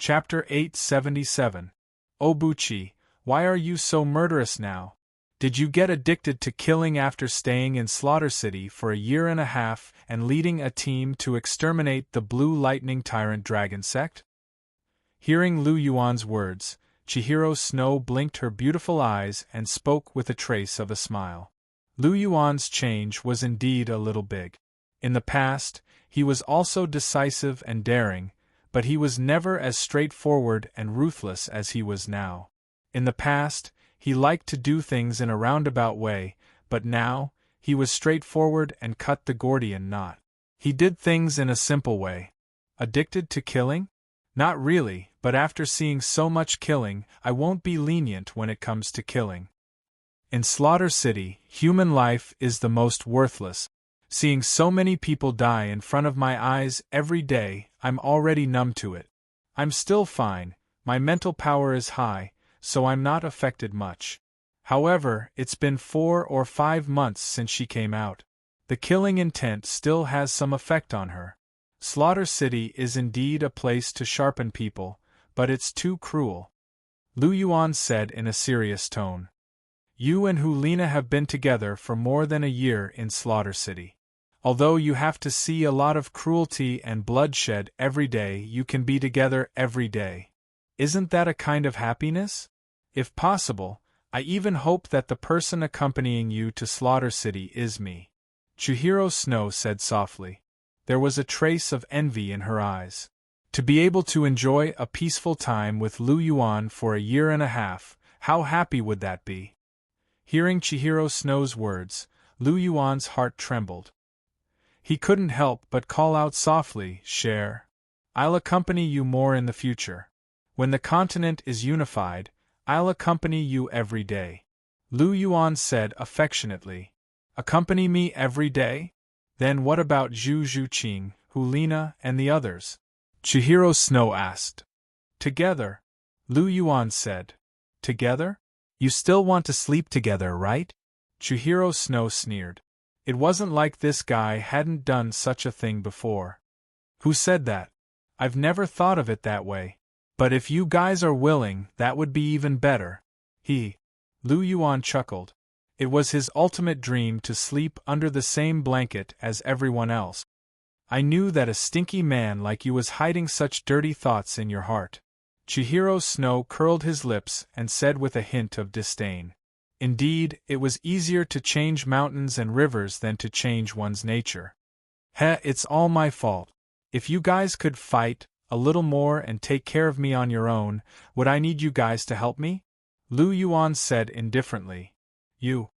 Chapter 877. Obuchi, why are you so murderous now? Did you get addicted to killing after staying in Slaughter City for a year and a half and leading a team to exterminate the Blue Lightning Tyrant Dragon sect? Hearing Lu Yuan's words, Chihiro Snow blinked her beautiful eyes and spoke with a trace of a smile. Lu Yuan's change was indeed a little big. In the past, he was also decisive and daring, but he was never as straightforward and ruthless as he was now. In the past, he liked to do things in a roundabout way, but now, he was straightforward and cut the Gordian knot. He did things in a simple way. Addicted to killing? Not really, but after seeing so much killing, I won't be lenient when it comes to killing. In Slaughter City, human life is the most worthless. Seeing so many people die in front of my eyes every day, I'm already numb to it. I'm still fine, my mental power is high, so I'm not affected much. However, it's been 4 or 5 months since she came out. The killing intent still has some effect on her. Slaughter City is indeed a place to sharpen people, but it's too cruel. Lu Yuan said in a serious tone. You and Hulina have been together for more than a year in Slaughter City. Although you have to see a lot of cruelty and bloodshed every day, you can be together every day. Isn't that a kind of happiness? If possible, I even hope that the person accompanying you to Slaughter City is me. Chihiro Snow said softly. There was a trace of envy in her eyes. To be able to enjoy a peaceful time with Lu Yuan for a year and a half, how happy would that be? Hearing Chihiro Snow's words, Lu Yuan's heart trembled. He couldn't help but call out softly, Cher. I'll accompany you more in the future. When the continent is unified, I'll accompany you every day. Lu Yuan said affectionately. Accompany me every day? Then what about Zhu Zhuqing, Hulina, and the others? Chihiro Snow asked. Together, Lu Yuan said. Together? You still want to sleep together, right? Chihiro Snow sneered. It wasn't like this guy hadn't done such a thing before. Who said that? I've never thought of it that way. But if you guys are willing, that would be even better. Lu Yuan chuckled. It was his ultimate dream to sleep under the same blanket as everyone else. I knew that a stinky man like you was hiding such dirty thoughts in your heart. Chihiro Snow curled his lips and said with a hint of disdain. Indeed, it was easier to change mountains and rivers than to change one's nature. It's all my fault. If you guys could fight a little more and take care of me on your own, would I need you guys to help me? Lu Yuan said indifferently. You.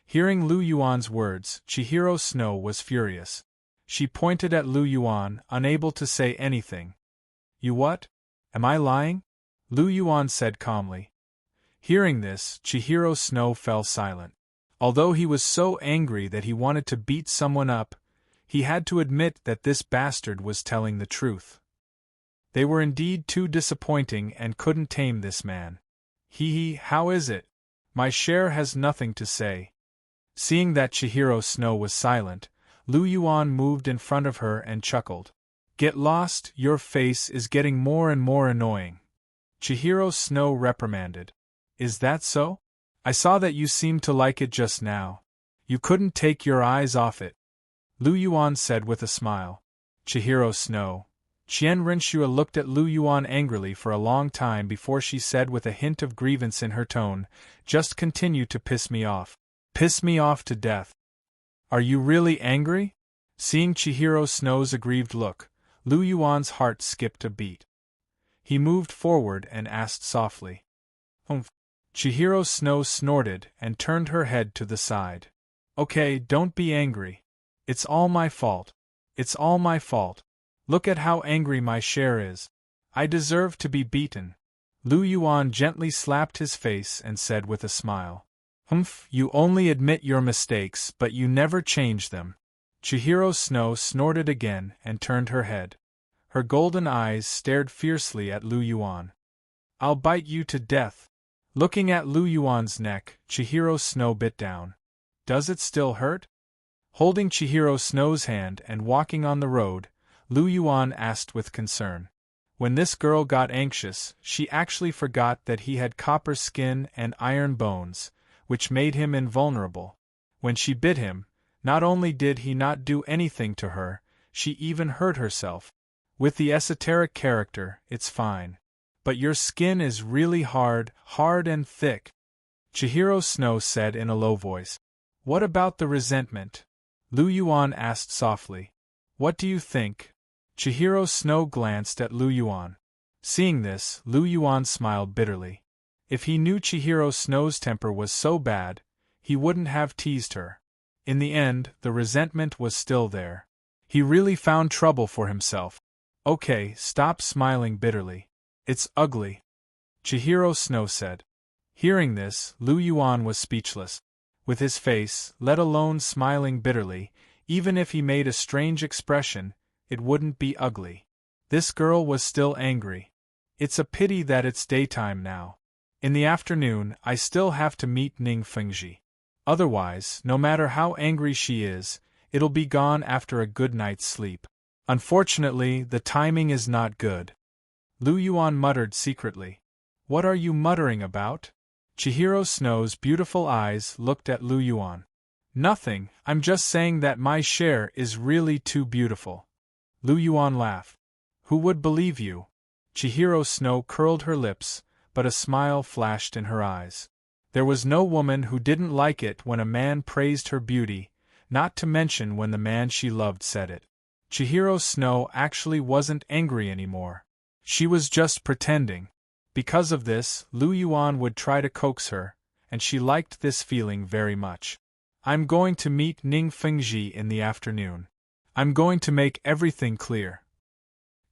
Hearing Lu Yuan's words, Chihiro Snow was furious. She pointed at Lu Yuan, unable to say anything. You what? Am I lying? Lu Yuan said calmly. Hearing this, Chihiro Snow fell silent. Although he was so angry that he wanted to beat someone up, he had to admit that this bastard was telling the truth. They were indeed too disappointing and couldn't tame this man. How is it? My Cher has nothing to say. Seeing that Chihiro Snow was silent, Lu Yuan moved in front of her and chuckled. Get lost, your face is getting more and more annoying. Chihiro Snow reprimanded. Is that so? I saw that you seemed to like it just now. You couldn't take your eyes off it. Lu Yuan said with a smile. Chihiro Snow. Qian Renshua looked at Lu Yuan angrily for a long time before she said with a hint of grievance in her tone, just continue to piss me off. Piss me off to death. Are you really angry? Seeing Chihiro Snow's aggrieved look, Lu Yuan's heart skipped a beat. He moved forward and asked softly. Humph. Chihiro Snow snorted and turned her head to the side. Okay, don't be angry. It's all my fault. It's all my fault. Look at how angry my Cher is. I deserve to be beaten. Lu Yuan gently slapped his face and said with a smile. Humph, you only admit your mistakes, but you never change them. Chihiro Snow snorted again and turned her head. Her golden eyes stared fiercely at Lu Yuan. I'll bite you to death. Looking at Lu Yuan's neck, Chihiro Snow bit down. Does it still hurt? Holding Chihiro Snow's hand and walking on the road, Lu Yuan asked with concern. When this girl got anxious, she actually forgot that he had copper skin and iron bones, which made him invulnerable. When she bit him, not only did he not do anything to her, she even hurt herself. With the esoteric character, it's fine. But your skin is really hard and thick, Chihiro Snow said in a low voice. What about the resentment? Lu Yuan asked softly. What do you think? Chihiro Snow glanced at Lu Yuan. Seeing this, Lu Yuan smiled bitterly. If he knew Chihiro Snow's temper was so bad, he wouldn't have teased her. In the end, the resentment was still there. He really found trouble for himself. Okay, stop smiling bitterly. It's ugly, Chihiro Snow said. Hearing this, Lu Yuan was speechless. With his face, let alone smiling bitterly, even if he made a strange expression, it wouldn't be ugly. This girl was still angry. It's a pity that it's daytime now. In the afternoon, I still have to meet Ning Fengji. Otherwise, no matter how angry she is, it'll be gone after a good night's sleep. Unfortunately, the timing is not good. Lu Yuan muttered secretly. What are you muttering about? Chihiro Snow's beautiful eyes looked at Lu Yuan. Nothing, I'm just saying that my share is really too beautiful. Lu Yuan laughed. Who would believe you? Chihiro Snow curled her lips, but a smile flashed in her eyes. There was no woman who didn't like it when a man praised her beauty, not to mention when the man she loved said it. Chihiro Snow actually wasn't angry anymore. She was just pretending. Because of this, Lu Yuan would try to coax her, and she liked this feeling very much. I'm going to meet Ning Fengji in the afternoon. I'm going to make everything clear.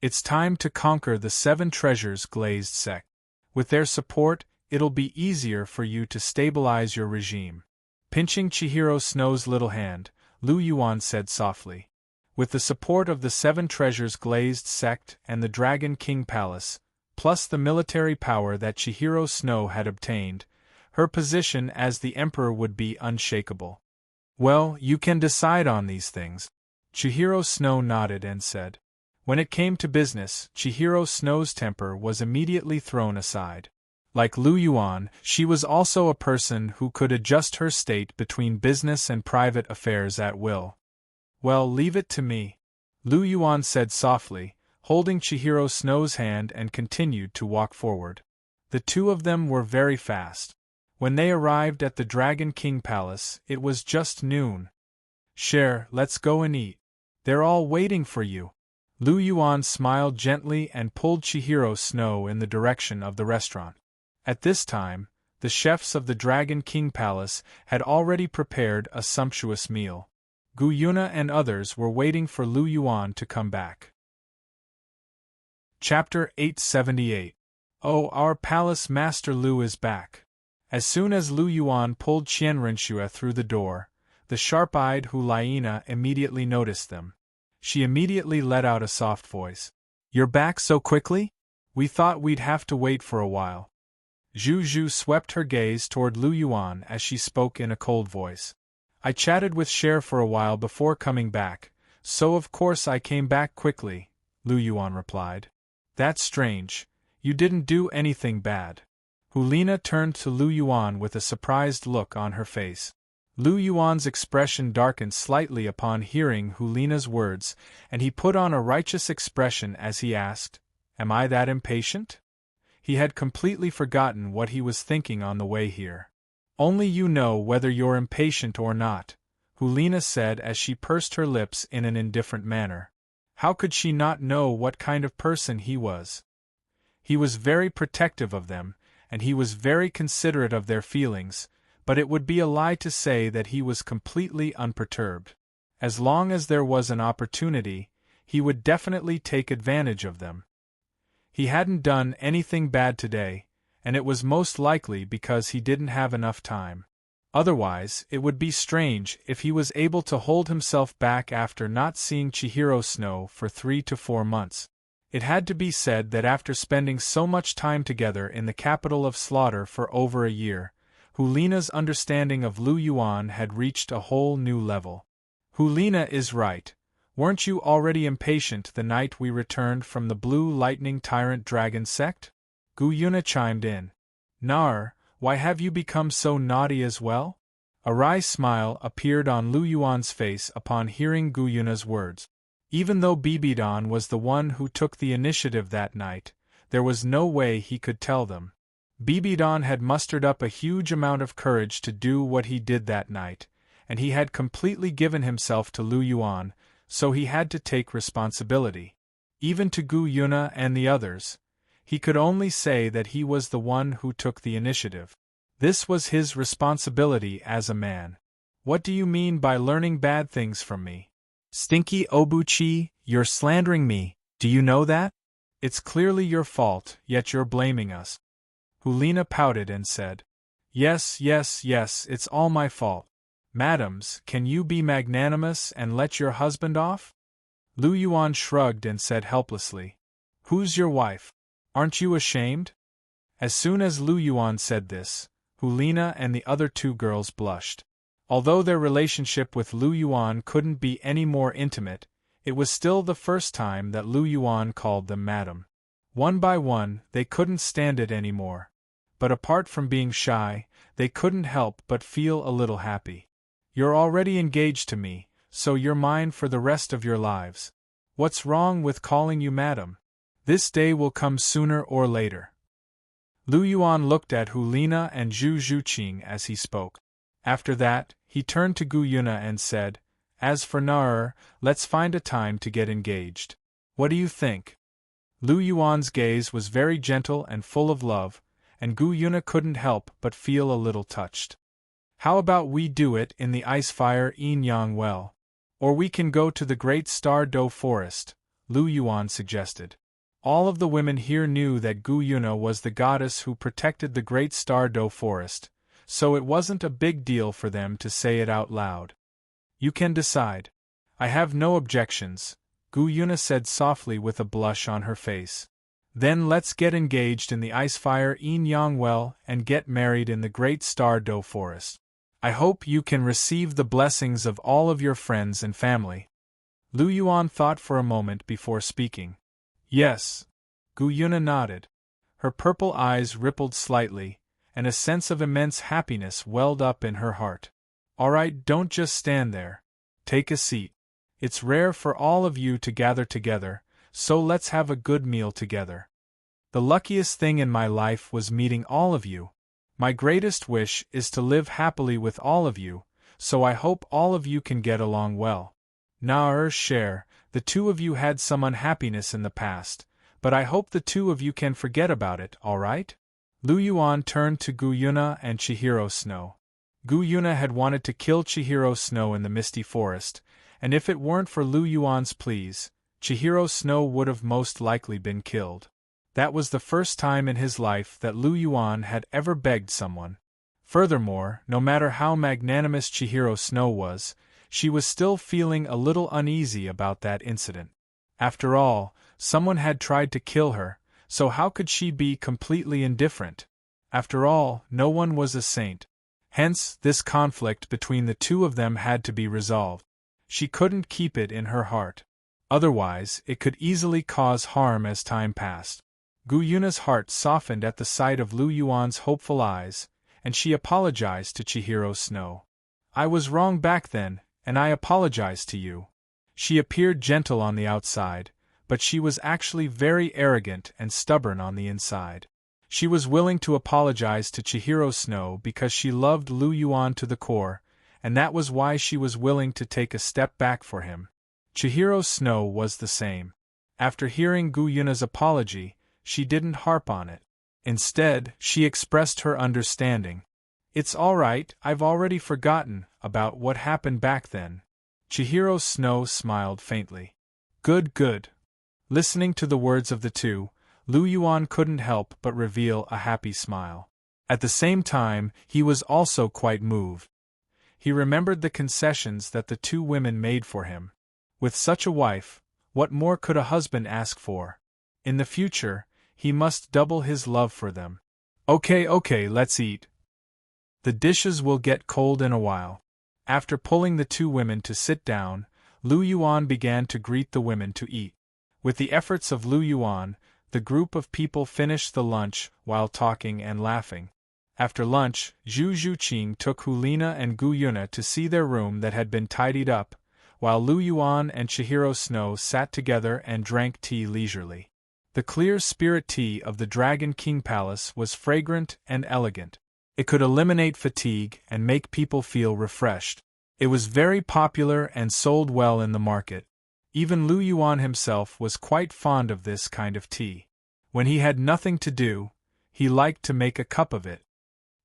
It's time to conquer the 7 treasures glazed sect. With their support, it'll be easier for you to stabilize your regime. Pinching Chihiro Snow's little hand, Lu Yuan said softly. With the support of the 7 treasures glazed sect and the Dragon King Palace, plus the military power that Chihiro Snow had obtained, her position as the emperor would be unshakable. Well, you can decide on these things. Chihiro Snow nodded and said. When it came to business, Chihiro Snow's temper was immediately thrown aside. Like Lu Yuan, she was also a person who could adjust her state between business and private affairs at will. Well, leave it to me, Lu Yuan said softly, holding Chihiro Snow's hand, and continued to walk forward. The two of them were very fast. When they arrived at the Dragon King Palace, it was just noon. Cher, let's go and eat. They're all waiting for you. Lu Yuan smiled gently and pulled Chihiro Snow in the direction of the restaurant. At this time, the chefs of the Dragon King Palace had already prepared a sumptuous meal. Gu Yuna and others were waiting for Lu Yuan to come back. Chapter 878. Oh, our palace master Lu is back. As soon as Lu Yuan pulled Qian Renxue through the door, the sharp-eyed Hulayina immediately noticed them. She immediately let out a soft voice. You're back so quickly? We thought we'd have to wait for a while. Zhu Zhu swept her gaze toward Lu Yuan as she spoke in a cold voice. I chatted with Cher for a while before coming back, so of course I came back quickly, Lu Yuan replied. That's strange. You didn't do anything bad. Hulina turned to Lu Yuan with a surprised look on her face. Lu Yuan's expression darkened slightly upon hearing Hulina's words, and he put on a righteous expression as he asked, Am I that impatient? He had completely forgotten what he was thinking on the way here. Only you know whether you're impatient or not, Hulina said as she pursed her lips in an indifferent manner. How could she not know what kind of person he was? He was very protective of them, and he was very considerate of their feelings, but it would be a lie to say that he was completely unperturbed. As long as there was an opportunity, he would definitely take advantage of them. He hadn't done anything bad today, and it was most likely because he didn't have enough time. Otherwise, it would be strange if he was able to hold himself back after not seeing Chihiro Snow for 3 to 4 months. It had to be said that after spending so much time together in the capital of slaughter for over a year, Hulina's understanding of Lu Yuan had reached a whole new level. Hulina is right. Weren't you already impatient the night we returned from the Blue Lightning Tyrant Dragon sect? Gu Yuna chimed in. Nar, why have you become so naughty as well? A wry smile appeared on Lu Yuan's face upon hearing Gu Yuna's words. Even though Bibidon was the one who took the initiative that night, there was no way he could tell them. Bibidon had mustered up a huge amount of courage to do what he did that night, and he had completely given himself to Lu Yuan, so he had to take responsibility. Even to Gu Yuna and the others, he could only say that he was the one who took the initiative. This was his responsibility as a man. What do you mean by learning bad things from me? Stinky Obuchi, you're slandering me, do you know that? It's clearly your fault, yet you're blaming us. Hulina pouted and said, Yes, it's all my fault. Madams, can you be magnanimous and let your husband off? Lu Yuan shrugged and said helplessly, Who's your wife? Aren't you ashamed? As soon as Lu Yuan said this, Hulina and the other two girls blushed. Although their relationship with Lu Yuan couldn't be any more intimate, it was still the first time that Lu Yuan called them madam. One by one, they couldn't stand it anymore. But apart from being shy, they couldn't help but feel a little happy. You're already engaged to me, so you're mine for the rest of your lives. What's wrong with calling you madam? This day will come sooner or later. Lu Yuan looked at Hulina and Zhu Zhuqing as he spoke. After that, he turned to Gu Yuna and said, As for Nar, let's find a time to get engaged. What do you think? Lu Yuan's gaze was very gentle and full of love, and Gu Yuna couldn't help but feel a little touched. How about we do it in the Icefire Yin Yang Well? Or we can go to the Great Star Do Forest, Lu Yuan suggested. All of the women here knew that Gu Yuna was the goddess who protected the Great Star Do Forest, so it wasn't a big deal for them to say it out loud. You can decide. I have no objections, Gu Yuna said softly with a blush on her face. Then let's get engaged in the Icefire Yin Yang Well and get married in the Great Star Do Forest. I hope you can receive the blessings of all of your friends and family. Lu Yuan thought for a moment before speaking. Yes. Gu Yuna nodded. Her purple eyes rippled slightly, and a sense of immense happiness welled up in her heart. All right, don't just stand there. Take a seat. It's rare for all of you to gather together, so let's have a good meal together. The luckiest thing in my life was meeting all of you. My greatest wish is to live happily with all of you, so I hope all of you can get along well. Share, the two of you had some unhappiness in the past, but I hope the two of you can forget about it, all right? Lu Yuan turned to Gu Yuna and Chihiro Snow. Gu Yuna had wanted to kill Chihiro Snow in the Misty Forest, and if it weren't for Lu Yuan's pleas, Chihiro Snow would have most likely been killed. That was the first time in his life that Lu Yuan had ever begged someone. Furthermore, no matter how magnanimous Chihiro Snow was, she was still feeling a little uneasy about that incident. After all, someone had tried to kill her, so how could she be completely indifferent? After all, no one was a saint. Hence, this conflict between the two of them had to be resolved. She couldn't keep it in her heart. Otherwise, it could easily cause harm as time passed. Gu Yuna's heart softened at the sight of Lu Yuan's hopeful eyes, and she apologized to Chihiro Snow. I was wrong back then, and I apologize to you. She appeared gentle on the outside, but she was actually very arrogant and stubborn on the inside. She was willing to apologize to Chihiro Snow because she loved Lu Yuan to the core, and that was why she was willing to take a step back for him. Chihiro Snow was the same. After hearing Gu Yuna's apology, she didn't harp on it. Instead, she expressed her understanding. It's all right, I've already forgotten about what happened back then. Chihiro Snow smiled faintly. Good. Listening to the words of the two, Lu Yuan couldn't help but reveal a happy smile. At the same time, he was also quite moved. He remembered the concessions that the two women made for him. With such a wife, what more could a husband ask for? In the future, he must double his love for them. Okay, let's eat. The dishes will get cold in a while. After pulling the two women to sit down, Lu Yuan began to greet the women to eat. With the efforts of Lu Yuan, the group of people finished the lunch while talking and laughing. After lunch, Zhu Zhuqing took Hulina and Gu Yuna to see their room that had been tidied up, while Lu Yuan and Chihiro Snow sat together and drank tea leisurely. The clear spirit tea of the Dragon King Palace was fragrant and elegant. It could eliminate fatigue and make people feel refreshed. It was very popular and sold well in the market. Even Lu Yuan himself was quite fond of this kind of tea. When he had nothing to do, he liked to make a cup of it.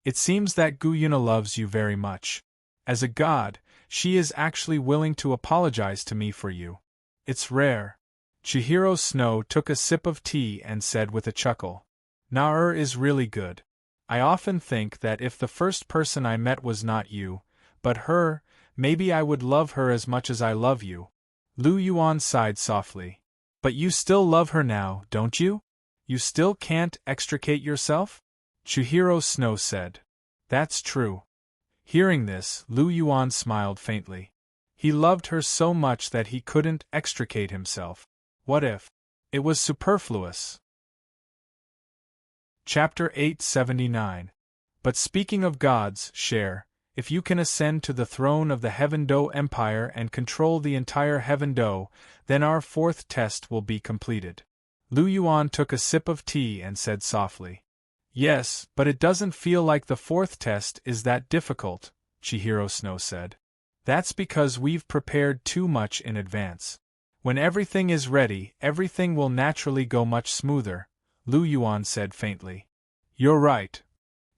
It seems that Gu Yuna loves you very much. As a god, she is actually willing to apologize to me for you. It's rare. Chihiro Snow took a sip of tea and said with a chuckle, "Naer is really good. I often think that if the first person I met was not you, but her, maybe I would love her as much as I love you." Lu Yuan sighed softly. "But you still love her now, don't you? You still can't extricate yourself?" Chihiro Snow said. "That's true." Hearing this, Lu Yuan smiled faintly. He loved her so much that he couldn't extricate himself. What if it was superfluous? Chapter 879. But speaking of gods, Cher, if you can ascend to the throne of the Heaven Do Empire and control the entire Heaven Do, then our fourth test will be completed. Lu Yuan took a sip of tea and said softly. "Yes, but it doesn't feel like the fourth test is that difficult," Chihiro Snow said. "That's because we've prepared too much in advance. When everything is ready, everything will naturally go much smoother," Lu Yuan said faintly. "You're right."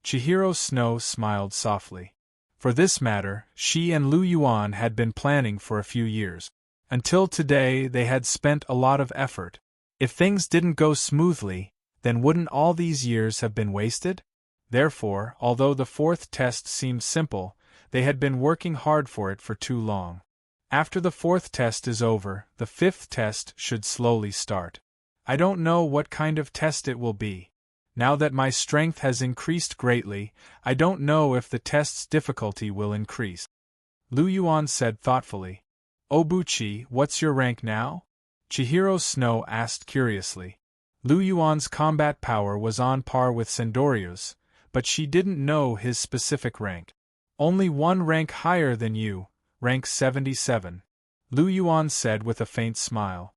Chihiro Snow smiled softly. For this matter, she and Lu Yuan had been planning for a few years. Until today they had spent a lot of effort. If things didn't go smoothly, then wouldn't all these years have been wasted? Therefore, although the fourth test seemed simple, they had been working hard for it for too long. After the fourth test is over, the fifth test should slowly start. I don't know what kind of test it will be. Now that my strength has increased greatly, I don't know if the test's difficulty will increase. Lu Yuan said thoughtfully. "Obuchi, what's your rank now?" Chihiro Snow asked curiously. Lu Yuan's combat power was on par with Sendorio's, but she didn't know his specific rank. "Only one rank higher than you, rank 77. Lu Yuan said with a faint smile.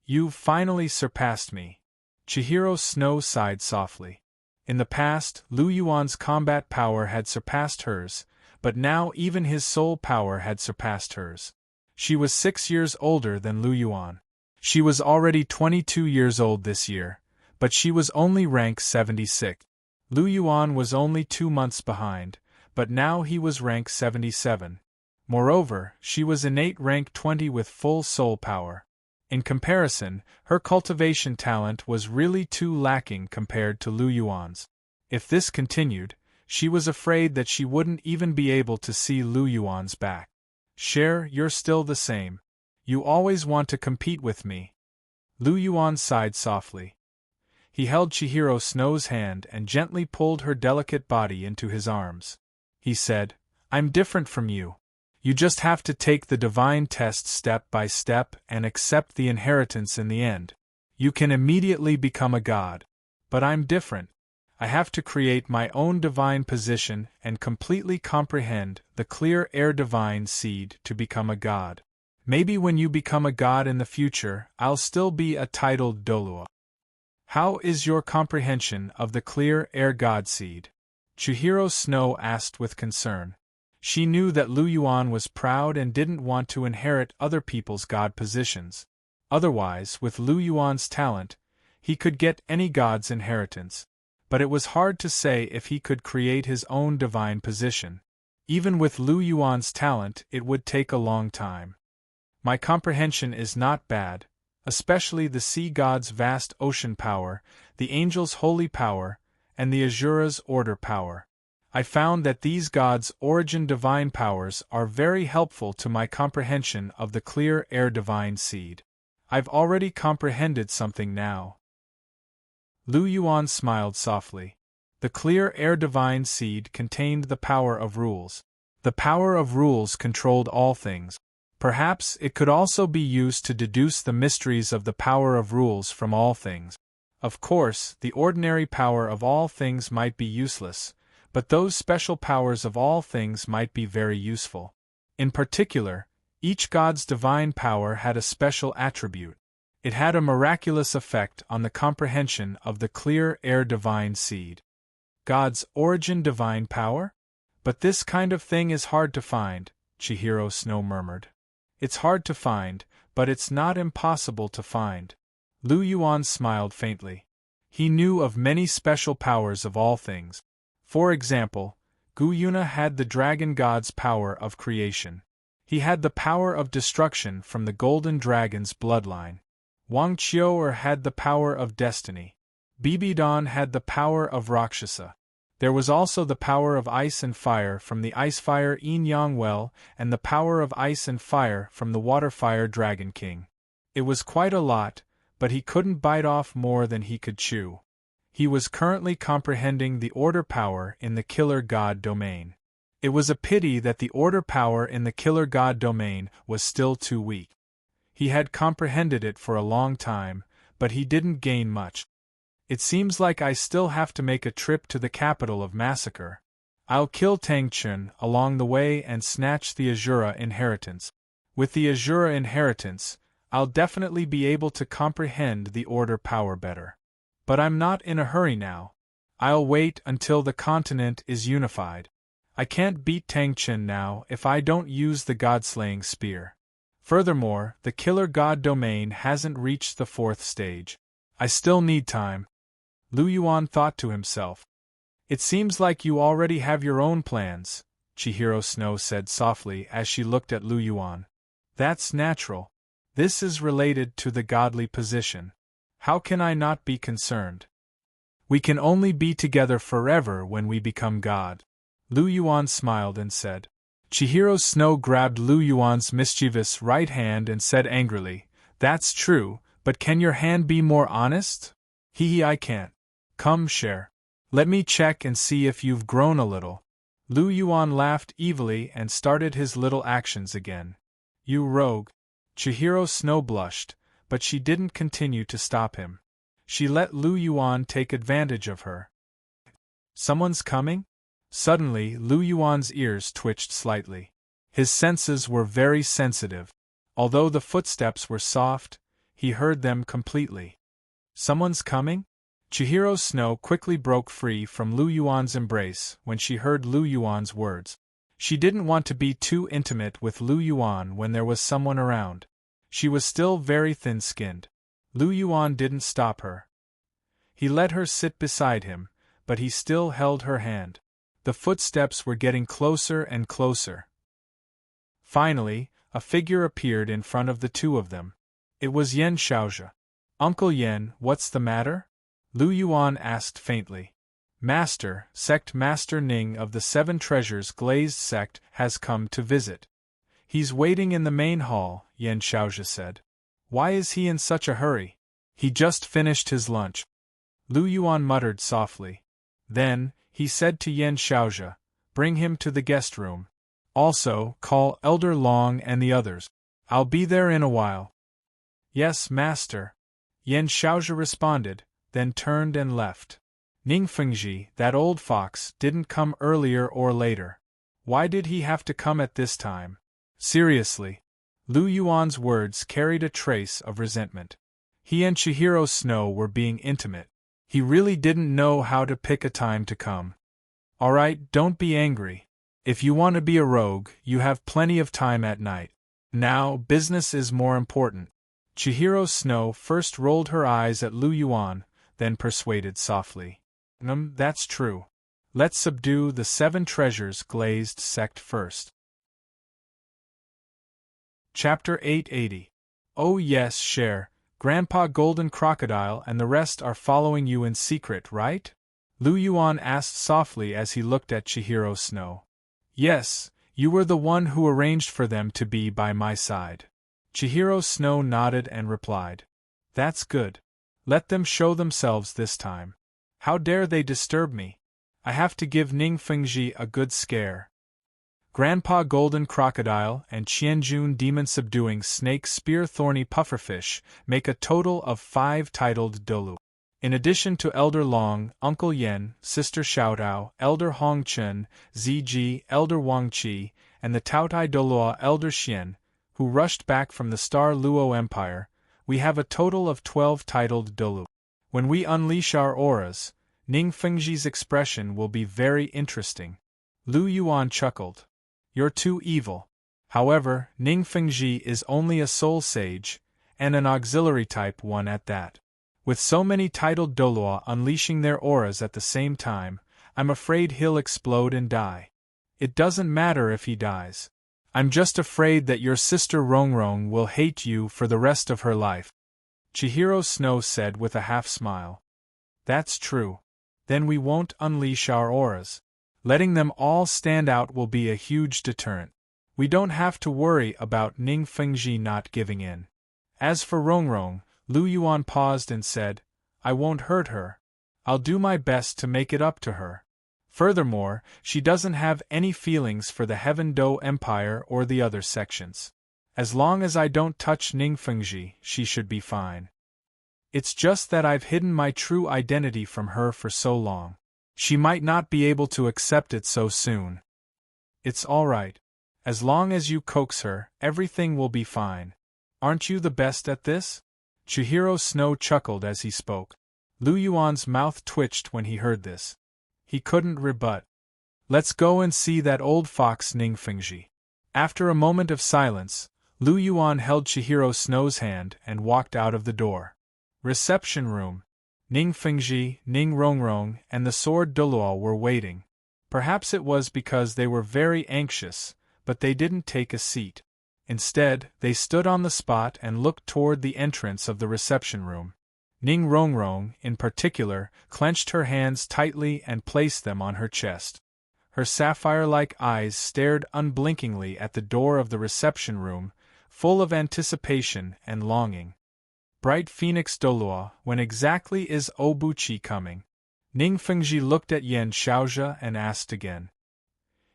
"You've finally surpassed me." Chihiro Snow sighed softly. In the past, Lu Yuan's combat power had surpassed hers, but now even his soul power had surpassed hers. She was 6 years older than Lu Yuan. She was already 22 years old this year, but she was only rank 76. Lu Yuan was only 2 months behind, but now he was rank 77. Moreover, she was innate rank 20 with full soul power. In comparison, her cultivation talent was really too lacking compared to Lu Yuan's. If this continued, she was afraid that she wouldn't even be able to see Lu Yuan's back. "Cher, you're still the same. You always want to compete with me." Lu Yuan sighed softly. He held Chihiro Snow's hand and gently pulled her delicate body into his arms. He said, "I'm different from you. You just have to take the divine test step by step and accept the inheritance in the end. You can immediately become a god. But I'm different. I have to create my own divine position and completely comprehend the clear air divine seed to become a god. Maybe when you become a god in the future, I'll still be a titled Douluo." "How is your comprehension of the clear air god seed?" Chihiro Snow asked with concern. She knew that Lu Yuan was proud and didn't want to inherit other people's god positions. Otherwise, with Lu Yuan's talent, he could get any god's inheritance. But it was hard to say if he could create his own divine position. Even with Lu Yuan's talent, it would take a long time. "My comprehension is not bad, especially the sea god's vast ocean power, the angel's holy power, and the Azura's order power. I found that these gods' origin divine powers are very helpful to my comprehension of the clear air divine seed. I've already comprehended something now." Lu Yuan smiled softly. The clear air divine seed contained the power of rules. The power of rules controlled all things. Perhaps it could also be used to deduce the mysteries of the power of rules from all things. Of course, the ordinary power of all things might be useless, but those special powers of all things might be very useful. In particular, each god's divine power had a special attribute. It had a miraculous effect on the comprehension of the clear air divine seed. God's origin divine power? But this kind of thing is hard to find, Chihiro Snow murmured. It's hard to find, but it's not impossible to find. Lu Yuan smiled faintly. He knew of many special powers of all things. For example, Gu Yuna had the dragon god's power of creation. He had the power of destruction from the golden dragon's bloodline. Wang Qiu'er had the power of destiny. Bibidon had the power of Rakshasa. There was also the power of ice and fire from the ice fire Yin Yang well, and the power of ice and fire from the water fire Dragon King. It was quite a lot, but he couldn't bite off more than he could chew. He was currently comprehending the order power in the killer god domain. It was a pity that the order power in the killer god domain was still too weak. He had comprehended it for a long time, but he didn't gain much. It seems like I still have to make a trip to the capital of Massacre. I'll kill Tang Chun along the way and snatch the Azura inheritance. With the Azura inheritance, I'll definitely be able to comprehend the order power better. But I'm not in a hurry now. I'll wait until the continent is unified. I can't beat Tang Chun now if I don't use the god-slaying spear. Furthermore, the killer god domain hasn't reached the 4th stage. I still need time. Lu Yuan thought to himself. It seems like you already have your own plans, Chihiro Snow said softly as she looked at Lu Yuan. That's natural. This is related to the godly position. How can I not be concerned? We can only be together forever when we become God. Lu Yuan smiled and said. Chihiro Snow grabbed Lu Yuan's mischievous right hand and said angrily, That's true, but can your hand be more honest? Hee, I can't. Come, share. Let me check and see if you've grown a little. Lu Yuan laughed evilly and started his little actions again. You rogue. Chihiro Snow blushed, but she didn't continue to stop him. She let Lu Yuan take advantage of her. Someone's coming? Suddenly, Lu Yuan's ears twitched slightly. His senses were very sensitive. Although the footsteps were soft, he heard them completely. Someone's coming? Chihiro Snow quickly broke free from Lu Yuan's embrace when she heard Lu Yuan's words. She didn't want to be too intimate with Lu Yuan when there was someone around. She was still very thin-skinned. Lu Yuan didn't stop her. He let her sit beside him, but he still held her hand. The footsteps were getting closer and closer. Finally, a figure appeared in front of the two of them. It was Yen Xiaozhe. Uncle Yen, what's the matter? Lu Yuan asked faintly. Master, Sect Master Ning of the 7 Treasures Glazed Sect has come to visit. He's waiting in the main hall, Yen Xiaozhe said. Why is he in such a hurry? He just finished his lunch. Lu Yuan muttered softly. Then, he said to Yen Xiaozhe, bring him to the guest room. Also, call Elder Long and the others. I'll be there in a while. Yes, master. Yen Xiaozhe responded, then turned and left. Ning Fengji, that old fox, didn't come earlier or later. Why did he have to come at this time? Seriously. Lu Yuan's words carried a trace of resentment. He and Chihiro Snow were being intimate. He really didn't know how to pick a time to come. Alright, don't be angry. If you want to be a rogue, you have plenty of time at night. Now, business is more important. Chihiro Snow first rolled her eyes at Lu Yuan, then persuaded softly. That's true. Let's subdue the 7 Treasures Glazed Sect first. Chapter 880. Oh yes, Cher, Grandpa Golden Crocodile and the rest are following you in secret, right? Lu Yuan asked softly as he looked at Chihiro Snow. Yes, you were the one who arranged for them to be by my side. Chihiro Snow nodded and replied. That's good. Let them show themselves this time. How dare they disturb me? I have to give Ning Fengji a good scare. Grandpa Golden Crocodile and Qianjun Demon Subduing Snake Spear Thorny Pufferfish make a total of 5 titled Douluo. In addition to Elder Long, Uncle Yen, Sister Xiaotao, Elder Hong Chen, Ziji, Elder Wang Qi, and the Taotai Douluo Elder Xian, who rushed back from the Star Luo Empire, we have a total of 12 titled Douluo. When we unleash our auras, Ning Fengji's expression will be very interesting. Lu Yuan chuckled. You're too evil. However, Ning Fengji is only a soul sage, and an auxiliary type one at that. With so many titled Douluo unleashing their auras at the same time, I'm afraid he'll explode and die. It doesn't matter if he dies. I'm just afraid that your sister Rongrong will hate you for the rest of her life. Chihiro Snow said with a half-smile. That's true. Then we won't unleash our auras. Letting them all stand out will be a huge deterrent. We don't have to worry about Ning Fengji not giving in. As for Rongrong, Lu Yuan paused and said, I won't hurt her. I'll do my best to make it up to her. Furthermore, she doesn't have any feelings for the Heaven Do Empire or the other sections. As long as I don't touch Ning Fengji, she should be fine. It's just that I've hidden my true identity from her for so long. She might not be able to accept it so soon. It's all right. As long as you coax her, everything will be fine. Aren't you the best at this? Chihiro Snow chuckled as he spoke. Lu Yuan's mouth twitched when he heard this. He couldn't rebut. Let's go and see that old fox Ning Fengji. After a moment of silence, Lu Yuan held Chihiro Snow's hand and walked out of the door. Reception room. Ning Fengji, Ning Rongrong, and the Sword Douluo were waiting. Perhaps it was because they were very anxious, but they didn't take a seat. Instead, they stood on the spot and looked toward the entrance of the reception room. Ning Rongrong, in particular, clenched her hands tightly and placed them on her chest. Her sapphire-like eyes stared unblinkingly at the door of the reception room, full of anticipation and longing. Bright Phoenix Douluo, when exactly is Obuchi coming? Ning Fengji looked at Yen Xiaozhe and asked again.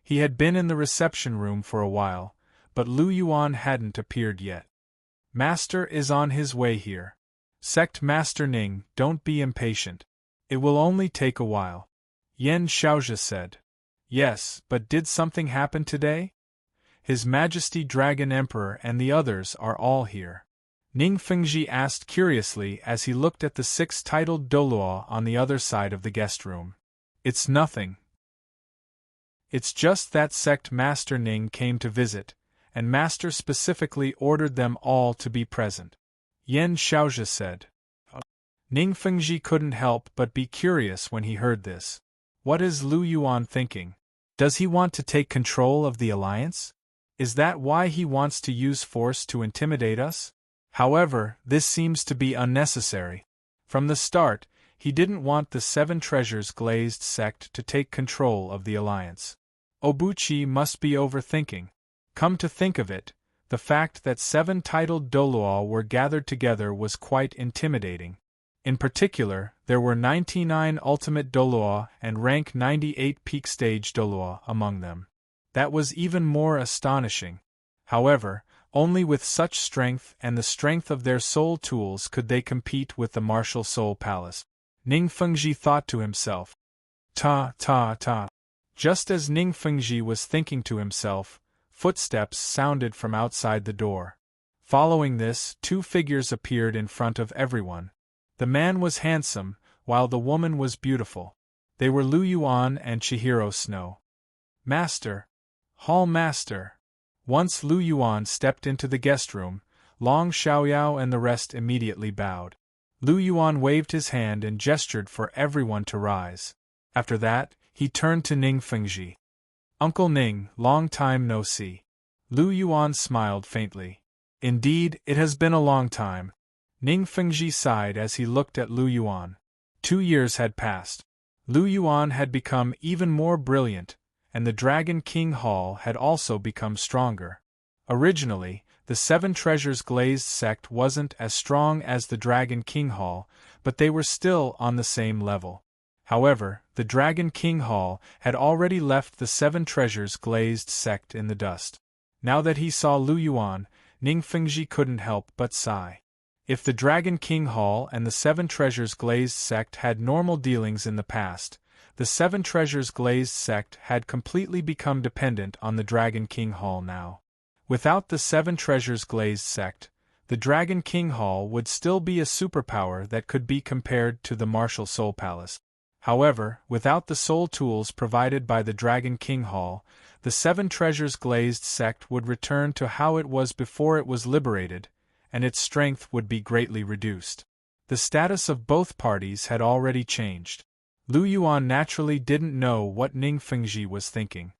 He had been in the reception room for a while, but Lu Yuan hadn't appeared yet. Master is on his way here. Sect Master Ning, don't be impatient. It will only take a while. Yen Xiaozhe said. Yes, but did something happen today? His Majesty Dragon Emperor and the others are all here. Ning Fengji asked curiously as he looked at the 6 titled Douluo on the other side of the guest room. It's nothing. It's just that Sect Master Ning came to visit, and Master specifically ordered them all to be present. Yen Xiaozhe said. Ning Fengji couldn't help but be curious when he heard this. What is Lu Yuan thinking? Does he want to take control of the alliance? Is that why he wants to use force to intimidate us? However, this seems to be unnecessary. From the start, he didn't want the 7 Treasures Glazed sect to take control of the alliance. Obuchi must be overthinking. Come to think of it, the fact that 7 titled Douluo were gathered together was quite intimidating. In particular, there were 99 Ultimate Douluo and rank 98 Peak Stage Douluo among them. That was even more astonishing. However, only with such strength and the strength of their soul tools could they compete with the Martial Soul Palace. Ning Fengji thought to himself. Ta. Just as Ning Fengji was thinking to himself, footsteps sounded from outside the door. Following this, 2 figures appeared in front of everyone. The man was handsome, while the woman was beautiful. They were Lu Yuan and Chihiro Snow. Master. Hall Master. Once Lu Yuan stepped into the guest room, Long Xiaoyao and the rest immediately bowed. Lu Yuan waved his hand and gestured for everyone to rise. After that, he turned to Ning Fengji. Uncle Ning, long time no see. Lu Yuan smiled faintly. Indeed, it has been a long time. Ning Fengji sighed as he looked at Lu Yuan. 2 years had passed. Lu Yuan had become even more brilliant, and the Dragon King Hall had also become stronger. Originally, the 7 Treasures Glazed sect wasn't as strong as the Dragon King Hall, but they were still on the same level. However, the Dragon King Hall had already left the Seven Treasures glazed sect in the dust. Now that he saw Lu Yuan, Ning Fengji couldn't help but sigh. If the Dragon King Hall and the Seven Treasures glazed sect had normal dealings in the past, the Seven Treasures glazed sect had completely become dependent on the Dragon King Hall now. Without the Seven Treasures glazed sect, the Dragon King Hall would still be a superpower that could be compared to the Martial Soul Palace. However, without the soul tools provided by the Dragon King Hall, the Seven Treasures glazed sect would return to how it was before it was liberated, and its strength would be greatly reduced. The status of both parties had already changed. Lu Yuan naturally didn't know what Ning Fengji was thinking.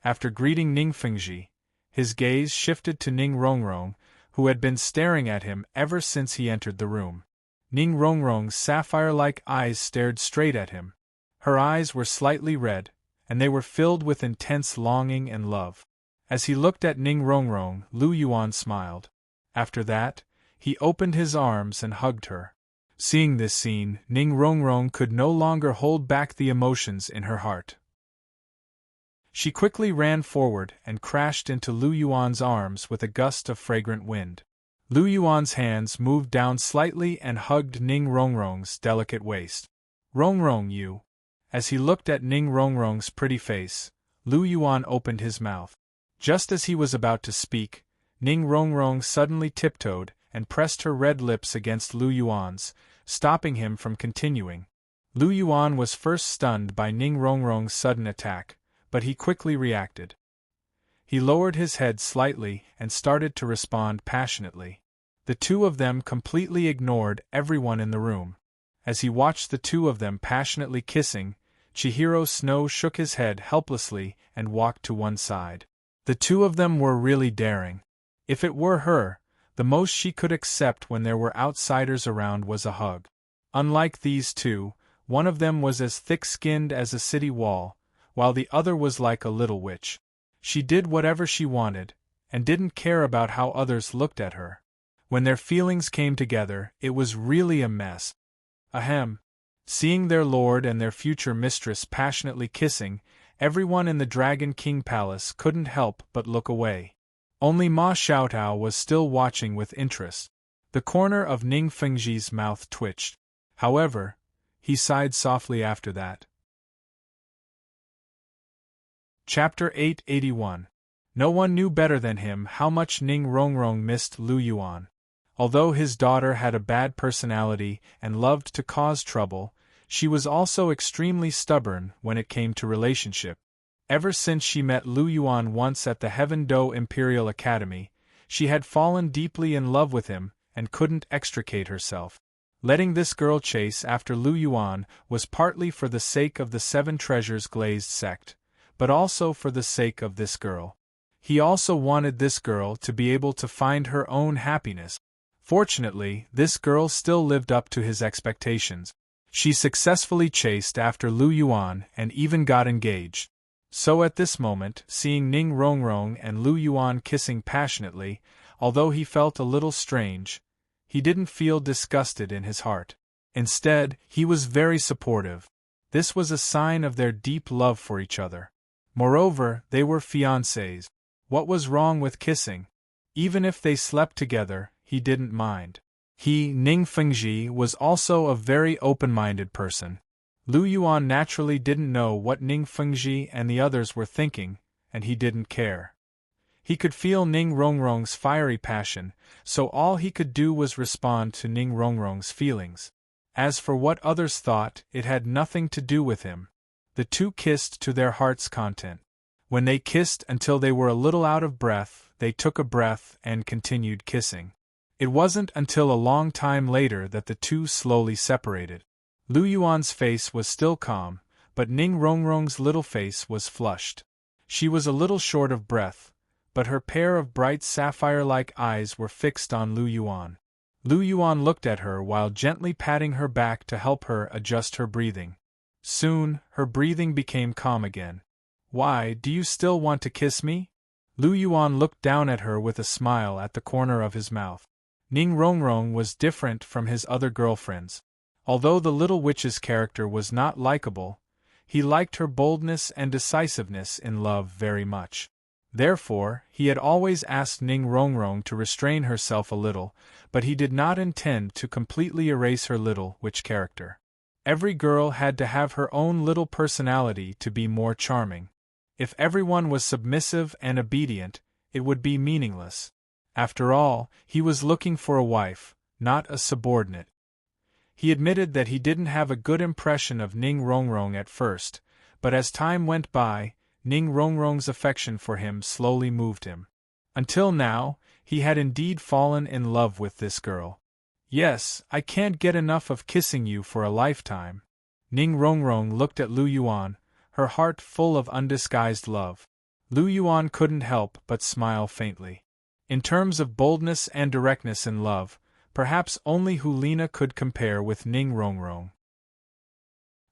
After greeting Ning Fengji, his gaze shifted to Ning Rongrong, who had been staring at him ever since he entered the room. Ning Rongrong's sapphire-like eyes stared straight at him. Her eyes were slightly red, and they were filled with intense longing and love. As he looked at Ning Rongrong, Lu Yuan smiled. After that, he opened his arms and hugged her. Seeing this scene, Ning Rongrong could no longer hold back the emotions in her heart. She quickly ran forward and crashed into Lu Yuan's arms with a gust of fragrant wind. Lu Yuan's hands moved down slightly and hugged Ning Rongrong's delicate waist. Rongrong, you. As he looked at Ning Rongrong's pretty face, Lu Yuan opened his mouth. Just as he was about to speak, Ning Rongrong suddenly tiptoed and pressed her red lips against Lu Yuan's, stopping him from continuing. Lu Yuan was first stunned by Ning Rongrong's sudden attack, but he quickly reacted. He lowered his head slightly and started to respond passionately. The two of them completely ignored everyone in the room. As he watched the two of them passionately kissing, Chihiro Snow shook his head helplessly and walked to one side. The two of them were really daring. If it were her, the most she could accept when there were outsiders around was a hug. Unlike these two, one of them was as thick-skinned as a city wall, while the other was like a little witch. She did whatever she wanted, and didn't care about how others looked at her. When their feelings came together, it was really a mess. Ahem. Seeing their lord and their future mistress passionately kissing, everyone in the Dragon King Palace couldn't help but look away. Only Ma Xiaotao was still watching with interest. The corner of Ning Fengji's mouth twitched. However, he sighed softly after that. Chapter 881. No one knew better than him how much Ning Rongrong missed Lu Yuan. Although his daughter had a bad personality and loved to cause trouble, she was also extremely stubborn when it came to relationship. Ever since she met Lu Yuan once at the Heaven Do Imperial Academy, she had fallen deeply in love with him and couldn't extricate herself. Letting this girl chase after Lu Yuan was partly for the sake of the Seven Treasures glazed sect, but also for the sake of this girl. He also wanted this girl to be able to find her own happiness. Fortunately, this girl still lived up to his expectations. She successfully chased after Lu Yuan and even got engaged. So at this moment, seeing Ning Rongrong and Lu Yuan kissing passionately, although he felt a little strange, he didn't feel disgusted in his heart. Instead, he was very supportive. This was a sign of their deep love for each other. Moreover, they were fiancés. What was wrong with kissing? Even if they slept together, he didn't mind. He, Ning Fengji, was also a very open-minded person. Lu Yuan naturally didn't know what Ning Fengji and the others were thinking, and he didn't care. He could feel Ning Rongrong's fiery passion, so all he could do was respond to Ning Rongrong's feelings. As for what others thought, it had nothing to do with him. The two kissed to their heart's content. When they kissed until they were a little out of breath, they took a breath and continued kissing. It wasn't until a long time later that the two slowly separated. Lu Yuan's face was still calm, but Ning Rongrong's little face was flushed. She was a little short of breath, but her pair of bright sapphire-like eyes were fixed on Lu Yuan. Lu Yuan looked at her while gently patting her back to help her adjust her breathing. Soon, her breathing became calm again. "Why, do you still want to kiss me?" Lu Yuan looked down at her with a smile at the corner of his mouth. Ning Rongrong was different from his other girlfriends. Although the little witch's character was not likable, he liked her boldness and decisiveness in love very much. Therefore, he had always asked Ning Rongrong to restrain herself a little, but he did not intend to completely erase her little witch character. Every girl had to have her own little personality to be more charming. If everyone was submissive and obedient, it would be meaningless. After all, he was looking for a wife, not a subordinate. He admitted that he didn't have a good impression of Ning Rongrong at first, but as time went by, Ning Rongrong's affection for him slowly moved him. Until now, he had indeed fallen in love with this girl. Yes, I can't get enough of kissing you for a lifetime. Ning Rongrong looked at Lu Yuan, her heart full of undisguised love. Lu Yuan couldn't help but smile faintly. In terms of boldness and directness in love, perhaps only Hulina could compare with Ning Rongrong.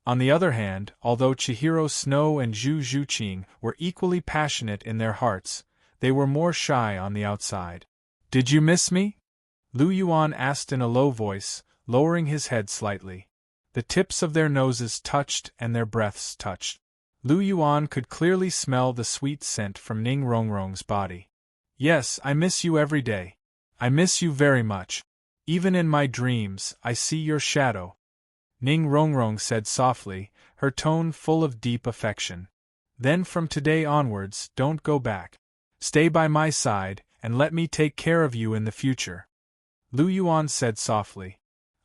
On the other hand, although Chihiro Snow and Zhu Zhuqing were equally passionate in their hearts, they were more shy on the outside. "Did you miss me?" Lu Yuan asked in a low voice, lowering his head slightly. The tips of their noses touched and their breaths touched. Lu Yuan could clearly smell the sweet scent from Ning Rongrong's body. "Yes, I miss you every day. I miss you very much. Even in my dreams, I see your shadow," Ning Rongrong said softly, her tone full of deep affection. "Then from today onwards, don't go back. Stay by my side, and let me take care of you in the future." Lu Yuan said softly.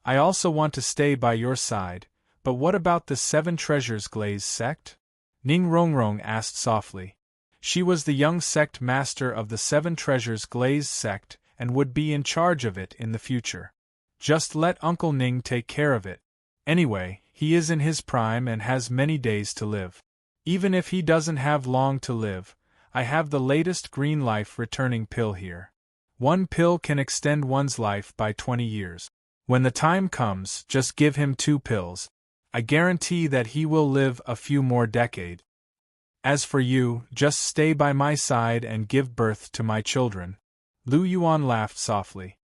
"I also want to stay by your side, but what about the Seven Treasures Glaze sect?" Ning Rongrong asked softly. She was the young sect master of the Seven Treasures Glaze sect and would be in charge of it in the future. "Just let Uncle Ning take care of it. Anyway, he is in his prime and has many days to live. Even if he doesn't have long to live, I have the latest green life returning pill here. One pill can extend one's life by 20 years. When the time comes, just give him 2 pills. I guarantee that he will live a few more decades. As for you, just stay by my side and give birth to my children." Lu Yuan laughed softly.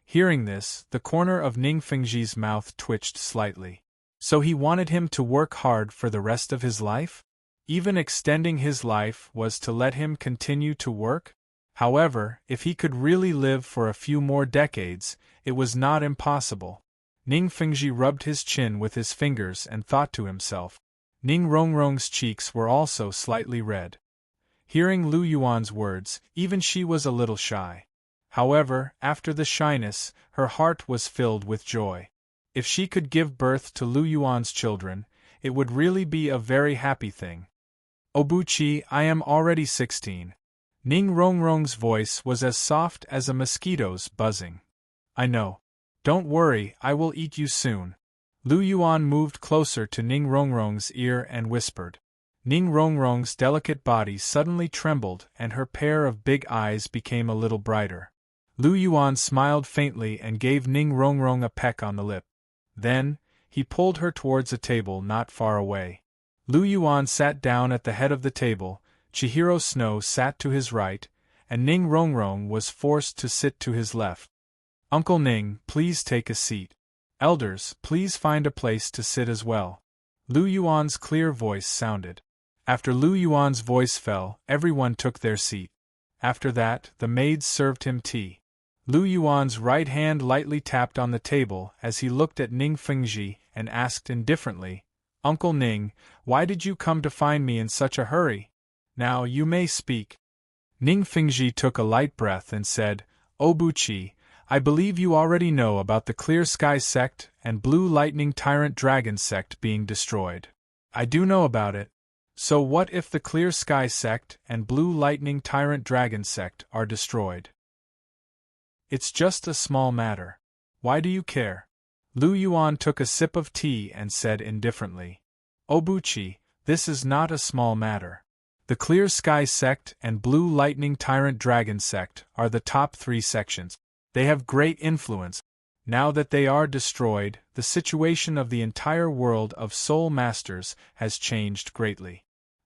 Hearing this, the corner of Ning Fengji's mouth twitched slightly. So he wanted him to work hard for the rest of his life? Even extending his life was to let him continue to work? However, if he could really live for a few more decades, it was not impossible. Ning Fengji rubbed his chin with his fingers and thought to himself. Ning Rongrong's cheeks were also slightly red. Hearing Lu Yuan's words, even she was a little shy. However, after the shyness, her heart was filled with joy. If she could give birth to Lu Yuan's children, it would really be a very happy thing. "Obuchi, I am already 16. Ning Rongrong's voice was as soft as a mosquito's buzzing. "I know. Don't worry, I will eat you soon." Lu Yuan moved closer to Ning Rongrong's ear and whispered. Ning Rongrong's delicate body suddenly trembled and her pair of big eyes became a little brighter. Lu Yuan smiled faintly and gave Ning Rongrong a peck on the lip. Then, he pulled her towards a table not far away. Lu Yuan sat down at the head of the table, Chihiro Snow sat to his right, and Ning Rongrong was forced to sit to his left. "Uncle Ning, please take a seat. Elders, please find a place to sit as well." Lu Yuan's clear voice sounded. After Lu Yuan's voice fell, everyone took their seat. After that, the maids served him tea. Lu Yuan's right hand lightly tapped on the table as he looked at Ning Fengji and asked indifferently, "Uncle Ning, why did you come to find me in such a hurry? Now you may speak." Ning Fengji took a light breath and said, "Obuchi, I believe you already know about the Clear Sky sect and Blue Lightning Tyrant Dragon sect being destroyed." "I do know about it. So what if the Clear Sky sect and Blue Lightning Tyrant Dragon sect are destroyed? It's just a small matter. Why do you care?" Lu Yuan took a sip of tea and said indifferently, "Obuchi, this is not a small matter. The Clear Sky sect and Blue Lightning Tyrant Dragon sect are the top 3 sections. They have great influence. Now that they are destroyed, the situation of the entire world of Soul Masters has changed greatly.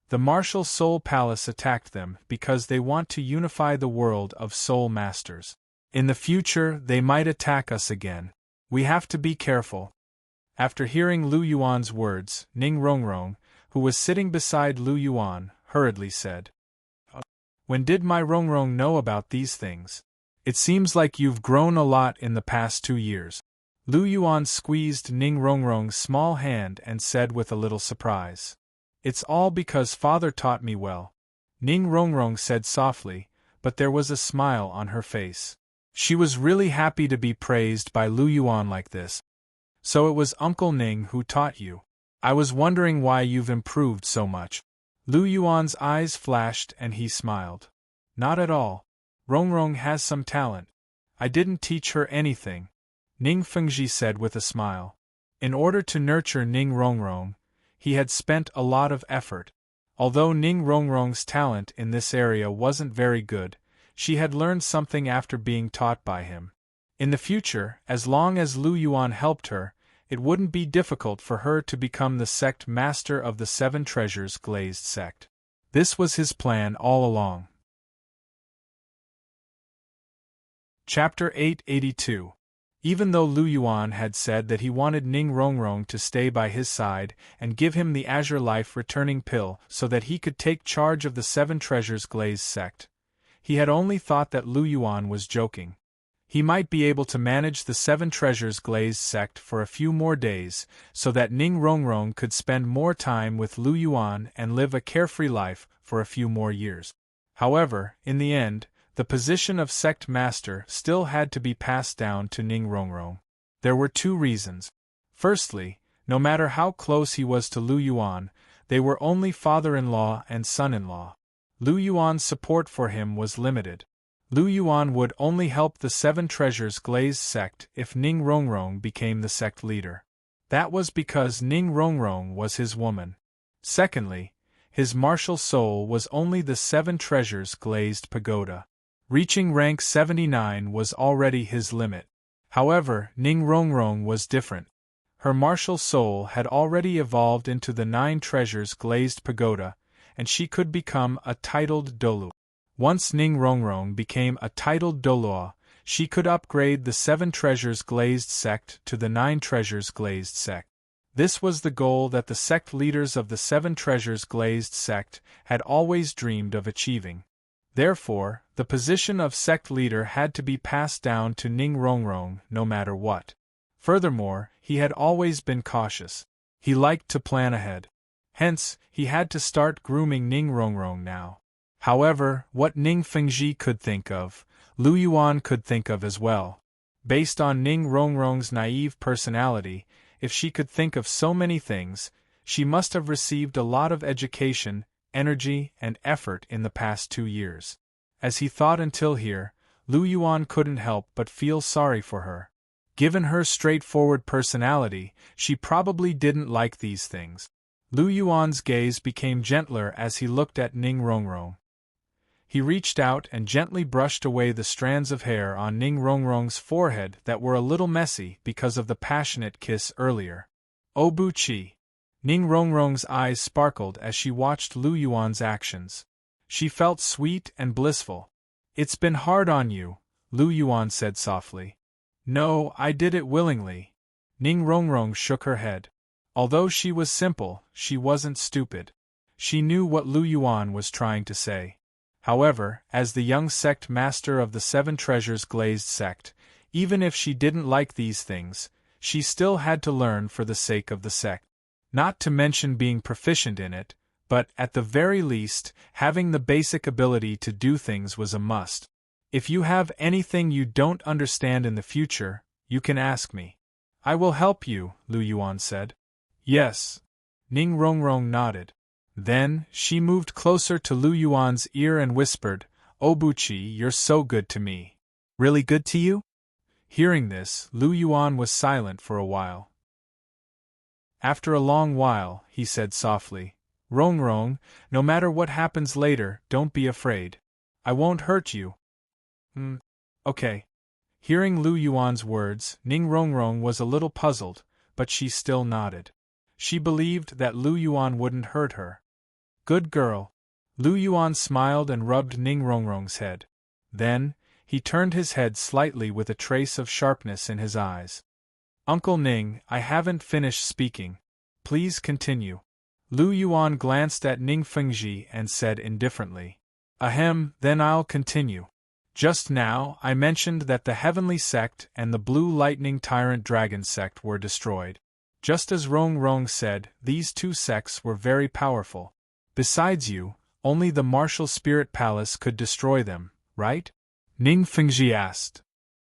The Martial Soul Palace attacked them because they want to unify the world of Soul Masters. In the future, they might attack us again. We have to be careful." After hearing Lu Yuan's words, Ning Rongrong, who was sitting beside Lu Yuan, hurriedly said, "When did my Rongrong know about these things? It seems like you've grown a lot in the past 2 years." Lu Yuan squeezed Ning Rongrong's small hand and said with a little surprise, "It's all because father taught me well." Ning Rongrong said softly, but there was a smile on her face. She was really happy to be praised by Lu Yuan like this. "So it was Uncle Ning who taught you. I was wondering why you've improved so much." Lu Yuan's eyes flashed and he smiled. "Not at all. Rongrong has some talent. I didn't teach her anything," Ning Fengji said with a smile. In order to nurture Ning Rongrong, he had spent a lot of effort. Although Ning Rongrong's talent in this area wasn't very good, she had learned something after being taught by him. In the future, as long as Lu Yuan helped her, it wouldn't be difficult for her to become the sect master of the Seven Treasures Glazed sect. This was his plan all along. Chapter 882. Even though Lu Yuan had said that he wanted Ning Rongrong to stay by his side and give him the Azure Life Returning Pill so that he could take charge of the Seven Treasures Glazed sect, he had only thought that Lu Yuan was joking. He might be able to manage the Seven Treasures Glazed sect for a few more days, so that Ning Rongrong could spend more time with Lu Yuan and live a carefree life for a few more years. However, in the end, the position of sect master still had to be passed down to Ning Rongrong. There were 2 reasons. Firstly, no matter how close he was to Lu Yuan, they were only father-in-law and son-in-law. Lu Yuan's support for him was limited. Lu Yuan would only help the Seven Treasures Glazed sect if Ning Rongrong became the sect leader. That was because Ning Rongrong was his woman. Secondly, his martial soul was only the Seven Treasures Glazed pagoda. Reaching rank 79 was already his limit. However, Ning Rongrong was different. Her martial soul had already evolved into the 9 Treasures Glazed pagoda, and she could become a titled Douluo. Once Ning Rongrong became a titled Douluo, she could upgrade the 7 Treasures Glazed sect to the 9 Treasures Glazed sect. This was the goal that the sect leaders of the 7 Treasures Glazed sect had always dreamed of achieving. Therefore, the position of sect leader had to be passed down to Ning Rongrong no matter what. Furthermore, he had always been cautious. He liked to plan ahead. Hence, he had to start grooming Ning Rongrong now. However, what Ning Fengji could think of, Lu Yuan could think of as well. Based on Ning Rongrong's naive personality, if she could think of so many things, she must have received a lot of education, energy, and effort in the past 2 years. As he thought until here, Lu Yuan couldn't help but feel sorry for her. Given her straightforward personality, she probably didn't like these things. Lu Yuan's gaze became gentler as he looked at Ning Rongrong. He reached out and gently brushed away the strands of hair on Ning Rongrong's forehead that were a little messy because of the passionate kiss earlier. "Oh Buqi." Ning Rongrong's eyes sparkled as she watched Lu Yuan's actions. She felt sweet and blissful. "It's been hard on you," Lu Yuan said softly. "No, I did it willingly." Ning Rongrong shook her head. Although she was simple, she wasn't stupid. She knew what Lu Yuan was trying to say. However, as the young sect master of the 7 Treasures Glazed sect, even if she didn't like these things, she still had to learn for the sake of the sect. Not to mention being proficient in it, but, at the very least, having the basic ability to do things was a must. "If you have anything you don't understand in the future, you can ask me. I will help you," Lu Yuan said. "Yes." Ning Rongrong nodded. Then, she moved closer to Lu Yuan's ear and whispered, "Oh Buqi, you're so good to me." "Really good to you?" Hearing this, Lu Yuan was silent for a while. After a long while, he said softly, "Rongrong, no matter what happens later, don't be afraid. I won't hurt you." Okay." Hearing Lu Yuan's words, Ning Rongrong was a little puzzled, but she still nodded. She believed that Lu Yuan wouldn't hurt her. "Good girl." Lu Yuan smiled and rubbed Ning Rongrong's head. Then, he turned his head slightly with a trace of sharpness in his eyes. Uncle Ning, I haven't finished speaking. Please continue. Lu Yuan glanced at Ning Fengji and said indifferently. Ahem, then I'll continue. Just now, I mentioned that the Heavenly Sect and the Blue Lightning Tyrant Dragon Sect were destroyed. Just as Rong Rong said, these two sects were very powerful. Besides you, only the Martial Spirit Palace could destroy them, right? Ning Fengji asked.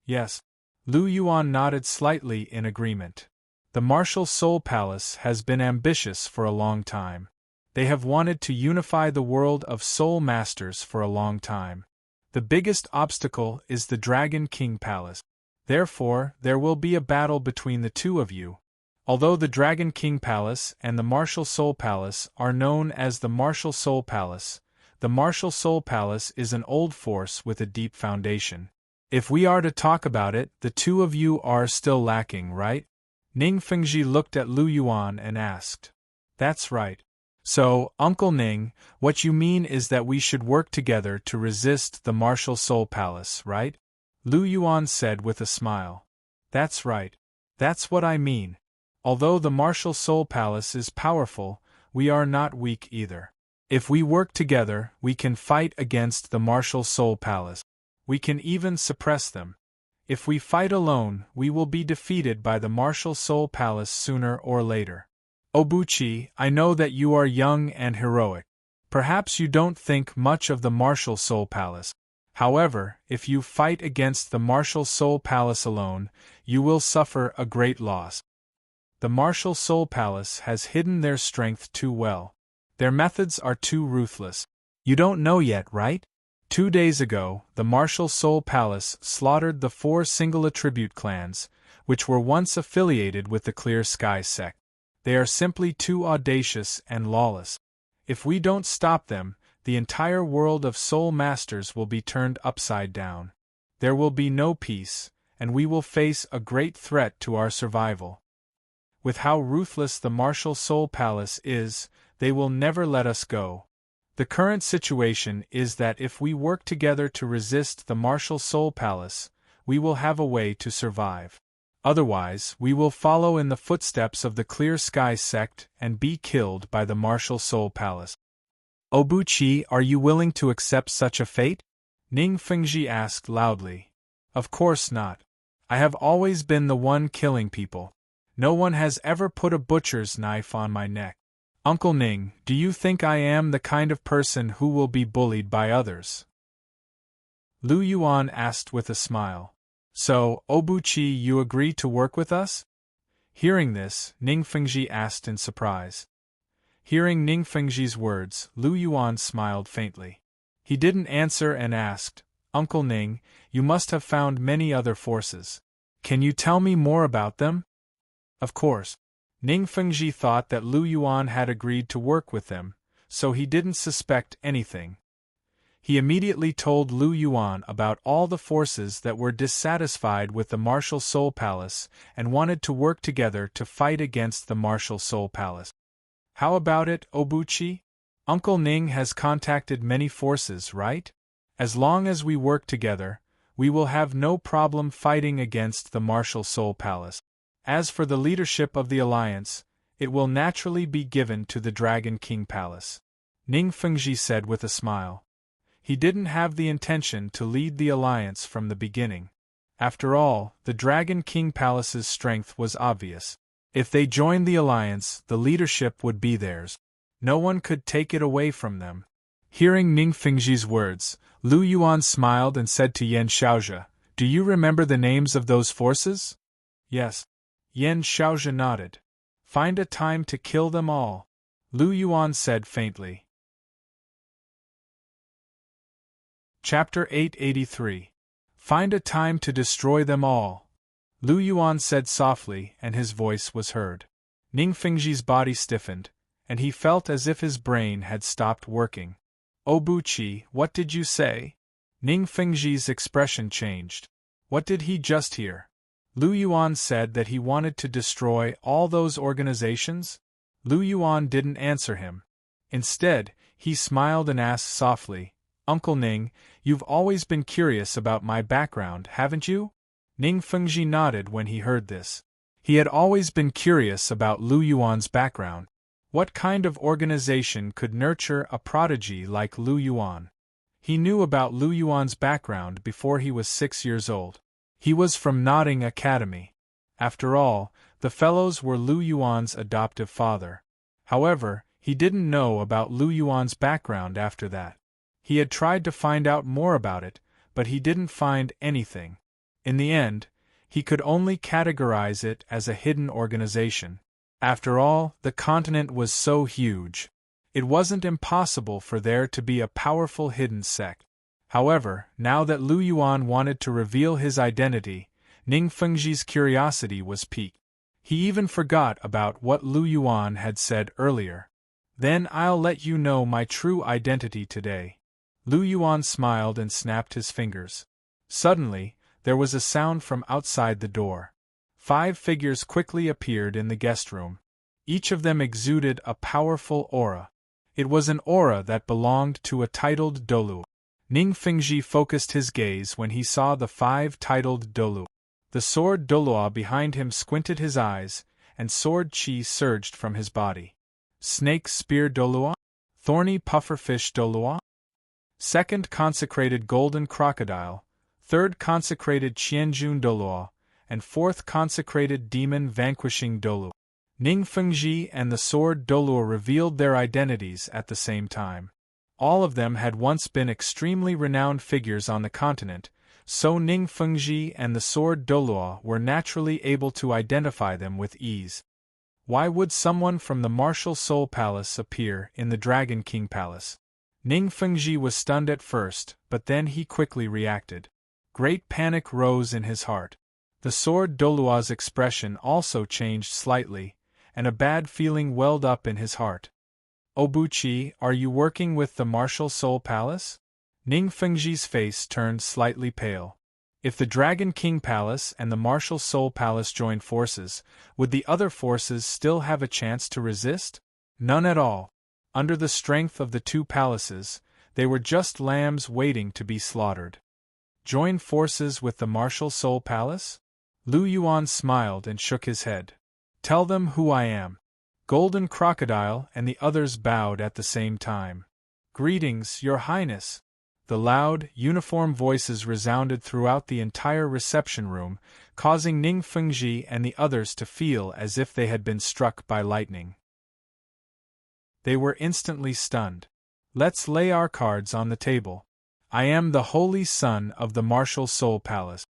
Yes. Lu Yuan nodded slightly in agreement. The Martial Soul Palace has been ambitious for a long time. They have wanted to unify the world of Soul Masters for a long time. The biggest obstacle is the Dragon King Palace. Therefore, there will be a battle between the two of you. Although the Dragon King Palace and the Martial Soul Palace are known as the Martial Soul Palace, the Martial Soul Palace is an old force with a deep foundation. If we are to talk about it, the two of you are still lacking, right? Ning Fengji looked at Lu Yuan and asked. That's right. So, Uncle Ning, what you mean is that we should work together to resist the Martial Soul Palace, right? Lu Yuan said with a smile. That's right. That's what I mean. Although the Martial Soul Palace is powerful, we are not weak either. If we work together, we can fight against the Martial Soul Palace. We can even suppress them. If we fight alone, we will be defeated by the Martial Soul Palace sooner or later. Obuchi, I know that you are young and heroic. Perhaps you don't think much of the Martial Soul Palace. However, if you fight against the Martial Soul Palace alone, you will suffer a great loss. The Martial Soul Palace has hidden their strength too well. Their methods are too ruthless. You don't know yet, right? 2 days ago, the Martial Soul Palace slaughtered the 4 single attribute clans, which were once affiliated with the Clear Sky sect. They are simply too audacious and lawless. If we don't stop them, the entire world of Soul Masters will be turned upside down. There will be no peace, and we will face a great threat to our survival. With how ruthless the Martial Soul Palace is, they will never let us go. The current situation is that if we work together to resist the Martial Soul Palace, we will have a way to survive. Otherwise, we will follow in the footsteps of the Clear Sky sect and be killed by the Martial Soul Palace. Obuchi, are you willing to accept such a fate? Ning Fengji asked loudly. Of course not. I have always been the one killing people. No one has ever put a butcher's knife on my neck. Uncle Ning, do you think I am the kind of person who will be bullied by others? Lu Yuan asked with a smile. So, Obuchi, you agree to work with us? Hearing this, Ning Fengji asked in surprise. Hearing Ning Fengji's words, Lu Yuan smiled faintly. He didn't answer and asked, Uncle Ning, you must have found many other forces. Can you tell me more about them? Of course. Ning Fengji thought that Lu Yuan had agreed to work with them, so he didn't suspect anything. He immediately told Lu Yuan about all the forces that were dissatisfied with the Martial Soul Palace and wanted to work together to fight against the Martial Soul Palace. How about it, Obuchi? Uncle Ning has contacted many forces, right? As long as we work together, we will have no problem fighting against the Martial Soul Palace. As for the leadership of the alliance, it will naturally be given to the Dragon King Palace. Ning Fengji said with a smile. He didn't have the intention to lead the alliance from the beginning. After all, the Dragon King Palace's strength was obvious. If they joined the alliance, the leadership would be theirs. No one could take it away from them. Hearing Ning Fengji's words, Lu Yuan smiled and said to Yan Xiaozhe, Do you remember the names of those forces? Yes. Yan Xiaozhe nodded. Find a time to kill them all, Lu Yuan said faintly. Chapter 883. Find a time to destroy them all, Lu Yuan said softly, and his voice was heard. Ning Fengji's body stiffened, and he felt as if his brain had stopped working. Obuchi, what did you say? Ning Fengji's expression changed. What did he just hear? Lu Yuan said that he wanted to destroy all those organizations? Lu Yuan didn't answer him. Instead, he smiled and asked softly, Uncle Ning, you've always been curious about my background, haven't you? Ning Fengji nodded when he heard this. He had always been curious about Lu Yuan's background. What kind of organization could nurture a prodigy like Lu Yuan? He knew about Lu Yuan's background before he was 6 years old. He was from Nodding Academy. After all, the fellows were Lu Yuan's adoptive father. However, he didn't know about Lu Yuan's background after that. He had tried to find out more about it, but he didn't find anything. In the end, he could only categorize it as a hidden organization. After all, the continent was so huge. It wasn't impossible for there to be a powerful hidden sect. However, now that Lu Yuan wanted to reveal his identity, Ning Fengji's curiosity was piqued. He even forgot about what Lu Yuan had said earlier. Then I'll let you know my true identity today. Lu Yuan smiled and snapped his fingers. Suddenly, there was a sound from outside the door. 5 figures quickly appeared in the guest room. Each of them exuded a powerful aura. It was an aura that belonged to a titled Douluo. Ning Fengji focused his gaze when he saw the 5 titled Douluo. The sword Douluo behind him squinted his eyes, and sword chi surged from his body. Snake Spear Douluo? Thorny Pufferfish Douluo? Second Consecrated Golden Crocodile, Third Consecrated Qianjun Douluo, and Fourth Consecrated Demon Vanquishing Douluo. Ning Fengji and the sword Douluo revealed their identities at the same time. All of them had once been extremely renowned figures on the continent, so Ning Fengji and the sword Douluo were naturally able to identify them with ease. Why would someone from the Martial Soul Palace appear in the Dragon King Palace? Ning Fengji was stunned at first, but then he quickly reacted. Great panic rose in his heart. The sword Douluo's expression also changed slightly, and a bad feeling welled up in his heart. Obuchi, are you working with the Martial Soul Palace? Ning Fengji's face turned slightly pale. If the Dragon King Palace and the Martial Soul Palace joined forces, would the other forces still have a chance to resist? None at all. Under the strength of the 2 palaces, they were just lambs waiting to be slaughtered. Join forces with the Martial Soul Palace? Lu Yuan smiled and shook his head. Tell them who I am. Golden Crocodile and the others bowed at the same time. Greetings, Your Highness. The loud, uniform voices resounded throughout the entire reception room, causing Ning Fengji and the others to feel as if they had been struck by lightning. They were instantly stunned. Let's lay our cards on the table. I am the Holy Son of the Martial Soul Palace.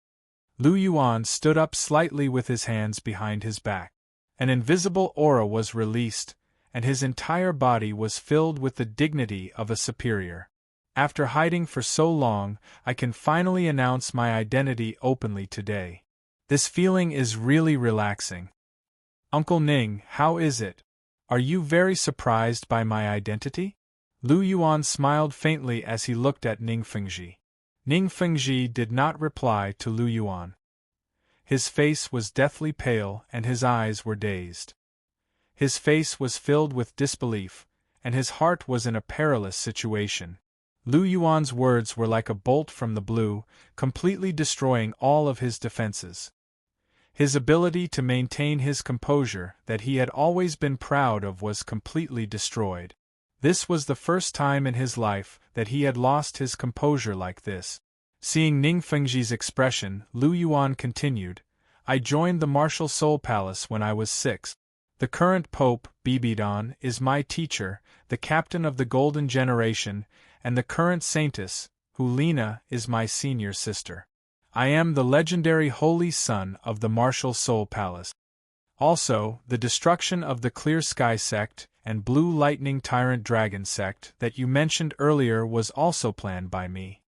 Lu Yuan stood up slightly with his hands behind his back. An invisible aura was released, and his entire body was filled with the dignity of a superior. After hiding for so long, I can finally announce my identity openly today. This feeling is really relaxing. Uncle Ning, how is it? Are you very surprised by my identity? Lu Yuan smiled faintly as he looked at Ning Fengji. Ning Fengji did not reply to Lu Yuan. His face was deathly pale and his eyes were dazed. His face was filled with disbelief, and his heart was in a perilous situation. Lu Yuan's words were like a bolt from the blue, completely destroying all of his defenses. His ability to maintain his composure that he had always been proud of was completely destroyed. This was the first time in his life that he had lost his composure like this. Seeing Ning Fengji's expression, Lu Yuan continued, I joined the Martial Soul Palace when I was 6. The current Pope, Bibidon, is my teacher, the captain of the Golden Generation, and the current Saintess, Hulina, is my senior sister. I am the legendary Holy Son of the Martial Soul Palace. Also, the destruction of the Clear Sky Sect and Blue Lightning Tyrant Dragon Sect that you mentioned earlier was also planned by me.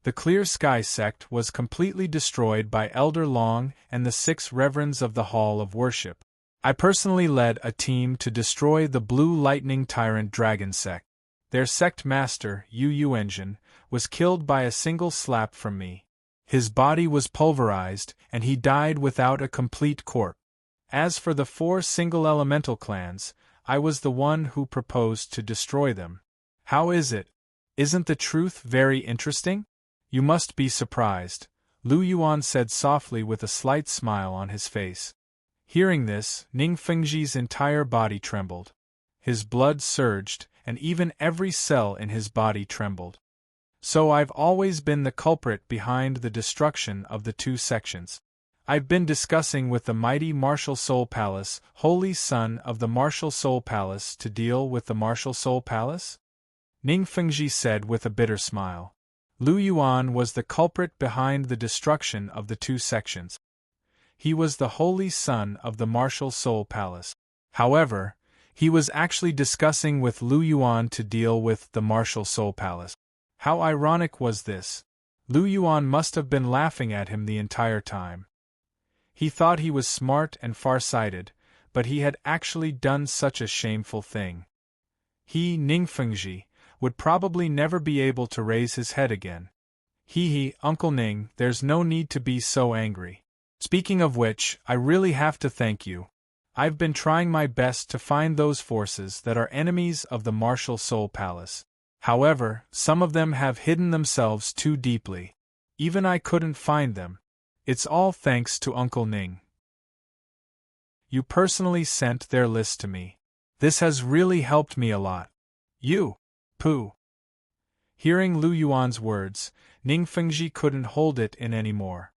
The Clear Sky Sect was completely destroyed by Elder Long and the 6 Reverends of the Hall of Worship. I personally led a team to destroy the Blue Lightning Tyrant Dragon Sect. Their sect master, Yu Engine, was killed by a single slap from me. His body was pulverized, and he died without a complete corpse. As for the 4 single elemental clans, I was the one who proposed to destroy them. How is it? Isn't the truth very interesting? You must be surprised, Lu Yuan said softly with a slight smile on his face. Hearing this, Ning Fengji's entire body trembled. His blood surged, and even every cell in his body trembled. So I've always been the culprit behind the destruction of the two sections. I've been discussing with the mighty Martial Soul Palace, Holy Son of the Martial Soul Palace, to deal with the Martial Soul Palace? Ning Fengji said with a bitter smile. Lu Yuan was the culprit behind the destruction of the two sections. He was the Holy Son of the Martial Soul Palace. However, he was actually discussing with Lu Yuan to deal with the Martial Soul Palace. How ironic was this? Lu Yuan must have been laughing at him the entire time. He thought he was smart and far-sighted, but he had actually done such a shameful thing. He, Ning Fengji, would probably never be able to raise his head again. Hee, Uncle Ning, there's no need to be so angry. Speaking of which, I really have to thank you. I've been trying my best to find those forces that are enemies of the Martial Soul Palace. However, some of them have hidden themselves too deeply. Even I couldn't find them. It's all thanks to Uncle Ning. You personally sent their list to me. This has really helped me a lot. You, Pooh. Hearing Lu Yuan's words, Ning Fengji couldn't hold it in anymore.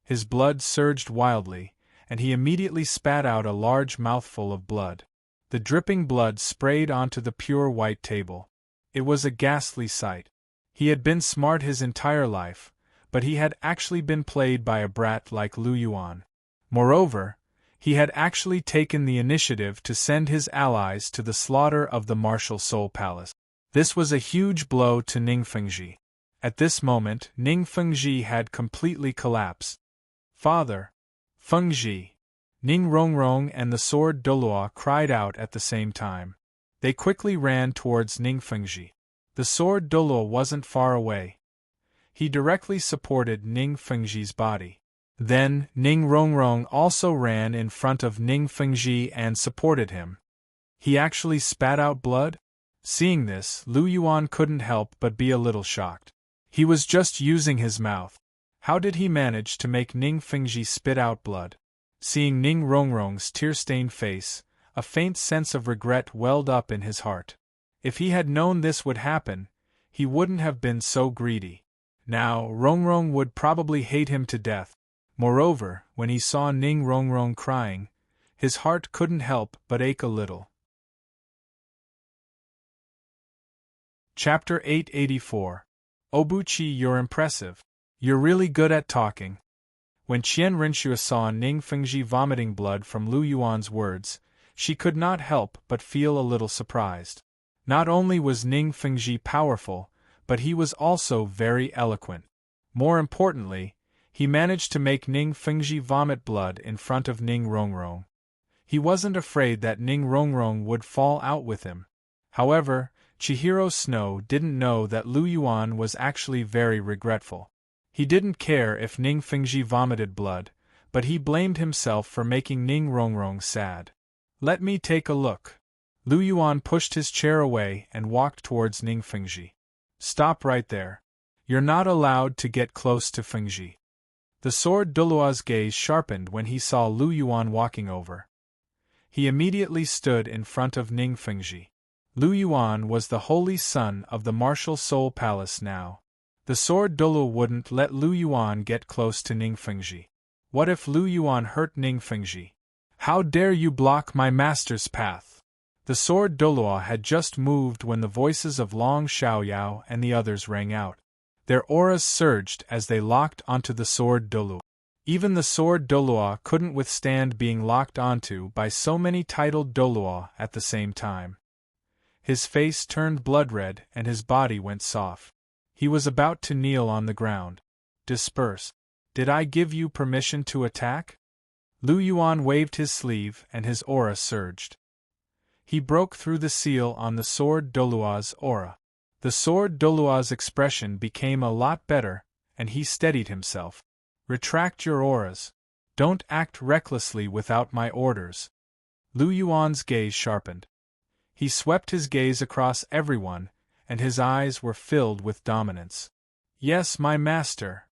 His blood surged wildly, and he immediately spat out a large mouthful of blood. The dripping blood sprayed onto the pure white table. It was a ghastly sight. He had been smart his entire life, but he had actually been played by a brat like Lu Yuan. Moreover, he had actually taken the initiative to send his allies to the slaughter of the Martial Soul Palace. This was a huge blow to Ning Fengji. At this moment, Ning Fengji had completely collapsed. Father! Fengji! Ning Rongrong and the sword Douluo cried out at the same time. They quickly ran towards Ning Fengji. The sword Douluo wasn't far away. He directly supported Ning Fengji's body. Then, Ning Rongrong also ran in front of Ning Fengji and supported him. He actually spat out blood? Seeing this, Lu Yuan couldn't help but be a little shocked. He was just using his mouth. How did he manage to make Ning Fengji spit out blood? Seeing Ning Rongrong's tear-stained face, a faint sense of regret welled up in his heart. If he had known this would happen, he wouldn't have been so greedy. Now, Rongrong would probably hate him to death. Moreover, when he saw Ning Rongrong crying, his heart couldn't help but ache a little. Chapter 884. Obuchi, you're impressive. You're really good at talking. When Qian Rinxue saw Ning Fengji vomiting blood from Lu Yuan's words, she could not help but feel a little surprised. Not only was Ning Fengji powerful, but he was also very eloquent. More importantly, he managed to make Ning Fengji vomit blood in front of Ning Rongrong. He wasn't afraid that Ning Rongrong would fall out with him. However, Chihiro Snow didn't know that Lu Yuan was actually very regretful. He didn't care if Ning Fengji vomited blood, but he blamed himself for making Ning Rongrong sad. Let me take a look. Lu Yuan pushed his chair away and walked towards Ning Fengji. Stop right there. You're not allowed to get close to Fengji. The sword Douluo's gaze sharpened when he saw Lu Yuan walking over. He immediately stood in front of Ning Fengji. Lu Yuan was the holy son of the Martial Soul Palace now. The sword Douluo wouldn't let Lu Yuan get close to Ning Fengji. What if Lu Yuan hurt Ning Fengji? How dare you block my master's path? The sword Douluo had just moved when the voices of Long Xiaoyao and the others rang out. Their auras surged as they locked onto the sword Douluo. Even the sword Douluo couldn't withstand being locked onto by so many titled Douluo at the same time. His face turned blood-red and his body went soft. He was about to kneel on the ground. Disperse. Did I give you permission to attack? Lu Yuan waved his sleeve and his aura surged. He broke through the seal on the sword Douluo's aura. The sword Douluo's expression became a lot better, and he steadied himself. Retract your auras. Don't act recklessly without my orders. Lu Yuan's gaze sharpened. He swept his gaze across everyone, and his eyes were filled with dominance. Yes, my master.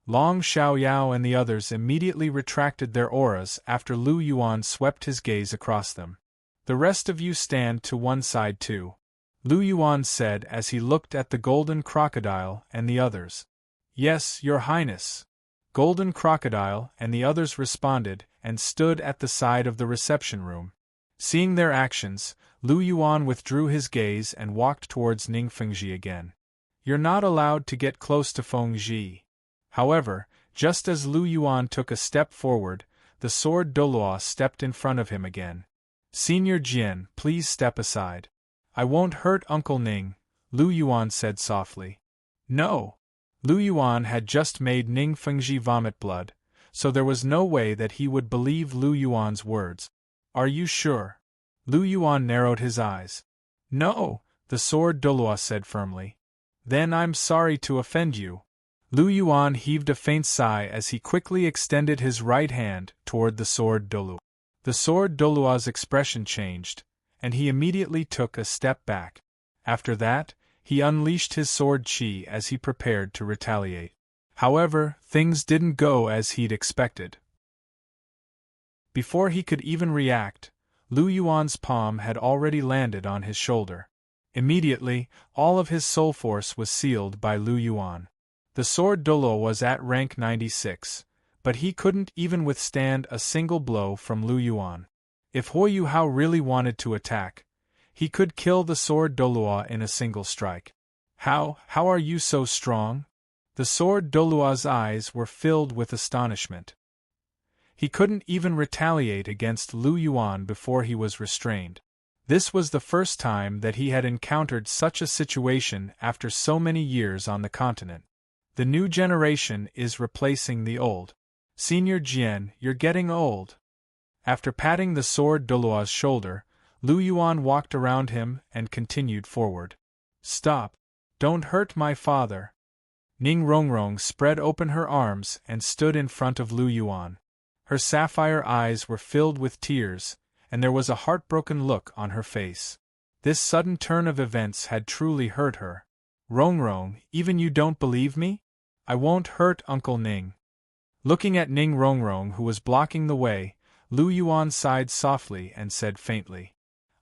Long Xiaoyao and the others immediately retracted their auras after Lu Yuan swept his gaze across them. The rest of you stand to one side too, Lu Yuan said as he looked at the golden crocodile and the others. Yes, Your Highness. Golden Crocodile and the others responded and stood at the side of the reception room. Seeing their actions, Lu Yuan withdrew his gaze and walked towards Ning Fengji again. You're not allowed to get close to Fengji. However, just as Lu Yuan took a step forward, the sword Douluo stepped in front of him again. Senior Jian, please step aside. I won't hurt Uncle Ning, Lu Yuan said softly. No. Lu Yuan had just made Ning Fengji vomit blood, so there was no way that he would believe Lu Yuan's words. Are you sure? Lu Yuan narrowed his eyes. No, the sword Douluo said firmly. Then I'm sorry to offend you. Lu Yuan heaved a faint sigh as he quickly extended his right hand toward the sword Douluo. The sword Douluo's expression changed, and he immediately took a step back. After that, he unleashed his sword qi as he prepared to retaliate. However, things didn't go as he'd expected. Before he could even react, Lu Yuan's palm had already landed on his shoulder. Immediately, all of his soul force was sealed by Lu Yuan. The sword Douluo was at rank 96, but he couldn't even withstand a single blow from Lu Yuan. If Huoyu Hao really wanted to attack, he could kill the sword Douluo in a single strike. How are you so strong? The sword Douluo's eyes were filled with astonishment. He couldn't even retaliate against Lu Yuan before he was restrained. This was the first time that he had encountered such a situation after so many years on the continent. The new generation is replacing the old. Senior Jian, you're getting old. After patting the sword Douluo's shoulder, Lu Yuan walked around him and continued forward. Stop. Don't hurt my father. Ning Rongrong spread open her arms and stood in front of Lu Yuan. Her sapphire eyes were filled with tears, and there was a heartbroken look on her face. This sudden turn of events had truly hurt her. Rongrong, even you don't believe me? I won't hurt Uncle Ning. Looking at Ning Rongrong, who was blocking the way, Lu Yuan sighed softly and said faintly,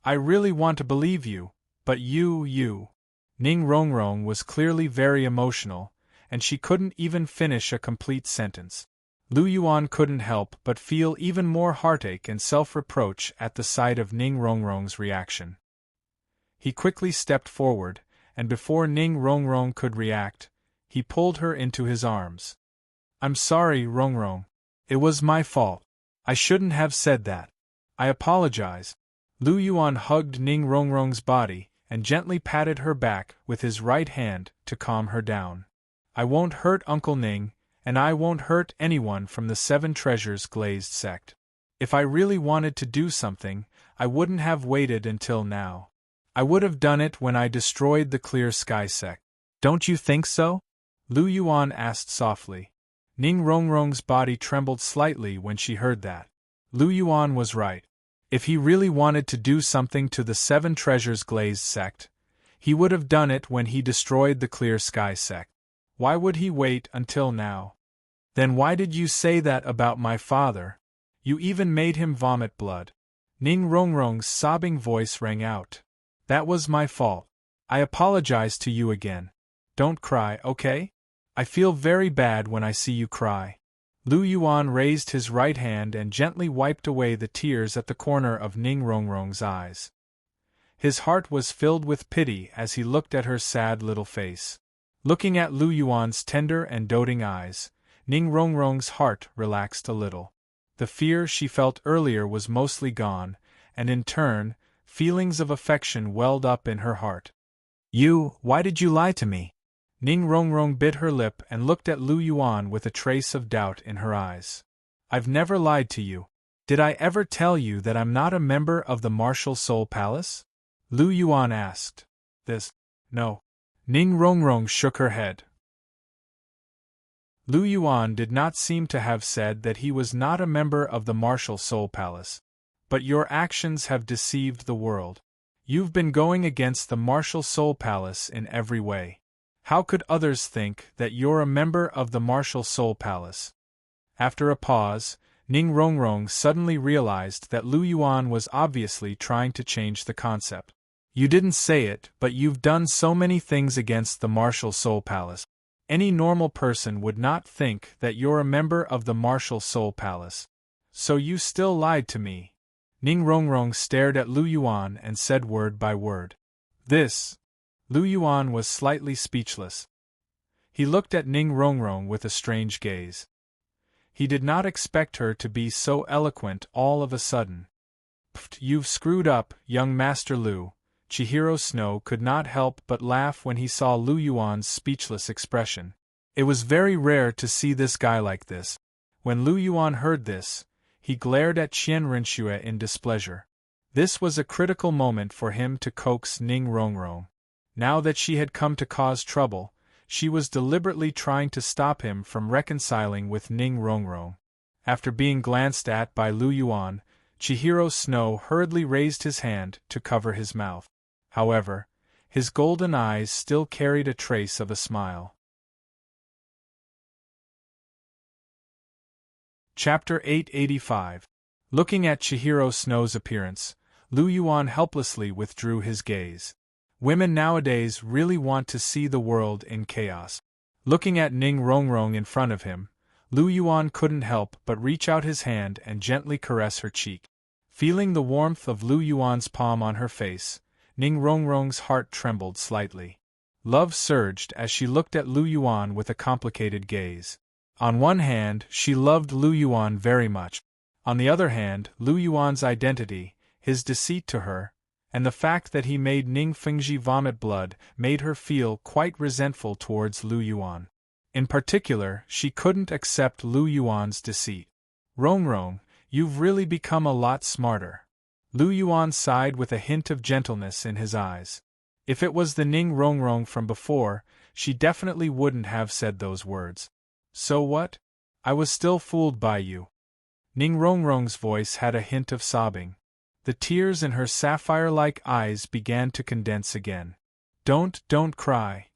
I really want to believe you, but you. Ning Rongrong was clearly very emotional, and she couldn't even finish a complete sentence. Lu Yuan couldn't help but feel even more heartache and self-reproach at the sight of Ning Rongrong's reaction. He quickly stepped forward, and before Ning Rongrong could react, he pulled her into his arms. I'm sorry, Rongrong. It was my fault. I shouldn't have said that. I apologize. Lu Yuan hugged Ning Rongrong's body and gently patted her back with his right hand to calm her down. I won't hurt Uncle Ning, and I won't hurt anyone from the Seven Treasures Glazed sect. If I really wanted to do something, I wouldn't have waited until now. I would have done it when I destroyed the Clear Sky sect. Don't you think so? Lu Yuan asked softly. Ning Rongrong's body trembled slightly when she heard that. Lu Yuan was right. If he really wanted to do something to the Seven Treasures Glazed sect, he would have done it when he destroyed the Clear Sky sect. Why would he wait until now? Then why did you say that about my father? You even made him vomit blood. Ning Rongrong's sobbing voice rang out. That was my fault. I apologize to you again. Don't cry, okay? I feel very bad when I see you cry. Lu Yuan raised his right hand and gently wiped away the tears at the corner of Ning Rongrong's eyes. His heart was filled with pity as he looked at her sad little face. Looking at Lu Yuan's tender and doting eyes, Ning Rongrong's heart relaxed a little. The fear she felt earlier was mostly gone, and in turn, feelings of affection welled up in her heart. Why did you lie to me? Ning Rongrong bit her lip and looked at Lu Yuan with a trace of doubt in her eyes. I've never lied to you. Did I ever tell you that I'm not a member of the Martial Soul Palace? Lu Yuan asked. No. Ning Rongrong shook her head. Lu Yuan did not seem to have said that he was not a member of the Martial Soul Palace. But your actions have deceived the world. You've been going against the Martial Soul Palace in every way. How could others think that you're a member of the martial soul palace? After a pause, Ning Rongrong suddenly realized that Lu Yuan was obviously trying to change the concept. You didn't say it, but you've done so many things against the martial soul palace. Any normal person would not think that you're a member of the martial soul palace. So you still lied to me. Ning Rongrong stared at Lu Yuan and said word by word. This. Lu Yuan was slightly speechless. He looked at Ning Rongrong with a strange gaze. He did not expect her to be so eloquent all of a sudden. Pfft, you've screwed up, young Master Lu. Chihiro Snow could not help but laugh when he saw Lu Yuan's speechless expression. It was very rare to see this guy like this. When Lu Yuan heard this, he glared at Qian Rinxue in displeasure. This was a critical moment for him to coax Ning Rongrong. Now that she had come to cause trouble, she was deliberately trying to stop him from reconciling with Ning Rongrong. After being glanced at by Lu Yuan, Chihiro Snow hurriedly raised his hand to cover his mouth. However, his golden eyes still carried a trace of a smile. Chapter 885. Looking at Chihiro Snow's appearance, Lu Yuan helplessly withdrew his gaze. Women nowadays really want to see the world in chaos. Looking at Ning Rongrong in front of him, Lu Yuan couldn't help but reach out his hand and gently caress her cheek. Feeling the warmth of Lu Yuan's palm on her face, Ning Rongrong's heart trembled slightly. Love surged as she looked at Lu Yuan with a complicated gaze. On one hand, she loved Lu Yuan very much. On the other hand, Lu Yuan's identity, his deceit to her, and the fact that he made Ning Fengji vomit blood made her feel quite resentful towards Lu Yuan. In particular, she couldn't accept Lu Yuan's deceit. Rongrong, you've really become a lot smarter. Lu Yuan sighed with a hint of gentleness in his eyes. If it was the Ning Rongrong from before, she definitely wouldn't have said those words. So what? I was still fooled by you. Ning Rongrong's voice had a hint of sobbing. The tears in her sapphire-like eyes began to condense again. Don't cry.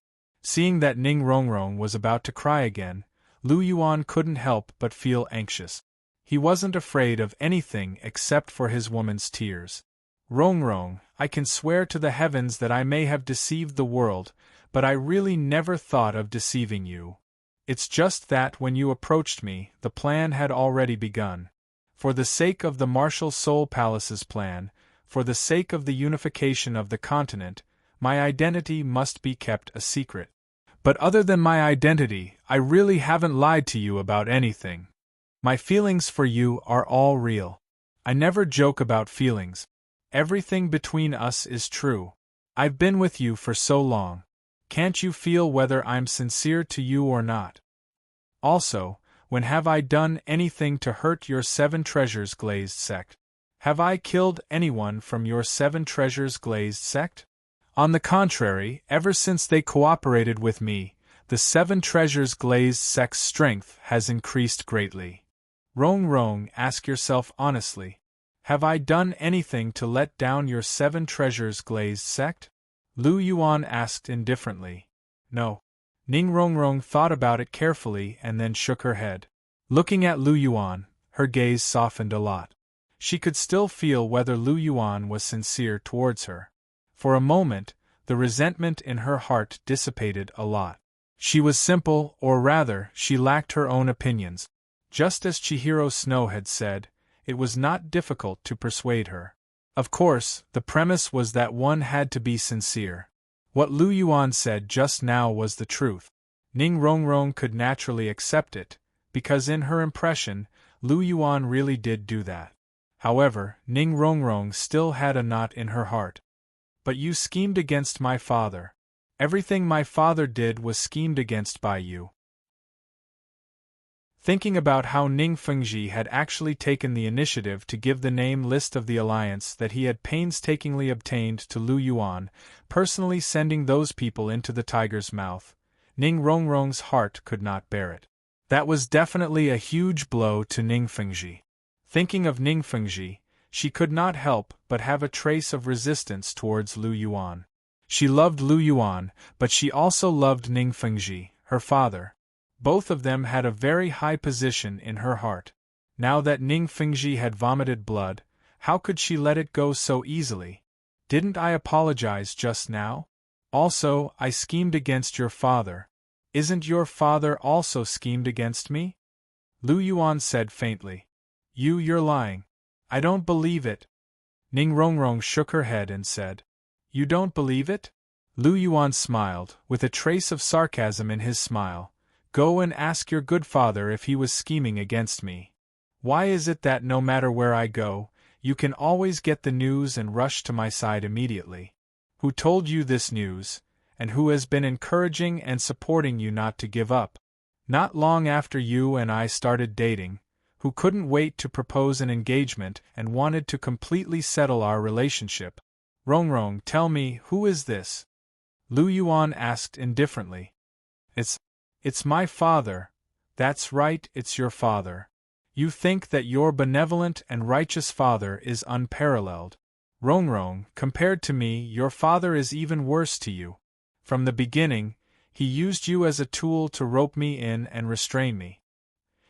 Seeing that Ning Rongrong was about to cry again, Lu Yuan couldn't help but feel anxious. He wasn't afraid of anything except for his woman's tears. Rongrong, I can swear to the heavens that I may have deceived the world, but I really never thought of deceiving you. It's just that when you approached me, the plan had already begun. For the sake of the Martial Soul Palace's plan, for the sake of the unification of the continent, my identity must be kept a secret. But other than my identity, I really haven't lied to you about anything. My feelings for you are all real. I never joke about feelings. Everything between us is true. I've been with you for so long. Can't you feel whether I'm sincere to you or not? Also, when have I done anything to hurt your Seven Treasures Glazed sect? Have I killed anyone from your Seven Treasures Glazed sect? On the contrary, ever since they cooperated with me, the Seven Treasures Glazed sect's strength has increased greatly. Rongrong, ask yourself honestly. Have I done anything to let down your Seven Treasures Glazed sect? Lu Yuan asked indifferently. No. Ning Rongrong thought about it carefully and then shook her head. Looking at Lu Yuan, her gaze softened a lot. She could still feel whether Lu Yuan was sincere towards her. For a moment, the resentment in her heart dissipated a lot. She was simple, or rather, she lacked her own opinions. Just as Chihiro Snow had said, it was not difficult to persuade her. Of course, the premise was that one had to be sincere. What Lu Yuan said just now was the truth. Ning Rongrong could naturally accept it, because in her impression, Lu Yuan really did do that. However, Ning Rongrong still had a knot in her heart. But you schemed against my father. Everything my father did was schemed against by you. Thinking about how Ning Fengji had actually taken the initiative to give the name list of the alliance that he had painstakingly obtained to Lu Yuan, personally sending those people into the tiger's mouth, Ning Rongrong's heart could not bear it. That was definitely a huge blow to Ning Fengji. Thinking of Ning Fengji, she could not help but have a trace of resistance towards Lu Yuan. She loved Lu Yuan, but she also loved Ning Fengji, her father. Both of them had a very high position in her heart. Now that Ning Fengji had vomited blood, how could she let it go so easily? Didn't I apologize just now? Also, I schemed against your father. Isn't your father also schemed against me? Lu Yuan said faintly. You're lying. I don't believe it. Ning Rongrong shook her head and said. You don't believe it? Lu Yuan smiled, with a trace of sarcasm in his smile. Go and ask your good father if he was scheming against me. Why is it that no matter where I go, you can always get the news and rush to my side immediately? Who told you this news, and who has been encouraging and supporting you not to give up? Not long after you and I started dating, who couldn't wait to propose an engagement and wanted to completely settle our relationship? Rongrong, tell me, who is this? Lu Yuan asked indifferently. It's my father. That's right, it's your father. You think that your benevolent and righteous father is unparalleled. Rongrong, compared to me, your father is even worse to you. From the beginning, he used you as a tool to rope me in and restrain me.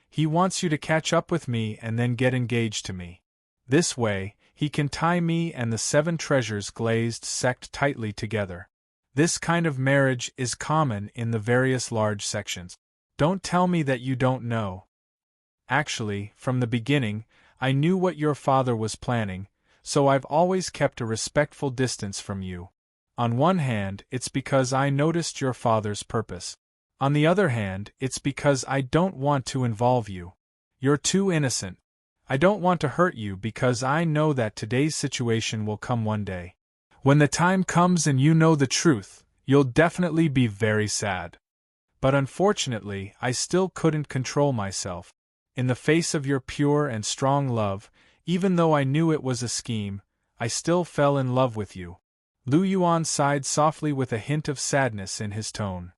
He wants you to catch up with me and then get engaged to me. This way, he can tie me and the 7 treasures glazed sect tightly together. This kind of marriage is common in the various large sections. Don't tell me that you don't know. Actually, from the beginning, I knew what your father was planning, so I've always kept a respectful distance from you. On one hand, it's because I noticed your father's purpose. On the other hand, it's because I don't want to involve you. You're too innocent. I don't want to hurt you because I know that today's situation will come one day. When the time comes and you know the truth, you'll definitely be very sad. But unfortunately, I still couldn't control myself. In the face of your pure and strong love, even though I knew it was a scheme, I still fell in love with you. Lu Yuan sighed softly with a hint of sadness in his tone.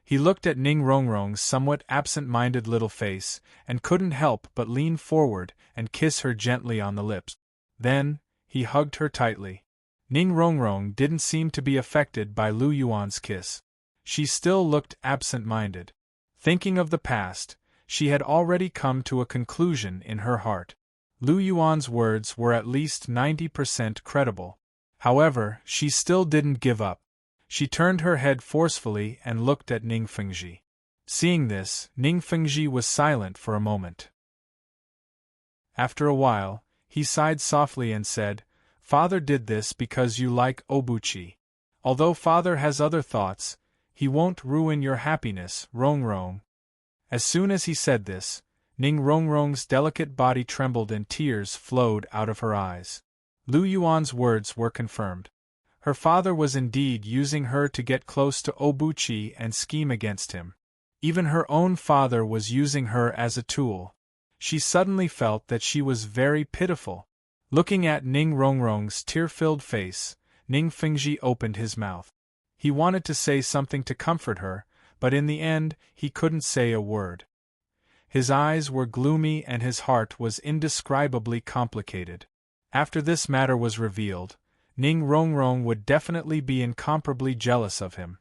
He looked at Ning Rongrong's somewhat absent-minded little face, and couldn't help but lean forward and kiss her gently on the lips. Then, he hugged her tightly. Ning Rongrong didn't seem to be affected by Lu Yuan's kiss. She still looked absent-minded. Thinking of the past, she had already come to a conclusion in her heart. Lu Yuan's words were at least 90% credible. However, she still didn't give up. She turned her head forcefully and looked at Ning Fengji. Seeing this, Ning Fengji was silent for a moment. After a while, he sighed softly and said, Father did this because you like Obuchi. Although Father has other thoughts, he won't ruin your happiness, Rongrong. As soon as he said this, Ning Rongrong's delicate body trembled and tears flowed out of her eyes. Lu Yuan's words were confirmed. Her father was indeed using her to get close to Obuchi and scheme against him. Even her own father was using her as a tool. She suddenly felt that she was very pitiful. Looking at Ning Rongrong's tear-filled face, Ning Fengji opened his mouth. He wanted to say something to comfort her, but in the end, he couldn't say a word. His eyes were gloomy and his heart was indescribably complicated. After this matter was revealed, Ning Rongrong would definitely be incomparably jealous of him.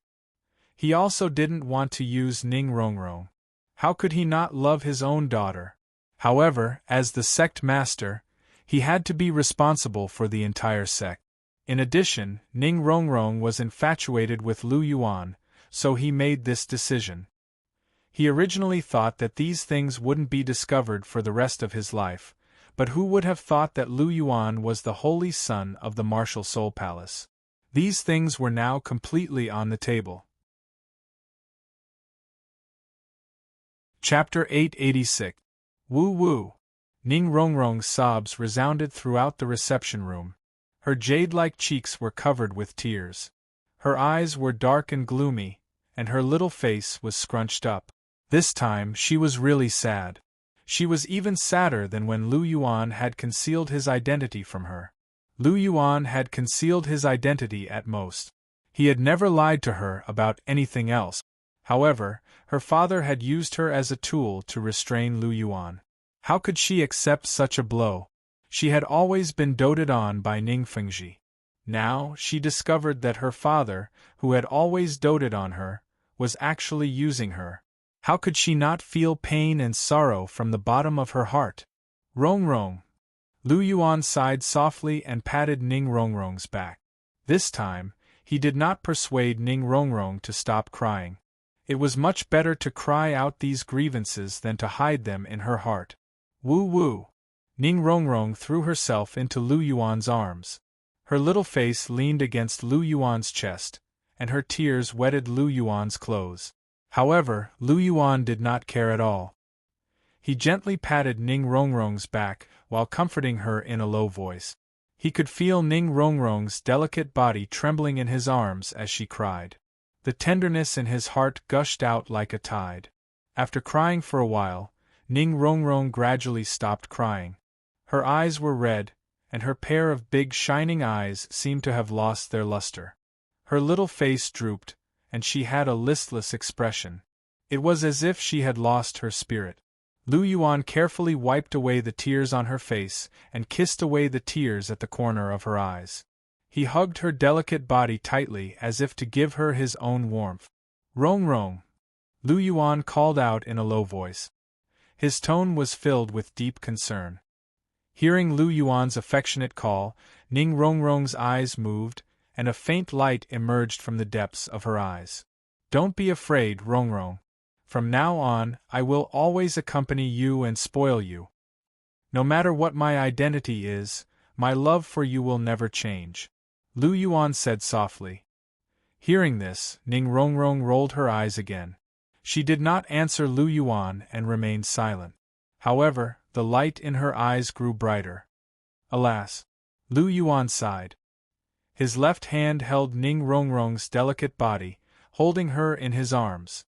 He also didn't want to use Ning Rongrong. How could he not love his own daughter? However, as the sect master, he had to be responsible for the entire sect. In addition, Ning Rongrong was infatuated with Lu Yuan, so he made this decision. He originally thought that these things wouldn't be discovered for the rest of his life, but who would have thought that Lu Yuan was the holy son of the martial soul palace? These things were now completely on the table. Chapter 886. Woo Woo. Ning Rongrong's sobs resounded throughout the reception room. Her jade-like cheeks were covered with tears. Her eyes were dark and gloomy, and her little face was scrunched up. This time she was really sad. She was even sadder than when Lu Yuan had concealed his identity from her. Lu Yuan had concealed his identity at most. He had never lied to her about anything else. However, her father had used her as a tool to restrain Lu Yuan. How could she accept such a blow? She had always been doted on by Ning Fengji. Now, she discovered that her father, who had always doted on her, was actually using her. How could she not feel pain and sorrow from the bottom of her heart? Rong Rong. Lu Yuan sighed softly and patted Ning Rongrong's back. This time, he did not persuade Ning Rongrong to stop crying. It was much better to cry out these grievances than to hide them in her heart. Woo woo! Ning Rongrong threw herself into Lu Yuan's arms. Her little face leaned against Lu Yuan's chest, and her tears wetted Lu Yuan's clothes. However, Lu Yuan did not care at all. He gently patted Ning Rongrong's back while comforting her in a low voice. He could feel Ning Rongrong's delicate body trembling in his arms as she cried. The tenderness in his heart gushed out like a tide. After crying for a while, Ning Rongrong gradually stopped crying. Her eyes were red, and her pair of big shining eyes seemed to have lost their luster. Her little face drooped, and she had a listless expression. It was as if she had lost her spirit. Lu Yuan carefully wiped away the tears on her face and kissed away the tears at the corner of her eyes. He hugged her delicate body tightly as if to give her his own warmth. Rong Rong! Lu Yuan called out in a low voice. His tone was filled with deep concern. Hearing Lu Yuan's affectionate call, Ning Rongrong's eyes moved, and a faint light emerged from the depths of her eyes. Don't be afraid, Rongrong. From now on, I will always accompany you and spoil you. No matter what my identity is, my love for you will never change, Lu Yuan said softly. Hearing this, Ning Rongrong rolled her eyes again. She did not answer Lu Yuan and remained silent. However, the light in her eyes grew brighter. Alas! Lu Yuan sighed. His left hand held Ning Rongrong's delicate body, holding her in his arms.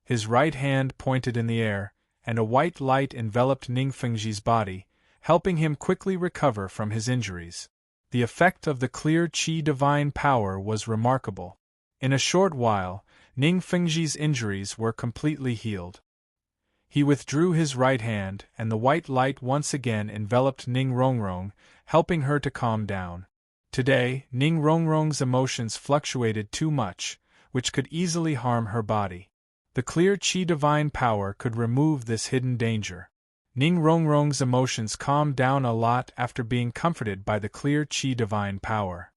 His right hand pointed in the air, and a white light enveloped Ning Fengji's body, helping him quickly recover from his injuries. The effect of the clear qi divine power was remarkable. In a short while, Ning Fengji's injuries were completely healed. He withdrew his right hand, and the white light once again enveloped Ning Rongrong, helping her to calm down. Today, Ning Rongrong's emotions fluctuated too much, which could easily harm her body. The clear qi divine power could remove this hidden danger. Ning Rongrong's emotions calmed down a lot after being comforted by the clear qi divine power.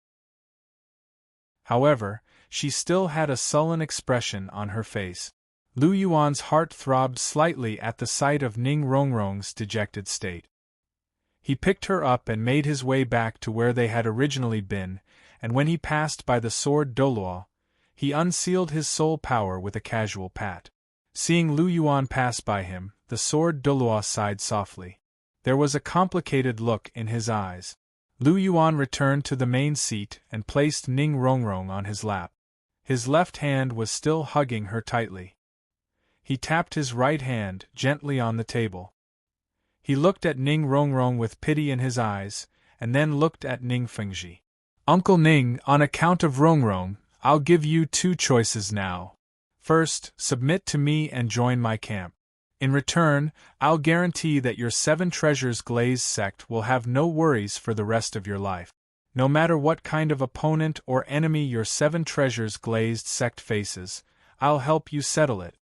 However, she still had a sullen expression on her face. Lu Yuan's heart throbbed slightly at the sight of Ning Rongrong's dejected state. He picked her up and made his way back to where they had originally been, and when he passed by the sword Douluo, he unsealed his soul power with a casual pat. Seeing Lu Yuan pass by him, the sword Douluo sighed softly. There was a complicated look in his eyes. Lu Yuan returned to the main seat and placed Ning Rongrong on his lap. His left hand was still hugging her tightly. He tapped his right hand gently on the table. He looked at Ning Rongrong with pity in his eyes, and then looked at Ning Fengji. Uncle Ning, on account of Rongrong, I'll give you two choices now. First, submit to me and join my camp. In return, I'll guarantee that your 7 Treasures Glazed sect will have no worries for the rest of your life. No matter what kind of opponent or enemy your 7 Treasures Glazed sect faces, I'll help you settle it.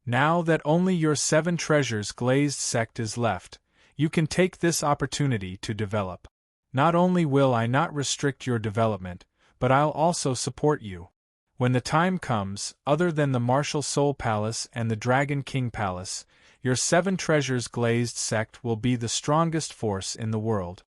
Now that only your 7 Treasures Glazed sect is left, you can take this opportunity to develop. Not only will I not restrict your development, but I'll also support you. When the time comes, other than the Martial Soul Palace and the Dragon King Palace, your 7 Treasures Glazed sect will be the strongest force in the world.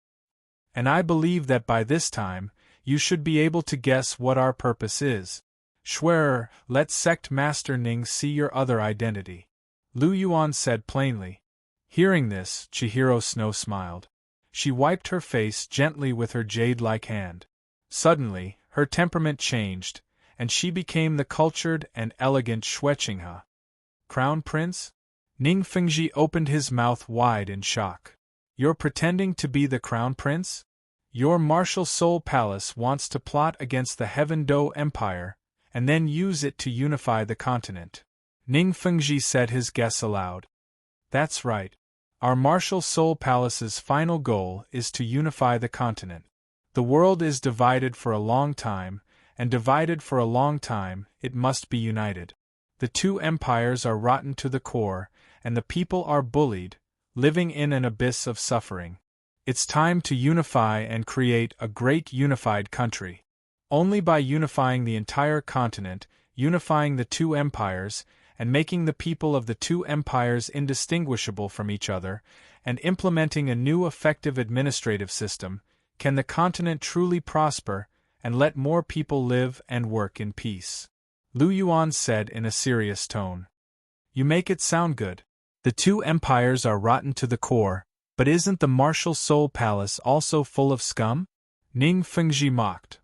And I believe that by this time, you should be able to guess what our purpose is. Schwerer, let Sect Master Ning see your other identity, Lu Yuan said plainly. Hearing this, Chihiro Snow smiled. She wiped her face gently with her jade-like hand. Suddenly, her temperament changed, and she became the cultured and elegant Xueqinghe. Crown Prince? Ning Fengji opened his mouth wide in shock. You're pretending to be the Crown Prince? Your Martial Soul Palace wants to plot against the Heaven Do Empire, and then use it to unify the continent. Ning Fengji said his guess aloud. That's right. Our Martial Soul Palace's final goal is to unify the continent. The world is divided for a long time, and divided for a long time, it must be united. The two empires are rotten to the core, and the people are bullied, living in an abyss of suffering. It's time to unify and create a great unified country. Only by unifying the entire continent, unifying the two empires, and making the people of the two empires indistinguishable from each other, and implementing a new effective administrative system, can the continent truly prosper and let more people live and work in peace. Lu Yuan said in a serious tone. You make it sound good. The two empires are rotten to the core, but isn't the martial soul palace also full of scum? Ning Fengji mocked.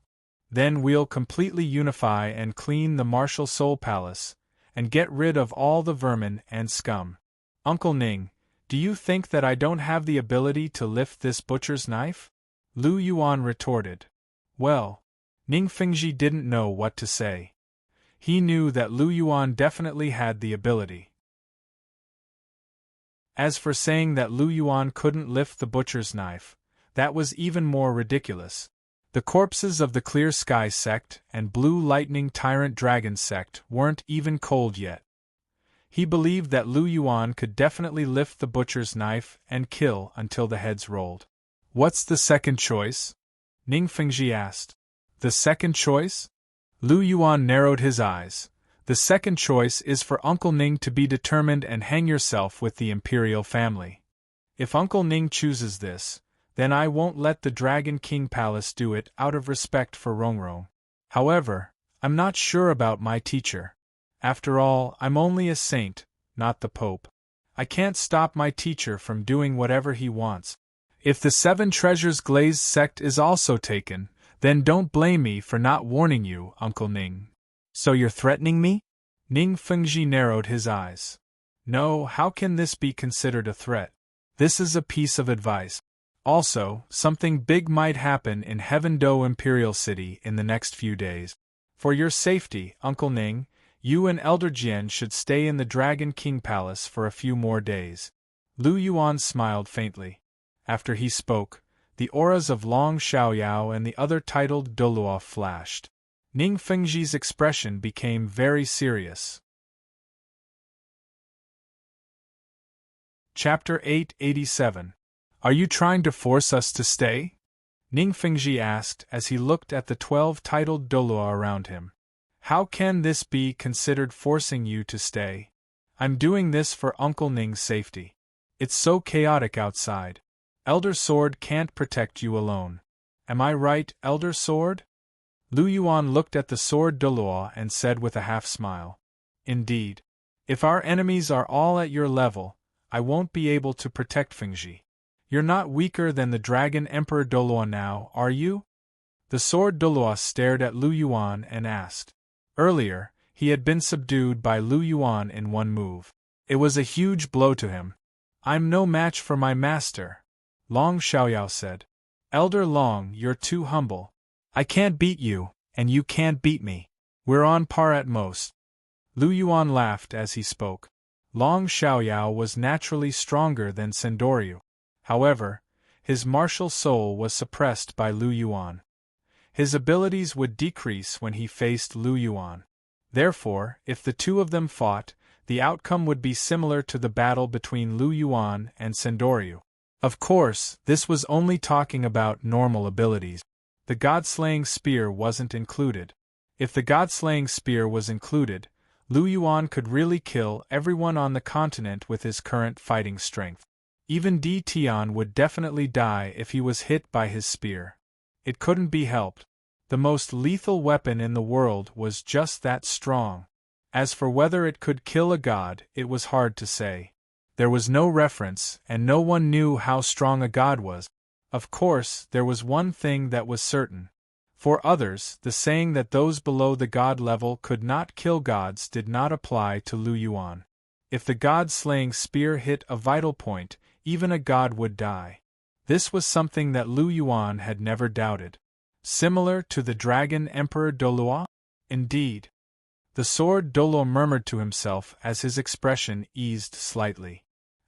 Then we'll completely unify and clean the martial soul palace, and get rid of all the vermin and scum. Uncle Ning, do you think that I don't have the ability to lift this butcher's knife? Lu Yuan retorted. Well, Ning Fengji didn't know what to say. He knew that Lu Yuan definitely had the ability. As for saying that Lu Yuan couldn't lift the butcher's knife, that was even more ridiculous. The corpses of the Clear Sky sect and Blue Lightning Tyrant Dragon sect weren't even cold yet. He believed that Lu Yuan could definitely lift the butcher's knife and kill until the heads rolled. What's the second choice? Ning Fengji asked. The second choice? Lu Yuan narrowed his eyes. The second choice is for Uncle Ning to be determined and hang yourself with the imperial family. If Uncle Ning chooses this, then I won't let the Dragon King Palace do it out of respect for Rongrong. However, I'm not sure about my teacher. After all, I'm only a saint, not the Pope. I can't stop my teacher from doing whatever he wants. If the Seven Treasures Glazed sect is also taken, then don't blame me for not warning you, Uncle Ning. So you're threatening me? Ning Fengji narrowed his eyes. No, how can this be considered a threat? This is a piece of advice. Also, something big might happen in Heaven Do Imperial City in the next few days. For your safety, Uncle Ning, you and Elder Jian should stay in the Dragon King Palace for a few more days. Lu Yuan smiled faintly. After he spoke, the auras of Long Xiaoyao and the other titled Douluo flashed. Ning Fengji's expression became very serious. Chapter 887. Are you trying to force us to stay? Ning Fengji asked as he looked at the 12 titled Douluo around him. How can this be considered forcing you to stay? I'm doing this for Uncle Ning's safety. It's so chaotic outside. Elder Sword can't protect you alone. Am I right, Elder Sword? Lu Yuan looked at the sword Douluo and said with a half-smile. Indeed. If our enemies are all at your level, I won't be able to protect Fengji. You're not weaker than the Dragon Emperor Douluo now, are you? The sword Douluo stared at Lu Yuan and asked. Earlier, he had been subdued by Lu Yuan in one move. It was a huge blow to him. I'm no match for my master, Long Xiaoyao said. Elder Long, you're too humble. I can't beat you, and you can't beat me. We're on par at most. Lu Yuan laughed as he spoke. Long Xiaoyao was naturally stronger than Sendoryu. However, his martial soul was suppressed by Lu Yuan. His abilities would decrease when he faced Lu Yuan. Therefore, if the two of them fought, the outcome would be similar to the battle between Lu Yuan and Sendoryu. Of course, this was only talking about normal abilities. The God-slaying spear wasn't included. If the God-slaying spear was included, Lu Yuan could really kill everyone on the continent with his current fighting strength. Even Di Tian would definitely die if he was hit by his spear. It couldn't be helped. The most lethal weapon in the world was just that strong. As for whether it could kill a god, it was hard to say. There was no reference, and no one knew how strong a god was. Of course, there was one thing that was certain. For others, the saying that those below the god level could not kill gods did not apply to Lu Yuan. If the god-slaying spear hit a vital point, even a god would die. This was something that Lu Yuan had never doubted. Similar to the Dragon Emperor Douluo? Indeed. The sword Douluo murmured to himself as his expression eased slightly.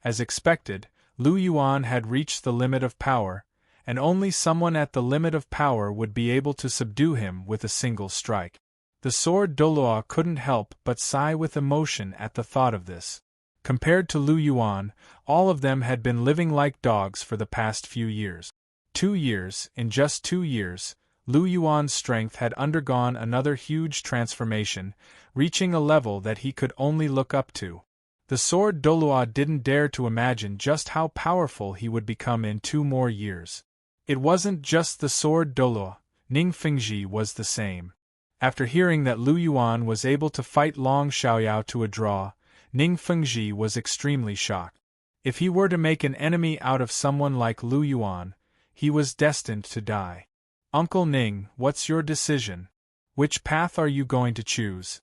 As expected, Lu Yuan had reached the limit of power, and only someone at the limit of power would be able to subdue him with a single strike. The sword Douluo couldn't help but sigh with emotion at the thought of this. Compared to Lu Yuan, all of them had been living like dogs for the past few years. 2 years, in just 2 years, Lu Yuan's strength had undergone another huge transformation, reaching a level that he could only look up to. The sword Douluo didn't dare to imagine just how powerful he would become in 2 more years. It wasn't just the sword Douluo, Ning Fengji was the same. After hearing that Lu Yuan was able to fight Long Xiaoyao to a draw, Ning Fengji was extremely shocked. If he were to make an enemy out of someone like Lu Yuan, he was destined to die. Uncle Ning, what's your decision? Which path are you going to choose?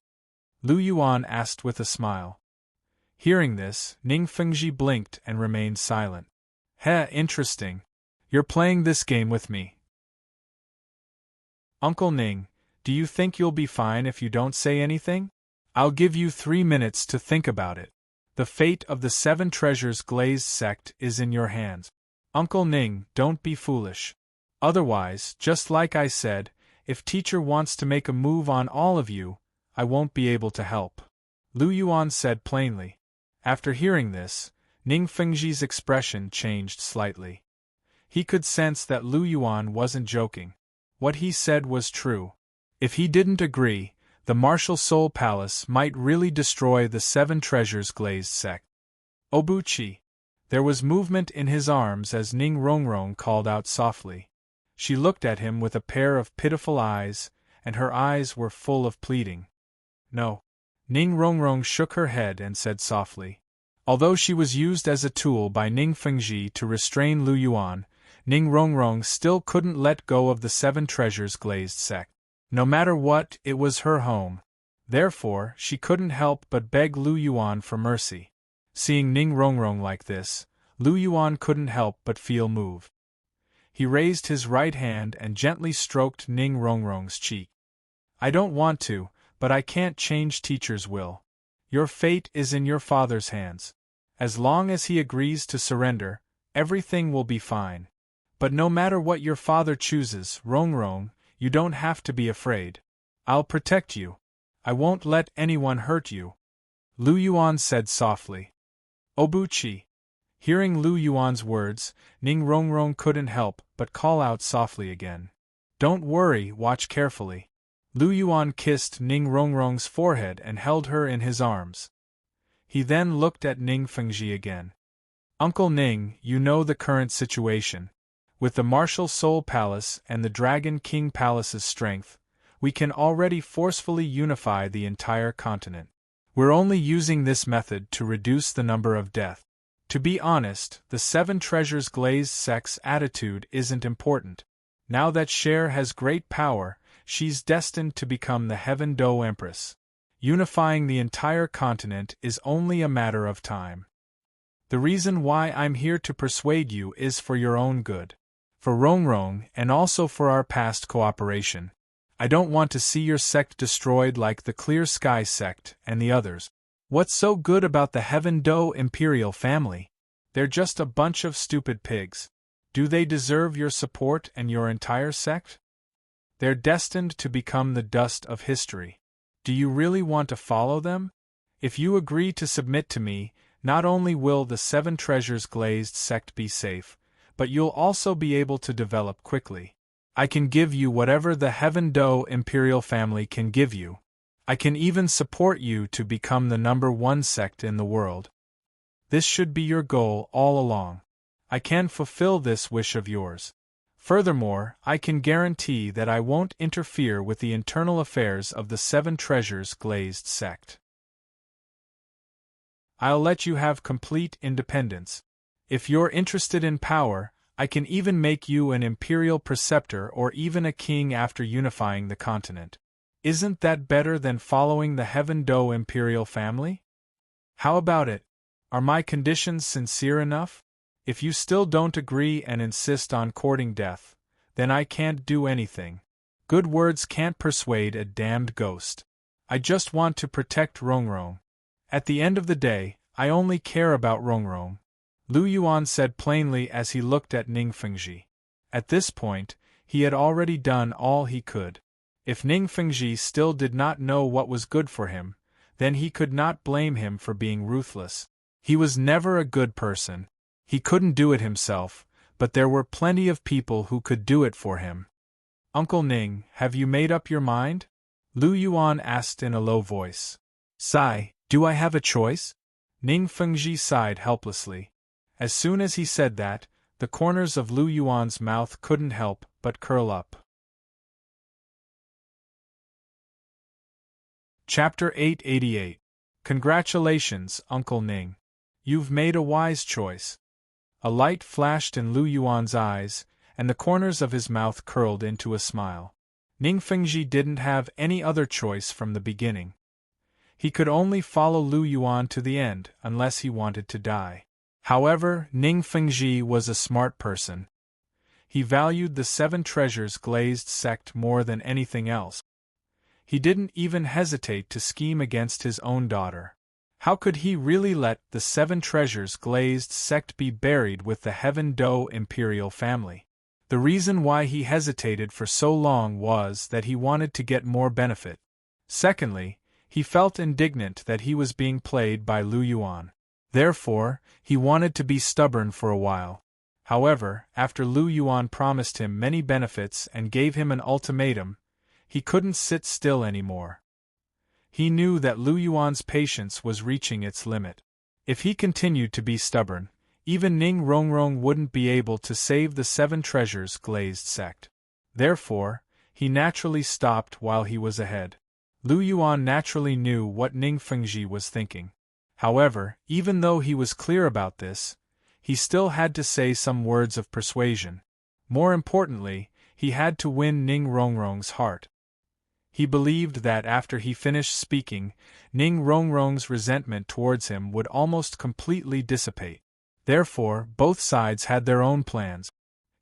Lu Yuan asked with a smile. Hearing this, Ning Fengji blinked and remained silent. Interesting. You're playing this game with me. Uncle Ning, do you think you'll be fine if you don't say anything? I'll give you 3 minutes to think about it. The fate of the 7 treasures glazed sect is in your hands. Uncle Ning, don't be foolish. Otherwise, just like I said, if teacher wants to make a move on all of you, I won't be able to help. Lu Yuan said plainly. After hearing this, Ning Fengji's expression changed slightly. He could sense that Lu Yuan wasn't joking. What he said was true. If he didn't agree, the Martial Soul Palace might really destroy the 7 treasures glazed sect. Obuchi. There was movement in his arms as Ning Rongrong called out softly. She looked at him with a pair of pitiful eyes, and her eyes were full of pleading. No. Ning Rongrong shook her head and said softly. Although she was used as a tool by Ning Fengji to restrain Lu Yuan, Ning Rongrong still couldn't let go of the 7 treasures glazed sect. No matter what, it was her home. Therefore, she couldn't help but beg Lu Yuan for mercy. Seeing Ning Rongrong like this, Lu Yuan couldn't help but feel moved. He raised his right hand and gently stroked Ning Rongrong's cheek. I don't want to, but I can't change teacher's will. Your fate is in your father's hands. As long as he agrees to surrender, everything will be fine. But no matter what your father chooses, Rongrong, you don't have to be afraid. I'll protect you. I won't let anyone hurt you. Lu Yuan said softly. Obuchi. Hearing Lu Yuan's words, Ning Rongrong couldn't help but call out softly again. Don't worry, watch carefully. Lu Yuan kissed Ning Rongrong's forehead and held her in his arms. He then looked at Ning Fengji again. Uncle Ning, you know the current situation. With the Martial Soul Palace and the Dragon King Palace's strength, we can already forcefully unify the entire continent. We're only using this method to reduce the number of deaths. To be honest, the 7 treasures glazed sect's attitude isn't important. Now that Cher has great power, she's destined to become the Heaven Do Empress. Unifying the entire continent is only a matter of time. The reason why I'm here to persuade you is for your own good. For Rongrong, and also for our past cooperation. I don't want to see your sect destroyed like the Clear Sky sect and the others. What's so good about the Heaven Do imperial family? They're just a bunch of stupid pigs. Do they deserve your support and your entire sect? They're destined to become the dust of history. Do you really want to follow them? If you agree to submit to me, not only will the 7 treasures glazed sect be safe, but you'll also be able to develop quickly. I can give you whatever the Heaven Do imperial family can give you. I can even support you to become the #1 sect in the world. This should be your goal all along. I can fulfill this wish of yours. Furthermore, I can guarantee that I won't interfere with the internal affairs of the 7 treasures glazed sect. I'll let you have complete independence. If you're interested in power, I can even make you an imperial preceptor or even a king after unifying the continent. Isn't that better than following the Heaven Do imperial family? How about it? Are my conditions sincere enough? If you still don't agree and insist on courting death, then I can't do anything. Good words can't persuade a damned ghost. I just want to protect Rongrong. At the end of the day, I only care about Rongrong. Lu Yuan said plainly as he looked at Ning Fengji. At this point, he had already done all he could. If Ning Fengji still did not know what was good for him, then he could not blame him for being ruthless. He was never a good person. He couldn't do it himself, but there were plenty of people who could do it for him. Uncle Ning, have you made up your mind? Lu Yuan asked in a low voice. Sigh, do I have a choice? Ning Fengji sighed helplessly. As soon as he said that, the corners of Lu Yuan's mouth couldn't help but curl up. Chapter 888. Congratulations, Uncle Ning. You've made a wise choice. A light flashed in Lu Yuan's eyes, and the corners of his mouth curled into a smile. Ning Fengji didn't have any other choice from the beginning. He could only follow Lu Yuan to the end unless he wanted to die. However, Ning Fengji was a smart person. He valued the 7 treasures glazed sect more than anything else. He didn't even hesitate to scheme against his own daughter. How could he really let the 7 treasures glazed sect be buried with the Heaven Do imperial family? The reason why he hesitated for so long was that he wanted to get more benefit. Secondly, he felt indignant that he was being played by Lu Yuan. Therefore, he wanted to be stubborn for a while. However, after Lu Yuan promised him many benefits and gave him an ultimatum, he couldn't sit still anymore. He knew that Lu Yuan's patience was reaching its limit. If he continued to be stubborn, even Ning Rongrong wouldn't be able to save the 7 treasures glazed sect. Therefore, he naturally stopped while he was ahead. Lu Yuan naturally knew what Ning Fengji was thinking. However, even though he was clear about this, he still had to say some words of persuasion. More importantly, he had to win Ning Rongrong's heart. He believed that after he finished speaking, Ning Rongrong's resentment towards him would almost completely dissipate. Therefore, both sides had their own plans.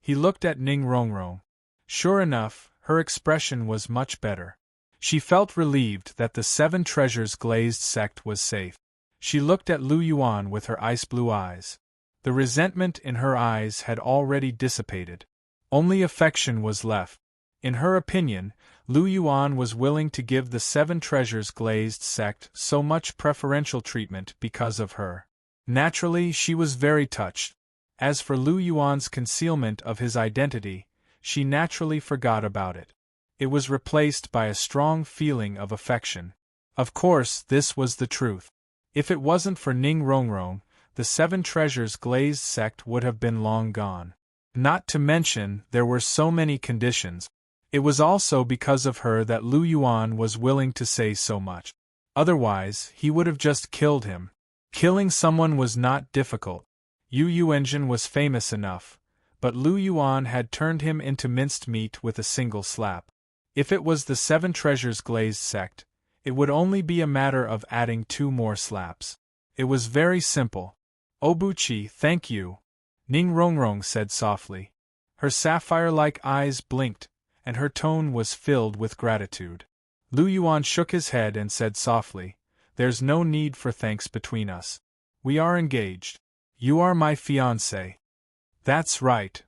He looked at Ning Rongrong. Sure enough, her expression was much better. She felt relieved that the 7 treasures glazed sect was safe. She looked at Lu Yuan with her ice-blue eyes. The resentment in her eyes had already dissipated. Only affection was left. In her opinion, Lu Yuan was willing to give the 7 treasures glazed sect so much preferential treatment because of her. Naturally, she was very touched. As for Lu Yuan's concealment of his identity, she naturally forgot about it. It was replaced by a strong feeling of affection. Of course, this was the truth. If it wasn't for Ning Rongrong, the 7 treasures glazed sect would have been long gone. Not to mention, there were so many conditions. It was also because of her that Lu Yuan was willing to say so much. Otherwise, he would have just killed him. Killing someone was not difficult. Yu Yuanjin was famous enough, but Lu Yuan had turned him into minced meat with a single slap. If it was the 7 treasures glazed sect, it would only be a matter of adding 2 more slaps. It was very simple. Obuchi, thank you, Ning Rongrong said softly. Her sapphire-like eyes blinked, and her tone was filled with gratitude. Lu Yuan shook his head and said softly, "There's no need for thanks between us. We are engaged. You are my fiancé." "That's right."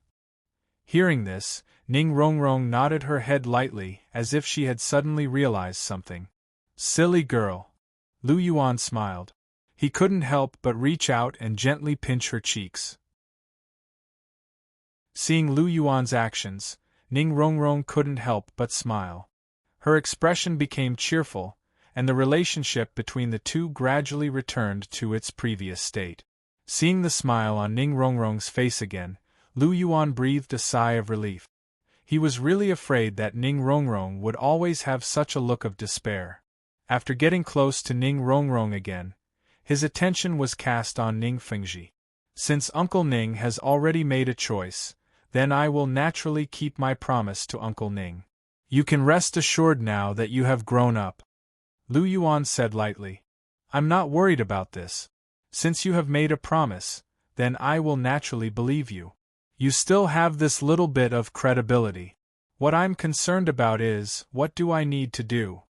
Hearing this, Ning Rongrong nodded her head lightly as if she had suddenly realized something. "Silly girl." Lu Yuan smiled. He couldn't help but reach out and gently pinch her cheeks. Seeing Lu Yuan's actions, Ning Rongrong couldn't help but smile. Her expression became cheerful, and the relationship between the two gradually returned to its previous state. Seeing the smile on Ning Rongrong's face again, Lu Yuan breathed a sigh of relief. He was really afraid that Ning Rongrong would always have such a look of despair. After getting close to Ning Rongrong again, his attention was cast on Ning Fengji. Since Uncle Ning has already made a choice, then I will naturally keep my promise to Uncle Ning. You can rest assured now that you have grown up. Lu Yuan said lightly. I'm not worried about this. Since you have made a promise, then I will naturally believe you. You still have this little bit of credibility. What I'm concerned about is, what do I need to do?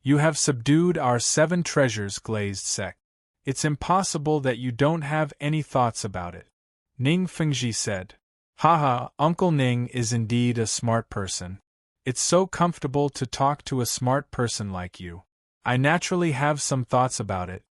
You have subdued our 7 treasures glazed sect. It's impossible that you don't have any thoughts about it. Ning Fengji said. Haha, Uncle Ning is indeed a smart person. It's so comfortable to talk to a smart person like you. I naturally have some thoughts about it.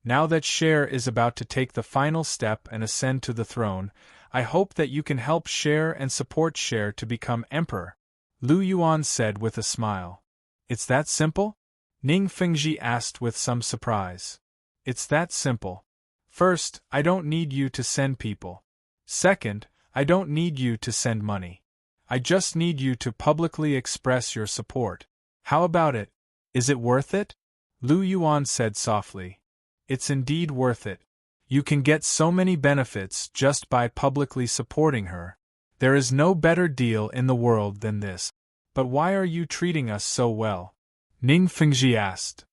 Now that Cher is about to take the final step and ascend to the throne, I hope that you can help Cher and support Cher to become emperor, Lu Yuan said with a smile. It's that simple? Ning Fengji asked with some surprise. It's that simple. First, I don't need you to send people. Second, I don't need you to send money. I just need you to publicly express your support. How about it? Is it worth it? Lu Yuan said softly. It's indeed worth it. You can get so many benefits just by publicly supporting her. There is no better deal in the world than this. But why are you treating us so well? Ning Fengji asked.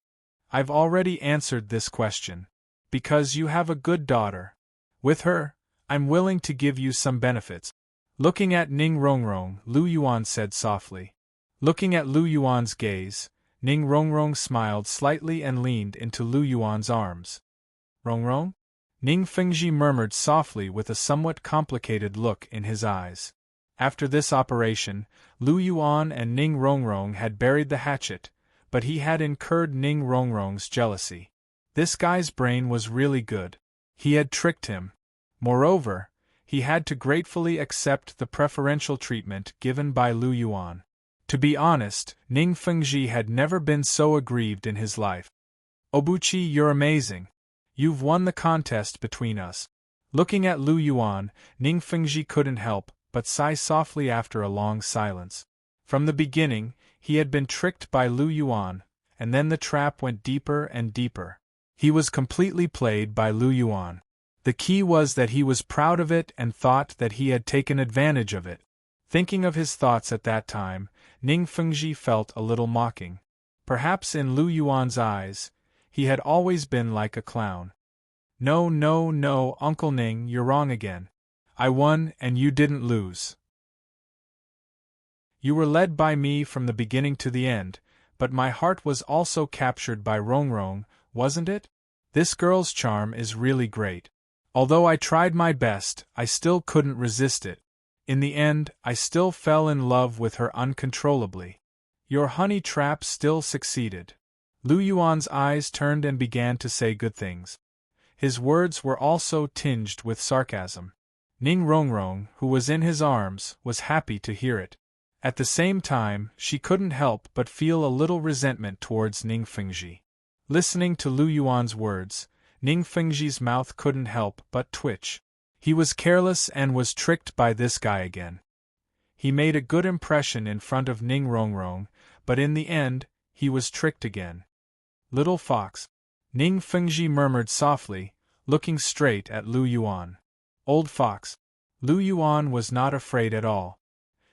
I've already answered this question. Because you have a good daughter. With her, I'm willing to give you some benefits. Looking at Ning Rongrong, Lu Yuan said softly. Looking at Lu Yuan's gaze, Ning Rongrong smiled slightly and leaned into Lu Yuan's arms. Rongrong? Ning Fengji murmured softly with a somewhat complicated look in his eyes. After this operation, Lu Yuan and Ning Rongrong had buried the hatchet, but he had incurred Ning Rongrong's jealousy. This guy's brain was really good. He had tricked him. Moreover, he had to gratefully accept the preferential treatment given by Lu Yuan. To be honest, Ning Fengji had never been so aggrieved in his life. Obuchi, you're amazing. You've won the contest between us. Looking at Lu Yuan, Ning Fengji couldn't help but sigh softly after a long silence. From the beginning, he had been tricked by Lu Yuan, and then the trap went deeper and deeper. He was completely played by Lu Yuan. The key was that he was proud of it and thought that he had taken advantage of it. Thinking of his thoughts at that time, Ning Fengji felt a little mocking. Perhaps in Lu Yuan's eyes, he had always been like a clown. No, no, no, Uncle Ning, you're wrong again. I won and you didn't lose. You were led by me from the beginning to the end, but my heart was also captured by Rongrong, wasn't it? This girl's charm is really great. Although I tried my best, I still couldn't resist it. In the end, I still fell in love with her uncontrollably. Your honey trap still succeeded. Lu Yuan's eyes turned and began to say good things. His words were also tinged with sarcasm. Ning Rongrong, who was in his arms, was happy to hear it. At the same time, she couldn't help but feel a little resentment towards Ning Fengji. Listening to Lu Yuan's words, Ning Fengji's mouth couldn't help but twitch. He was careless and was tricked by this guy again. He made a good impression in front of Ning Rongrong, but in the end, he was tricked again. Little fox, Ning Fengji murmured softly, looking straight at Lu Yuan. Old fox. Lu Yuan was not afraid at all.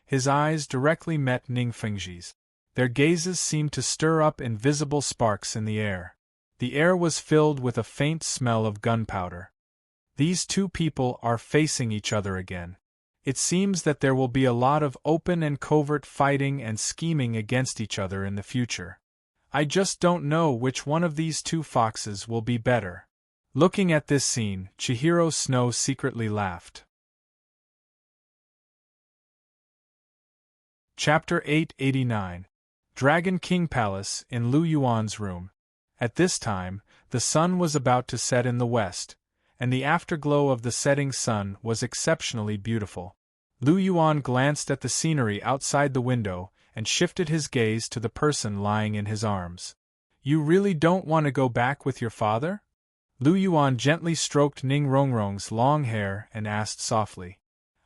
His eyes directly met Ning Fengji's. Their gazes seemed to stir up invisible sparks in the air. The air was filled with a faint smell of gunpowder. These two people are facing each other again. It seems that there will be a lot of open and covert fighting and scheming against each other in the future. I just don't know which one of these two foxes will be better. Looking at this scene, Chihiro Snow secretly laughed. Chapter 889. Dragon King Palace in Lu Yuan's room. At this time, the sun was about to set in the west, and the afterglow of the setting sun was exceptionally beautiful. Lu Yuan glanced at the scenery outside the window and shifted his gaze to the person lying in his arms. You really don't want to go back with your father? Lu Yuan gently stroked Ning Rongrong's long hair and asked softly.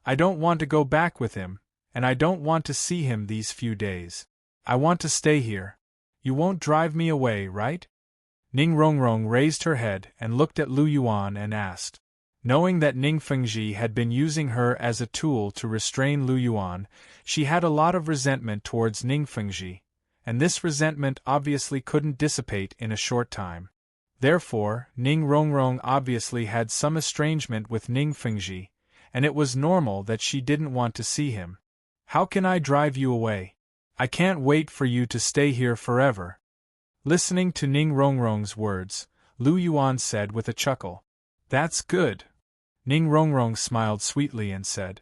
I don't want to go back with him, and I don't want to see him these few days. I want to stay here. You won't drive me away, right? Ning Rongrong raised her head and looked at Lu Yuan and asked. Knowing that Ning Fengji had been using her as a tool to restrain Lu Yuan, she had a lot of resentment towards Ning Fengji, and this resentment obviously couldn't dissipate in a short time. Therefore, Ning Rongrong obviously had some estrangement with Ning Fengji, and it was normal that she didn't want to see him. How can I drive you away? I can't wait for you to stay here forever. Listening to Ning Rongrong's words, Lu Yuan said with a chuckle. That's good. Ning Rongrong smiled sweetly and said.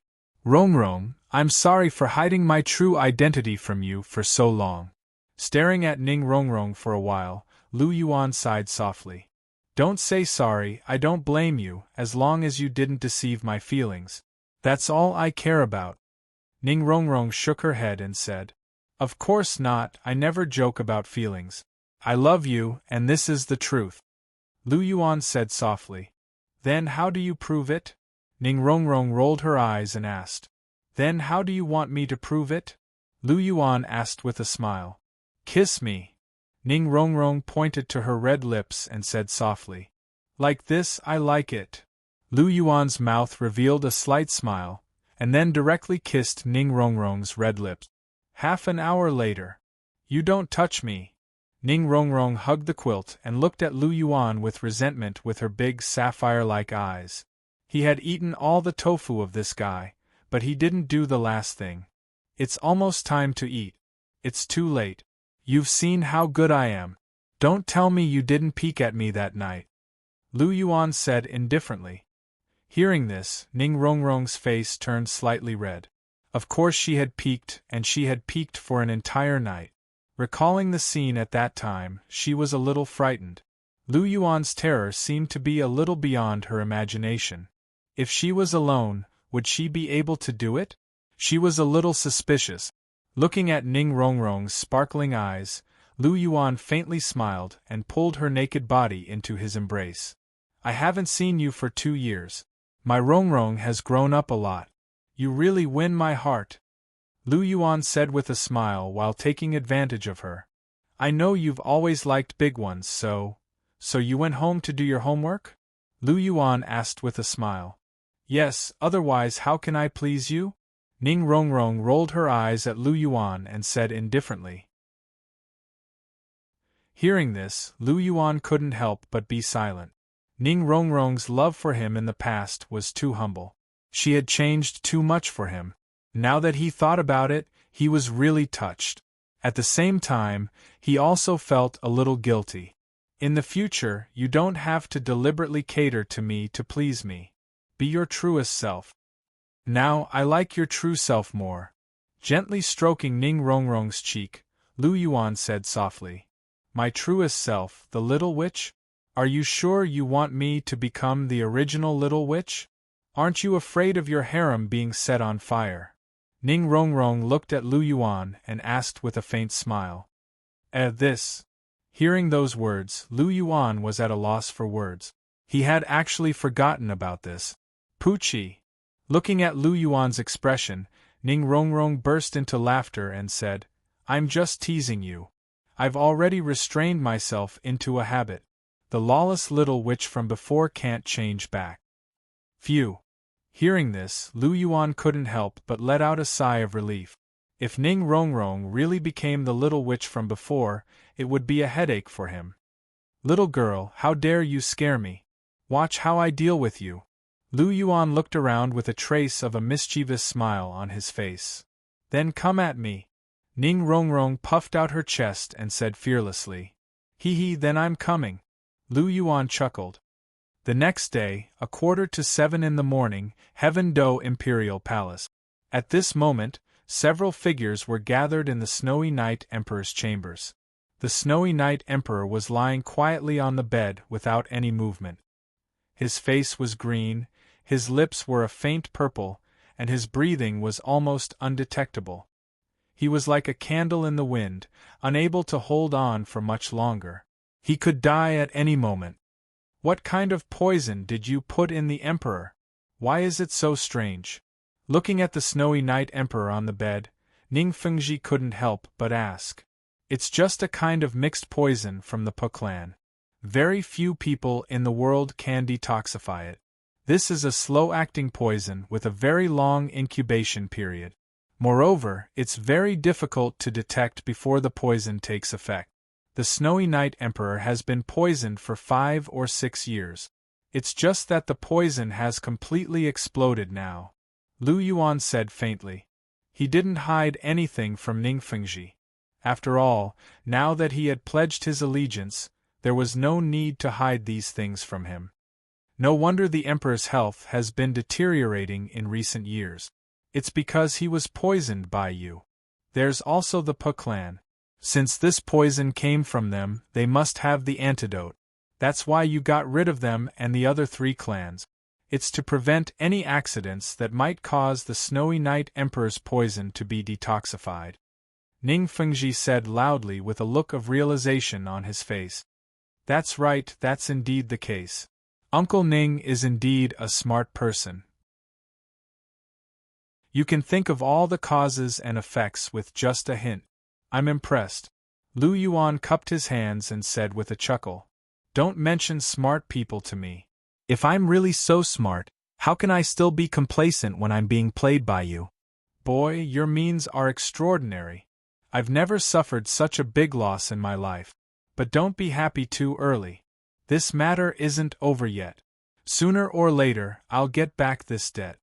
Rongrong, I'm sorry for hiding my true identity from you for so long. Staring at Ning Rongrong for a while, Lu Yuan sighed softly. Don't say sorry, I don't blame you, as long as you didn't deceive my feelings. That's all I care about. Ning Rongrong shook her head and said, Of course not, I never joke about feelings. I love you, and this is the truth. Lu Yuan said softly. Then how do you prove it? Ning Rongrong rolled her eyes and asked. Then how do you want me to prove it? Lu Yuan asked with a smile. Kiss me. Ning Rongrong pointed to her red lips and said softly. Like this, I like it. Lu Yuan's mouth revealed a slight smile, and then directly kissed Ning Rongrong's red lips. Half an hour later. You don't touch me. Ning Rongrong hugged the quilt and looked at Lu Yuan with resentment with her big sapphire-like eyes. He had eaten all the tofu of this guy, but he didn't do the last thing. It's almost time to eat. It's too late. You've seen how good I am. Don't tell me you didn't peek at me that night. Lu Yuan said indifferently. Hearing this, Ning Rongrong's face turned slightly red. Of course she had peeked, and she had peeked for an entire night. Recalling the scene at that time, she was a little frightened. Lu Yuan's terror seemed to be a little beyond her imagination. If she was alone, would she be able to do it? She was a little suspicious. Looking at Ning Rongrong's sparkling eyes, Lu Yuan faintly smiled and pulled her naked body into his embrace. I haven't seen you for 2 years. My Rongrong has grown up a lot. You really win my heart. Lu Yuan said with a smile while taking advantage of her. I know you've always liked big ones, so you went home to do your homework? Lu Yuan asked with a smile. Yes, otherwise how can I please you? Ning Rongrong rolled her eyes at Lu Yuan and said indifferently. Hearing this, Lu Yuan couldn't help but be silent. Ning Rongrong's love for him in the past was too humble. She had changed too much for him. Now that he thought about it, he was really touched. At the same time, he also felt a little guilty. In the future, you don't have to deliberately cater to me to please me. Be your truest self. Now I like your true self more. Gently stroking Ning Rongrong's cheek, Lu Yuan said softly. My truest self, the little witch? Are you sure you want me to become the original little witch? Aren't you afraid of your harem being set on fire? Ning Rongrong looked at Lu Yuan and asked with a faint smile. This. Hearing those words, Lu Yuan was at a loss for words. He had actually forgotten about this. Poochie. Looking at Lu Yuan's expression, Ning Rongrong burst into laughter and said, I'm just teasing you. I've already restrained myself into a habit. The lawless little witch from before can't change back. Phew. Hearing this, Lu Yuan couldn't help but let out a sigh of relief. If Ning Rongrong really became the little witch from before, it would be a headache for him. Little girl, how dare you scare me? Watch how I deal with you. Lu Yuan looked around with a trace of a mischievous smile on his face. Then come at me. Ning Rongrong puffed out her chest and said fearlessly. Hee hee, then I'm coming. Lu Yuan chuckled. The next day, 6:45 in the morning, Heaven Do Imperial Palace. At this moment, several figures were gathered in the Snowy Night Emperor's chambers. The Snowy Night Emperor was lying quietly on the bed without any movement. His face was green, his lips were a faint purple, and his breathing was almost undetectable. He was like a candle in the wind, unable to hold on for much longer. He could die at any moment. What kind of poison did you put in the Emperor? Why is it so strange? Looking at the Snowy Night Emperor on the bed, Ning Fengji couldn't help but ask. It's just a kind of mixed poison from the Po clan. Very few people in the world can detoxify it. This is a slow-acting poison with a very long incubation period. Moreover, it's very difficult to detect before the poison takes effect. The Snowy Night Emperor has been poisoned for 5 or 6 years. It's just that the poison has completely exploded now. Lu Yuan said faintly. He didn't hide anything from Ning Fengji. After all, now that he had pledged his allegiance, there was no need to hide these things from him. No wonder the Emperor's health has been deteriorating in recent years. It's because he was poisoned by you. There's also the Pa clan. Since this poison came from them, they must have the antidote. That's why you got rid of them and the other 3 clans. It's to prevent any accidents that might cause the Snowy Night Emperor's poison to be detoxified. Ning Fengji said loudly with a look of realization on his face. That's right, that's indeed the case. Uncle Ning is indeed a smart person. You can think of all the causes and effects with just a hint. I'm impressed. Lu Yuan cupped his hands and said with a chuckle, Don't mention smart people to me. If I'm really so smart, how can I still be complacent when I'm being played by you? Boy, your means are extraordinary. I've never suffered such a big loss in my life. But don't be happy too early. This matter isn't over yet. Sooner or later, I'll get back this debt.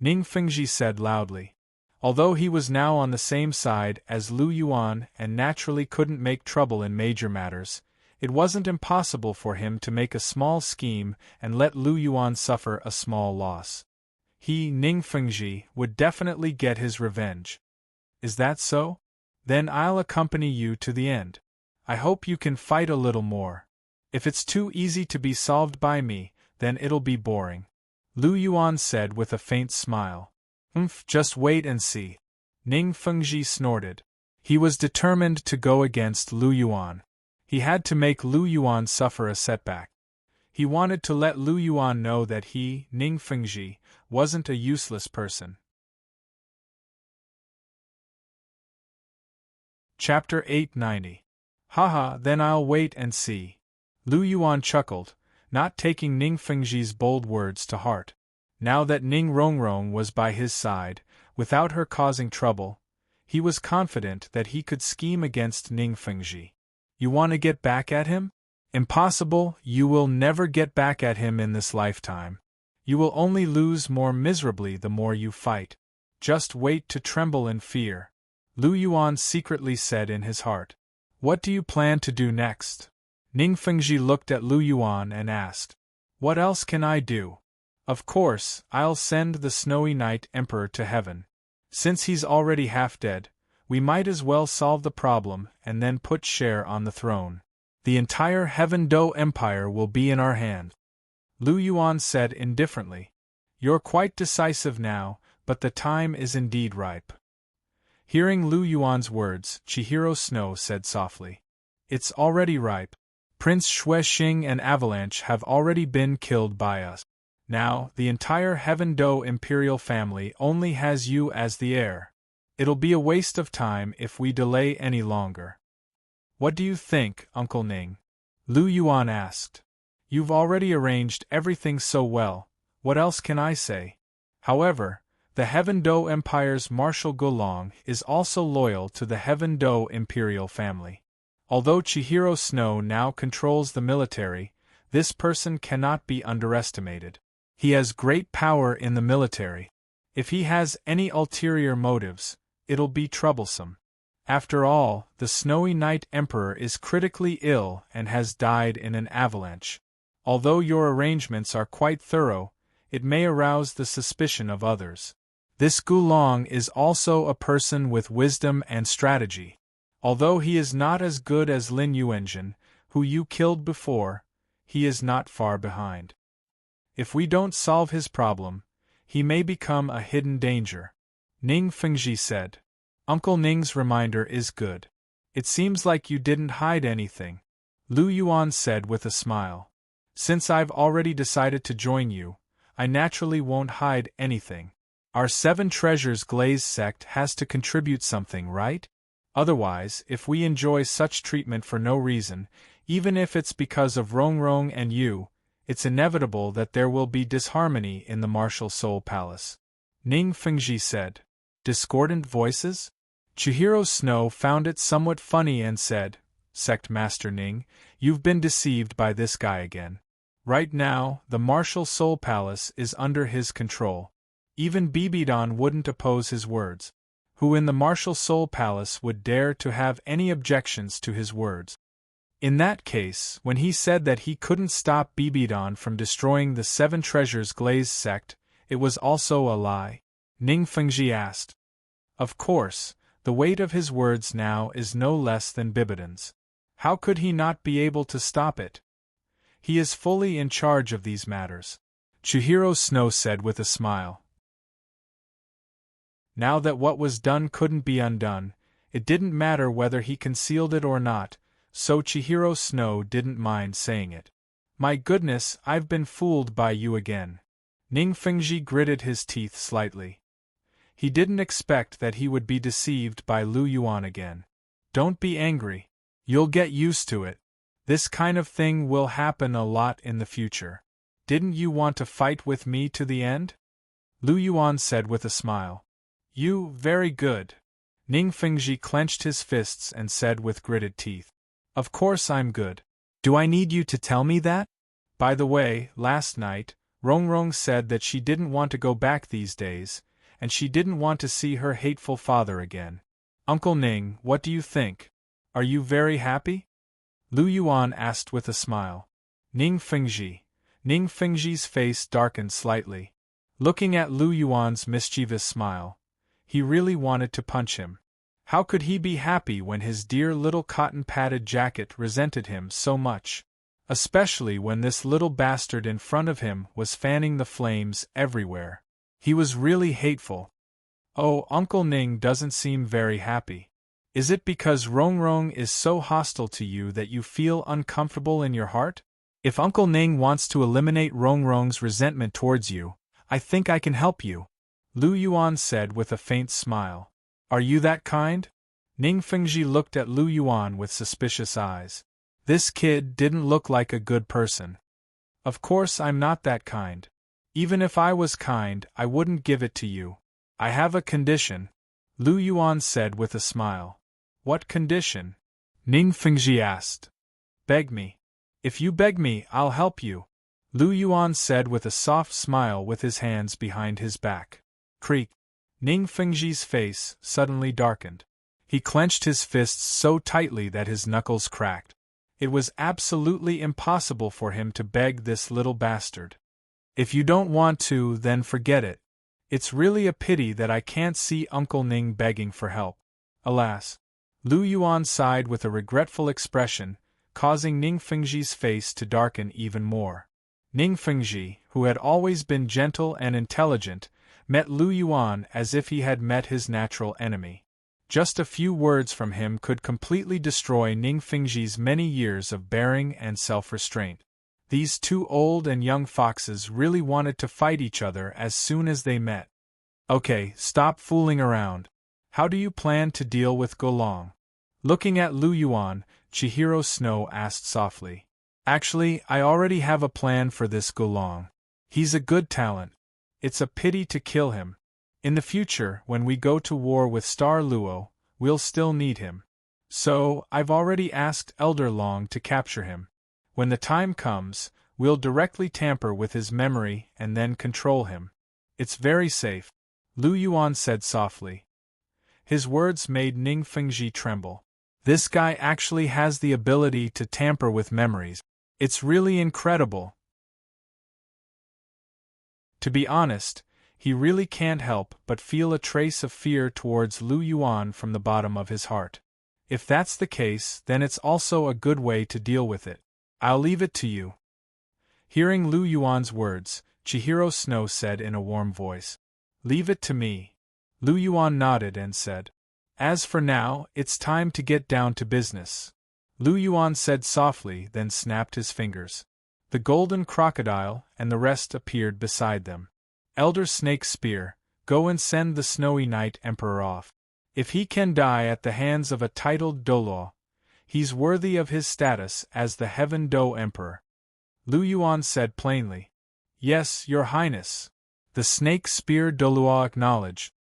Ning Fengji said loudly. Although he was now on the same side as Lu Yuan and naturally couldn't make trouble in major matters, it wasn't impossible for him to make a small scheme and let Lu Yuan suffer a small loss. He, Ning Fengji, would definitely get his revenge. Is that so? Then I'll accompany you to the end. I hope you can fight a little more. If it's too easy to be solved by me, then it'll be boring. Lu Yuan said with a faint smile. Just wait and see. Ning Fengji snorted. He was determined to go against Lu Yuan. He had to make Lu Yuan suffer a setback. He wanted to let Lu Yuan know that he, Ning Fengji, wasn't a useless person. Chapter 890. Haha, then I'll wait and see. Lu Yuan chuckled, not taking Ning Fengji's bold words to heart. Now that Ning Rongrong was by his side, without her causing trouble, he was confident that he could scheme against Ning Fengji. You want to get back at him? Impossible, you will never get back at him in this lifetime. You will only lose more miserably the more you fight. Just wait to tremble in fear. Lu Yuan secretly said in his heart. What do you plan to do next? Ning Fengji looked at Lu Yuan and asked. What else can I do? Of course, I'll send the Snowy Night Emperor to heaven. Since he's already half dead, we might as well solve the problem and then put Cher on the throne. The entire Heaven Do Empire will be in our hand. Lu Yuan said indifferently. You're quite decisive now, but the time is indeed ripe. Hearing Lu Yuan's words, Chihiro Snow said softly. It's already ripe. Prince Xuexing and Avalanche have already been killed by us. Now, the entire Heaven Do imperial family only has you as the heir. It'll be a waste of time if we delay any longer. What do you think, Uncle Ning? Lu Yuan asked. You've already arranged everything so well, what else can I say? However, the Heaven Do Empire's Marshal Gulong is also loyal to the Heaven Do imperial family. Although Chihiro Snow now controls the military, this person cannot be underestimated. He has great power in the military. If he has any ulterior motives, it'll be troublesome. After all, the Snowy Night Emperor is critically ill and has died in an avalanche. Although your arrangements are quite thorough, it may arouse the suspicion of others. This Gulong is also a person with wisdom and strategy. Although he is not as good as Lin Yuanjin, who you killed before, he is not far behind. If we don't solve his problem, he may become a hidden danger. Ning Fengji said. Uncle Ning's reminder is good. It seems like you didn't hide anything. Lu Yuan said with a smile. Since I've already decided to join you, I naturally won't hide anything. Our 7 Treasures Glaze sect has to contribute something, right? Otherwise, if we enjoy such treatment for no reason, even if it's because of Rongrong and you, it's inevitable that there will be disharmony in the Martial Soul Palace. Ning Fengji said. Discordant voices? Chihiro Snow found it somewhat funny and said, Sect Master Ning, you've been deceived by this guy again. Right now, the Martial Soul Palace is under his control. Even Bibidon wouldn't oppose his words. Who in the Martial Soul Palace would dare to have any objections to his words? In that case, when he said that he couldn't stop Bibidon from destroying the 7 Treasures Glaze sect, it was also a lie. Ning Fengji asked. Of course, the weight of his words now is no less than Bibidan's. How could he not be able to stop it? He is fully in charge of these matters, Chihiro Snow said with a smile. Now that what was done couldn't be undone, it didn't matter whether he concealed it or not, so Chihiro Snow didn't mind saying it. My goodness, I've been fooled by you again. Ning Fengji gritted his teeth slightly. He didn't expect that he would be deceived by Lu Yuan again. Don't be angry. You'll get used to it. This kind of thing will happen a lot in the future. Didn't you want to fight with me to the end? Lu Yuan said with a smile. You, very good. Ning Fengji clenched his fists and said with gritted teeth. Of course I'm good. Do I need you to tell me that? By the way, last night, Rongrong said that she didn't want to go back these days, and she didn't want to see her hateful father again. Uncle Ning, what do you think? Are you very happy? Lu Yuan asked with a smile. Ning Fengji's face darkened slightly. Looking at Lu Yuan's mischievous smile, he really wanted to punch him. How could he be happy when his dear little cotton-padded jacket resented him so much? Especially when this little bastard in front of him was fanning the flames everywhere. He was really hateful. Oh, Uncle Ning doesn't seem very happy. Is it because Rongrong is so hostile to you that you feel uncomfortable in your heart? If Uncle Ning wants to eliminate Rongrong's resentment towards you, I think I can help you, Lu Yuan said with a faint smile. Are you that kind? Ning Fengji looked at Lu Yuan with suspicious eyes. This kid didn't look like a good person. Of course I'm not that kind. Even if I was kind, I wouldn't give it to you. I have a condition, Lu Yuan said with a smile. What condition? Ning Fengji asked. Beg me. If you beg me, I'll help you, Lu Yuan said with a soft smile with his hands behind his back. Creak. Ning Fengji's face suddenly darkened. He clenched his fists so tightly that his knuckles cracked. It was absolutely impossible for him to beg this little bastard. If you don't want to, then forget it. It's really a pity that I can't see Uncle Ning begging for help. Alas. Lu Yuan sighed with a regretful expression, causing Ning Fengji's face to darken even more. Ning Fengji, who had always been gentle and intelligent, met Lu Yuan as if he had met his natural enemy. Just a few words from him could completely destroy Ning Fengji's many years of bearing and self-restraint. These two old and young foxes really wanted to fight each other as soon as they met. Okay, stop fooling around. How do you plan to deal with Golong? Looking at Lu Yuan, Chihiro Snow asked softly. Actually, I already have a plan for this Golong. He's a good talent. It's a pity to kill him. In the future, when we go to war with Star Luo, we'll still need him. So, I've already asked Elder Long to capture him. When the time comes, we'll directly tamper with his memory and then control him. It's very safe, Lu Yuan said softly. His words made Ning Fengji tremble. This guy actually has the ability to tamper with memories. It's really incredible. To be honest, he really can't help but feel a trace of fear towards Lu Yuan from the bottom of his heart. If that's the case, then it's also a good way to deal with it. I'll leave it to you. Hearing Lu Yuan's words, Chihiro Snow said in a warm voice. Leave it to me. Lu Yuan nodded and said. As for now, it's time to get down to business. Lu Yuan said softly, then snapped his fingers. The golden crocodile and the rest appeared beside them. Elder Snake Spear, go and send the Snowy Night Emperor off. If he can die at the hands of a titled Douluo, he's worthy of his status as the Heaven Do Emperor. Lu Yuan said plainly. Yes, Your Highness. The Snake Spear Douluo acknowledged.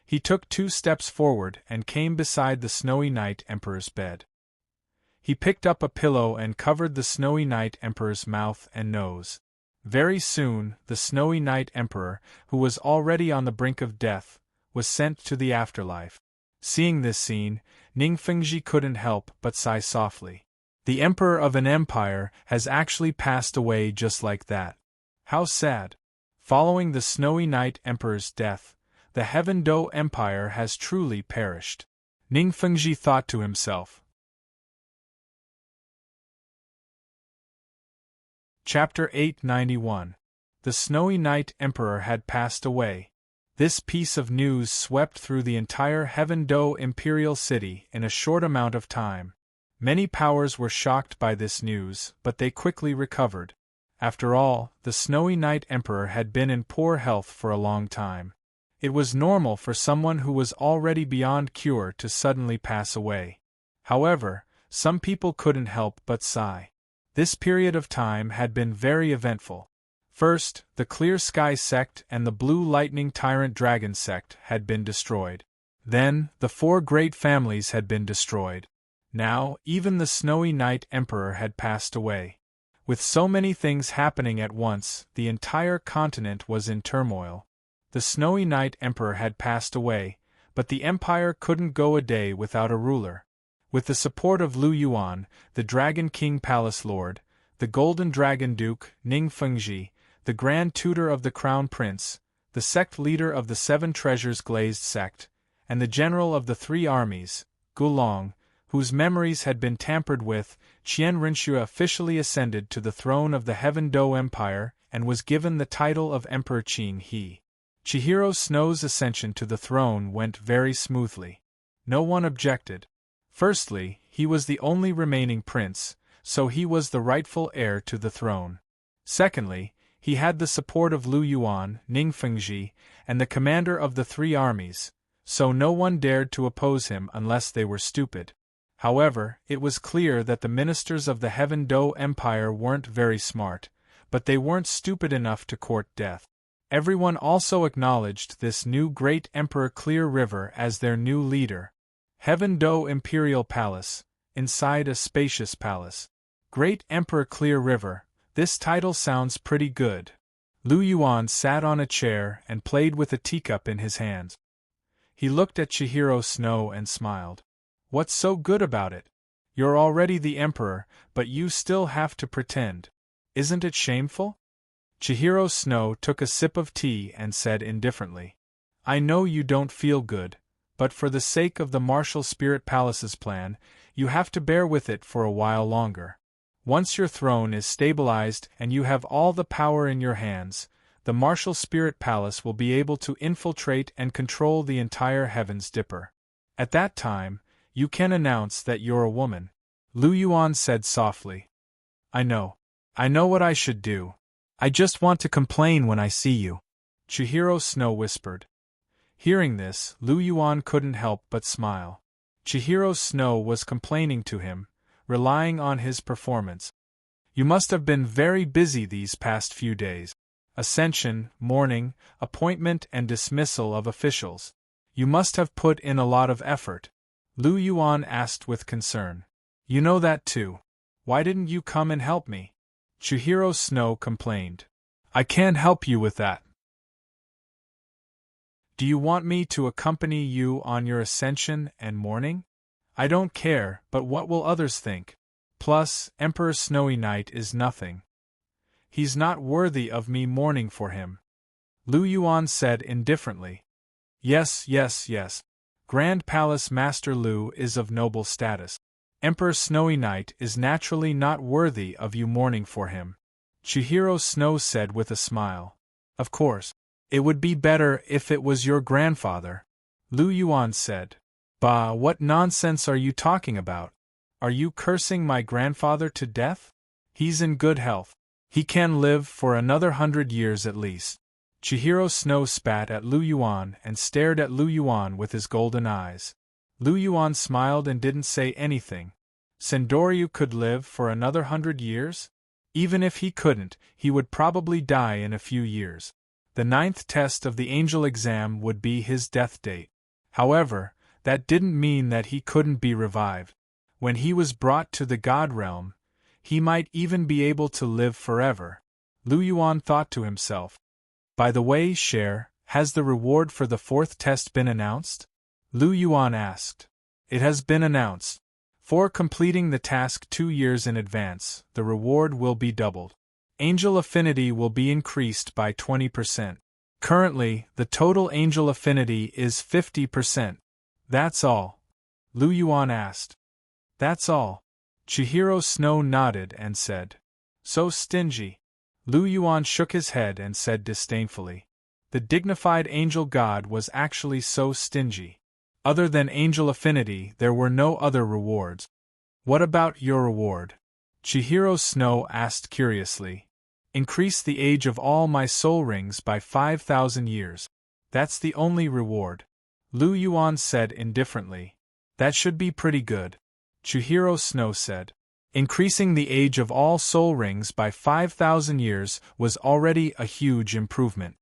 He took 2 steps forward and came beside the Snowy Night Emperor's bed. He picked up a pillow and covered the Snowy Night Emperor's mouth and nose. Very soon, the Snowy Night Emperor, who was already on the brink of death, was sent to the afterlife. Seeing this scene, Ning Fengji couldn't help but sigh softly. The Emperor of an empire has actually passed away just like that. How sad. Following the Snowy Night Emperor's death, the Heaven Do Empire has truly perished. Ning Fengji thought to himself. Chapter 891. The Snowy Night Emperor had passed away. This piece of news swept through the entire Heaven Do imperial city in a short amount of time. Many powers were shocked by this news, but they quickly recovered. After all, the Snowy Night Emperor had been in poor health for a long time. It was normal for someone who was already beyond cure to suddenly pass away. However, some people couldn't help but sigh. This period of time had been very eventful. First, the Clear Sky sect and the Blue Lightning Tyrant Dragon sect had been destroyed. Then, the 4 great families had been destroyed. Now, even the Snowy Night Emperor had passed away. With so many things happening at once, the entire continent was in turmoil. The Snowy Night Emperor had passed away, but the empire couldn't go a day without a ruler. With the support of Lu Yuan, the Dragon King Palace Lord, the Golden Dragon Duke, Ning Fengji, the Grand Tutor of the Crown Prince, the sect leader of the 7 Treasures Glazed sect, and the general of the 3 armies, Gulong, whose memories had been tampered with, Qian Rinxue officially ascended to the throne of the Heaven Do Empire and was given the title of Emperor Qin He. Chihiro Snow's ascension to the throne went very smoothly. No one objected. Firstly, he was the only remaining prince, so he was the rightful heir to the throne. Secondly, he had the support of Lu Yuan, Ning Fengji, and the commander of the 3 armies, so no one dared to oppose him unless they were stupid. However, it was clear that the ministers of the Heaven Do Empire weren't very smart, but they weren't stupid enough to court death. Everyone also acknowledged this new great Emperor Clear River as their new leader. Heaven Do Imperial Palace, inside a spacious palace. Great Emperor Clear River, this title sounds pretty good. Lu Yuan sat on a chair and played with a teacup in his hands. He looked at Chihiro Snow and smiled. What's so good about it? You're already the emperor, but you still have to pretend. Isn't it shameful? Chihiro Snow took a sip of tea and said indifferently. I know you don't feel good, but for the sake of the Martial Spirit Palace's plan, you have to bear with it for a while longer. Once your throne is stabilized and you have all the power in your hands, the Martial Spirit Palace will be able to infiltrate and control the entire Heaven's Dipper. At that time, you can announce that you're a woman. Lu Yuan said softly. I know what I should do. I just want to complain when I see you. Chihiro Snow whispered. Hearing this, Lu Yuan couldn't help but smile. Chihiro Snow was complaining to him, relying on his performance. You must have been very busy these past few days. Ascension, mourning, appointment and dismissal of officials. You must have put in a lot of effort. Lu Yuan asked with concern. You know that too. Why didn't you come and help me? Chihiro Snow complained. I can't help you with that. Do you want me to accompany you on your ascension and mourning? I don't care, but what will others think? Plus, Emperor Snowy Night is nothing. He's not worthy of me mourning for him. Lu Yuan said indifferently. Yes. Grand Palace Master Lu is of noble status. Emperor Snowy Night is naturally not worthy of you mourning for him. Chihiro Snow said with a smile. Of course. It would be better if it was your grandfather. Lu Yuan said. Bah, what nonsense are you talking about? Are you cursing my grandfather to death? He's in good health. He can live for another 100 years at least. Chihiro Snow spat at Lu Yuan and stared at Lu Yuan with his golden eyes. Lu Yuan smiled and didn't say anything. Sendoryu could live for another 100 years? Even if he couldn't, he would probably die in a few years. The 9th test of the angel exam would be his death date. However, that didn't mean that he couldn't be revived. When he was brought to the God realm, he might even be able to live forever. Lu Yuan thought to himself. By the way, Cher, has the reward for the 4th test been announced? Lu Yuan asked. It has been announced. For completing the task 2 years in advance, the reward will be doubled. Angel affinity will be increased by 20%. Currently, the total angel affinity is 50%. That's all? Lu Yuan asked. That's all. Chihiro Snow nodded and said. So stingy. Lu Yuan shook his head and said disdainfully. The dignified angel god was actually so stingy. Other than angel affinity, there were no other rewards. What about your reward? Chihiro Snow asked curiously. Increase the age of all my soul rings by 5,000 years. That's the only reward. Lu Yuan said indifferently. That should be pretty good. Chihiro Snow said. Increasing the age of all soul rings by 5,000 years was already a huge improvement.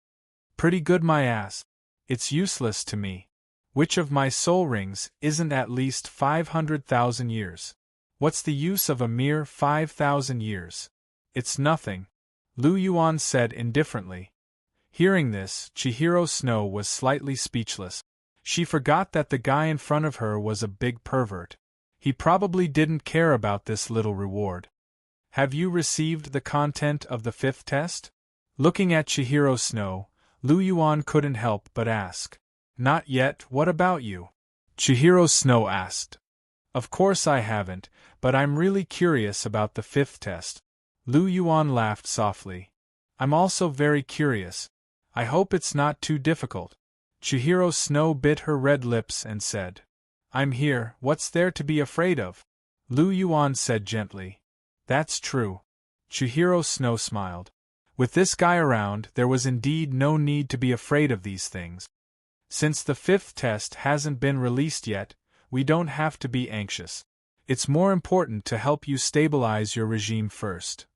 Pretty good my ass. It's useless to me. Which of my soul rings isn't at least 500,000 years? What's the use of a mere 5,000 years? It's nothing. Lu Yuan said indifferently. Hearing this, Chihiro Snow was slightly speechless. She forgot that the guy in front of her was a big pervert. He probably didn't care about this little reward. Have you received the content of the 5th test? Looking at Chihiro Snow, Lu Yuan couldn't help but ask. Not yet, what about you? Chihiro Snow asked. Of course I haven't, but I'm really curious about the 5th test. Lu Yuan laughed softly. I'm also very curious. I hope it's not too difficult. Chihiro Snow bit her red lips and said. I'm here, what's there to be afraid of? Lu Yuan said gently. That's true. Chihiro Snow smiled. With this guy around, there was indeed no need to be afraid of these things. Since the 5th test hasn't been released yet, we don't have to be anxious. It's more important to help you stabilize your regime first.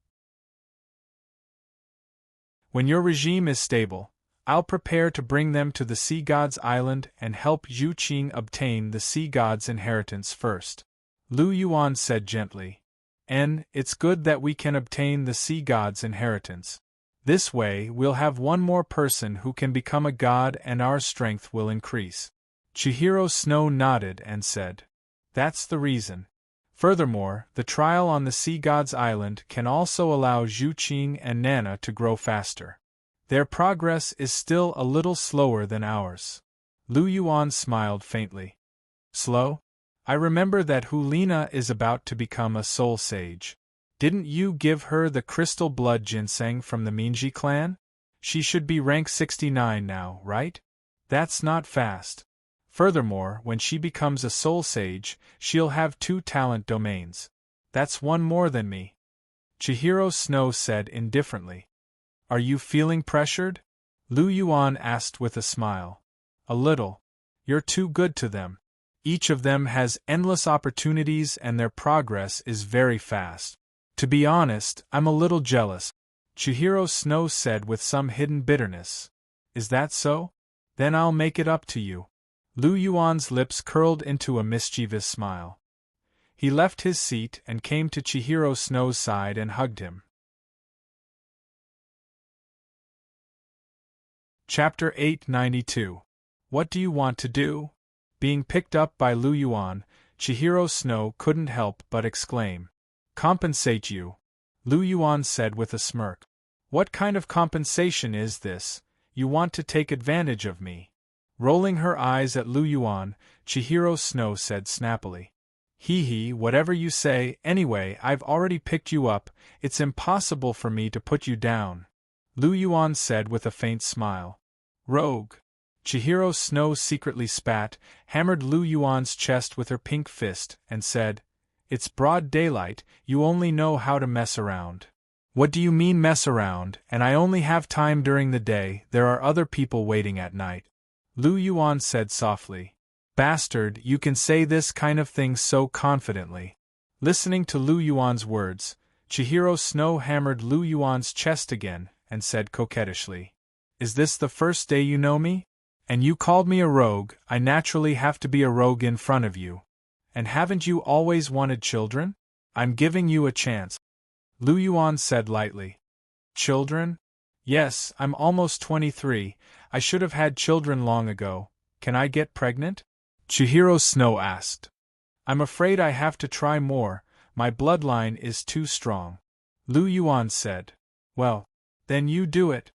When your regime is stable, I'll prepare to bring them to the Sea God's Island and help Yu Qing obtain the Sea God's inheritance first. Lu Yuan said gently. It's good that we can obtain the Sea God's inheritance. This way we'll have one more person who can become a god and our strength will increase. Chihiro Snow nodded and said. That's the reason. Furthermore, the trial on the Sea God's Island can also allow Yu Qing and Nana to grow faster. Their progress is still a little slower than ours. Lu Yuan smiled faintly. Slow? I remember that Hulina is about to become a soul sage. Didn't you give her the crystal blood ginseng from the Minji clan? She should be rank 69 now, right? That's not fast. Furthermore, when she becomes a soul sage, she'll have 2 talent domains. That's one more than me. Chihiro Snow said indifferently. Are you feeling pressured? Lu Yuan asked with a smile. A little. You're too good to them. Each of them has endless opportunities and their progress is very fast. To be honest, I'm a little jealous. Chihiro Snow said with some hidden bitterness. Is that so? Then I'll make it up to you. Lu Yuan's lips curled into a mischievous smile. He left his seat and came to Chihiro Snow's side and hugged him. Chapter 892. What do you want to do? Being picked up by Lu Yuan, Chihiro Snow couldn't help but exclaim. Compensate you, Lu Yuan said with a smirk. What kind of compensation is this? You want to take advantage of me? Rolling her eyes at Lu Yuan, Chihiro Snow said snappily. Hee, whatever you say, anyway, I've already picked you up, it's impossible for me to put you down. Lu Yuan said with a faint smile. Rogue. Chihiro Snow secretly spat, hammered Lu Yuan's chest with her pink fist, and said, It's broad daylight, you only know how to mess around. What do you mean mess around, and I only have time during the day, there are other people waiting at night. Lu Yuan said softly. Bastard, you can say this kind of thing so confidently. Listening to Lu Yuan's words, Chihiro Snow hammered Lu Yuan's chest again, and said coquettishly. Is this the first day you know me? And you called me a rogue, I naturally have to be a rogue in front of you. And haven't you always wanted children? I'm giving you a chance. Lu Yuan said lightly. Children? Yes, I'm almost 23, I should have had children long ago. Can I get pregnant? Chihiro Snow asked. I'm afraid I have to try more, my bloodline is too strong. Lu Yuan said. Well, then you do it.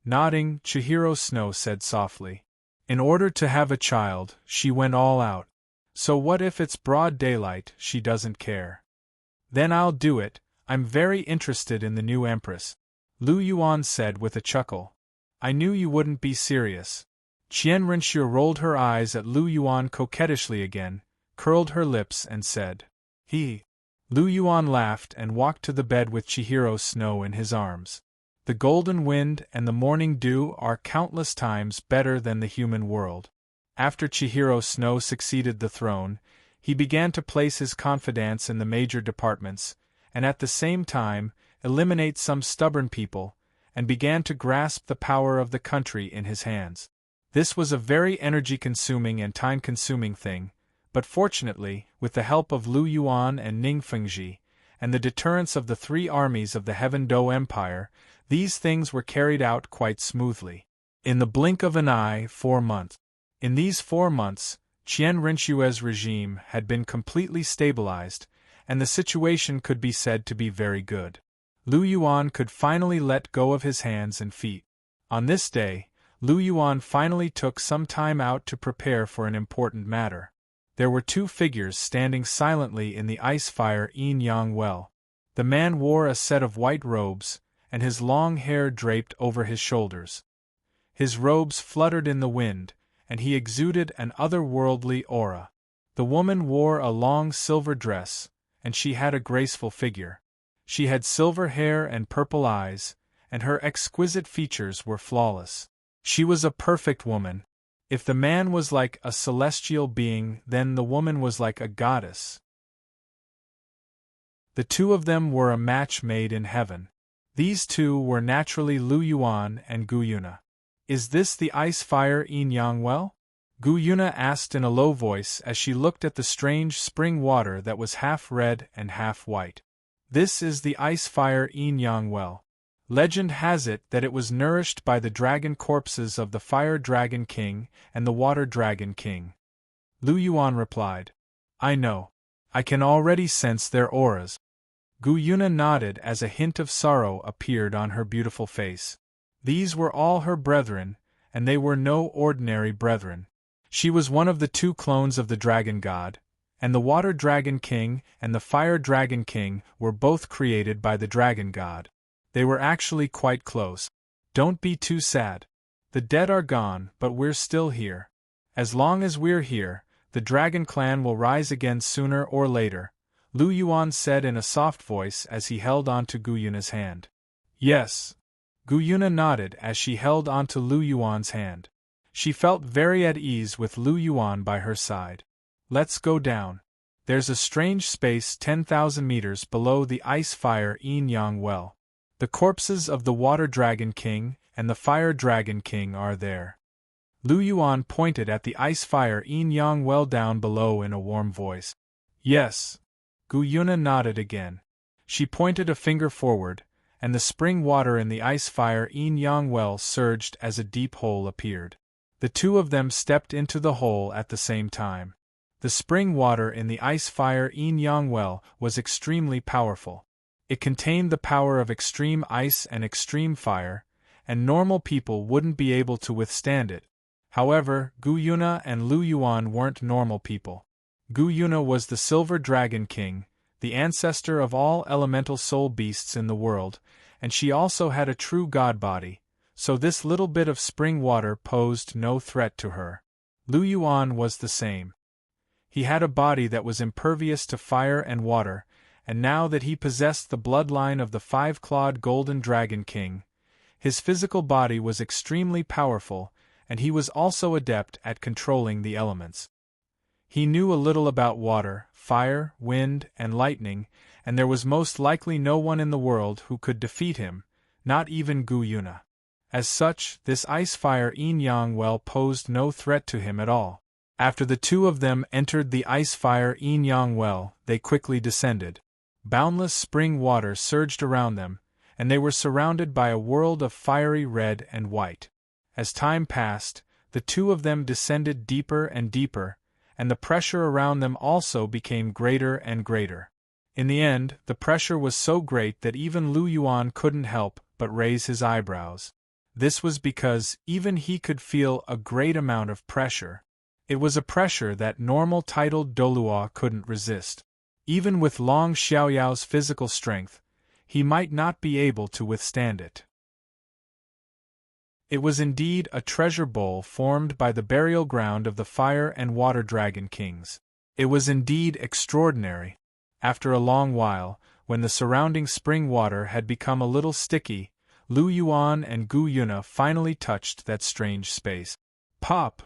Nodding, Chihiro Snow said softly. In order to have a child, she went all out. So what if it's broad daylight, she doesn't care. Then I'll do it, I'm very interested in the new empress. Lu Yuan said with a chuckle. I knew you wouldn't be serious. Qian Rinxue rolled her eyes at Lu Yuan coquettishly again, curled her lips and said, He. Lu Yuan laughed and walked to the bed with Chihiro Snow in his arms. The golden wind and the morning dew are countless times better than the human world. After Chihiro Snow succeeded the throne, he began to place his confidants in the major departments, and at the same time, eliminate some stubborn people, and began to grasp the power of the country in his hands. This was a very energy-consuming and time-consuming thing, but fortunately, with the help of Lu Yuan and Ning Fengji, and the deterrence of the 3 armies of the Heaven Dou Empire, these things were carried out quite smoothly. In the blink of an eye, 4 months. In these 4 months, Qian Rinxue's regime had been completely stabilized, and the situation could be said to be very good. Lu Yuan could finally let go of his hands and feet. On this day, Lu Yuan finally took some time out to prepare for an important matter. There were 2 figures standing silently in the ice-fire Yin-Yang well. The man wore a set of white robes, and his long hair draped over his shoulders. His robes fluttered in the wind, and he exuded an otherworldly aura. The woman wore a long silver dress, and she had a graceful figure. She had silver hair and purple eyes, and her exquisite features were flawless. She was a perfect woman. If the man was like a celestial being, then the woman was like a goddess. The 2 of them were a match made in heaven. These 2 were naturally Lu Yuan and Gu Yuna. Is this the ice-fire Yin-Yang well? Gu Yuna asked in a low voice as she looked at the strange spring water that was half red and half white. This is the ice-fire Yin-Yang well. Legend has it that it was nourished by the dragon corpses of the Fire Dragon King and the Water Dragon King. Lu Yuan replied. I know. I can already sense their auras. Gu Yuna nodded as a hint of sorrow appeared on her beautiful face. These were all her brethren, and they were no ordinary brethren. She was one of the 2 clones of the Dragon God, and the Water Dragon King and the Fire Dragon King were both created by the Dragon God. They were actually quite close. Don't be too sad. The dead are gone, but we're still here. As long as we're here, the Dragon Clan will rise again sooner or later, Lu Yuan said in a soft voice as he held onto Gu Yuna's hand. Yes. Gu Yuna nodded as she held onto Lu Yuan's hand. She felt very at ease with Lu Yuan by her side. Let's go down. There's a strange space 10,000 meters below the ice-fire Yin-Yang well. The corpses of the Water Dragon King and the Fire Dragon King are there. Lu Yuan pointed at the ice-fire Yin-Yang well down below in a warm voice. Yes. Gu Yuna nodded again. She pointed a finger forward, and the spring water in the ice-fire Yin-Yang well surged as a deep hole appeared. The 2 of them stepped into the hole at the same time. The spring water in the ice-fire Yin-Yang well was extremely powerful. It contained the power of extreme ice and extreme fire, and normal people wouldn't be able to withstand it. However, Gu Yuna and Lu Yuan weren't normal people. Gu Yuna was the Silver Dragon King, the ancestor of all elemental soul beasts in the world, and she also had a true god body, so this little bit of spring water posed no threat to her. Lu Yuan was the same. He had a body that was impervious to fire and water, and now that he possessed the bloodline of the 5-clawed Golden Dragon King, his physical body was extremely powerful, and he was also adept at controlling the elements. He knew a little about water, fire, wind, and lightning, and there was most likely no one in the world who could defeat him, not even Gu Yuna. As such, this ice-fire Yin-Yang well posed no threat to him at all. After the 2 of them entered the ice-fire Yin-Yang well, they quickly descended. Boundless spring water surged around them, and they were surrounded by a world of fiery red and white. As time passed, the 2 of them descended deeper and deeper, and the pressure around them also became greater and greater. In the end, the pressure was so great that even Lu Yuan couldn't help but raise his eyebrows. This was because even he could feel a great amount of pressure. It was a pressure that normal titled Douluo couldn't resist. Even with Long Xiaoyao's physical strength, he might not be able to withstand it. It was indeed a treasure bowl formed by the burial ground of the Fire and Water Dragon Kings. It was indeed extraordinary. After a long while, when the surrounding spring water had become a little sticky, Lu Yuan and Gu Yuna finally touched that strange space. Pop!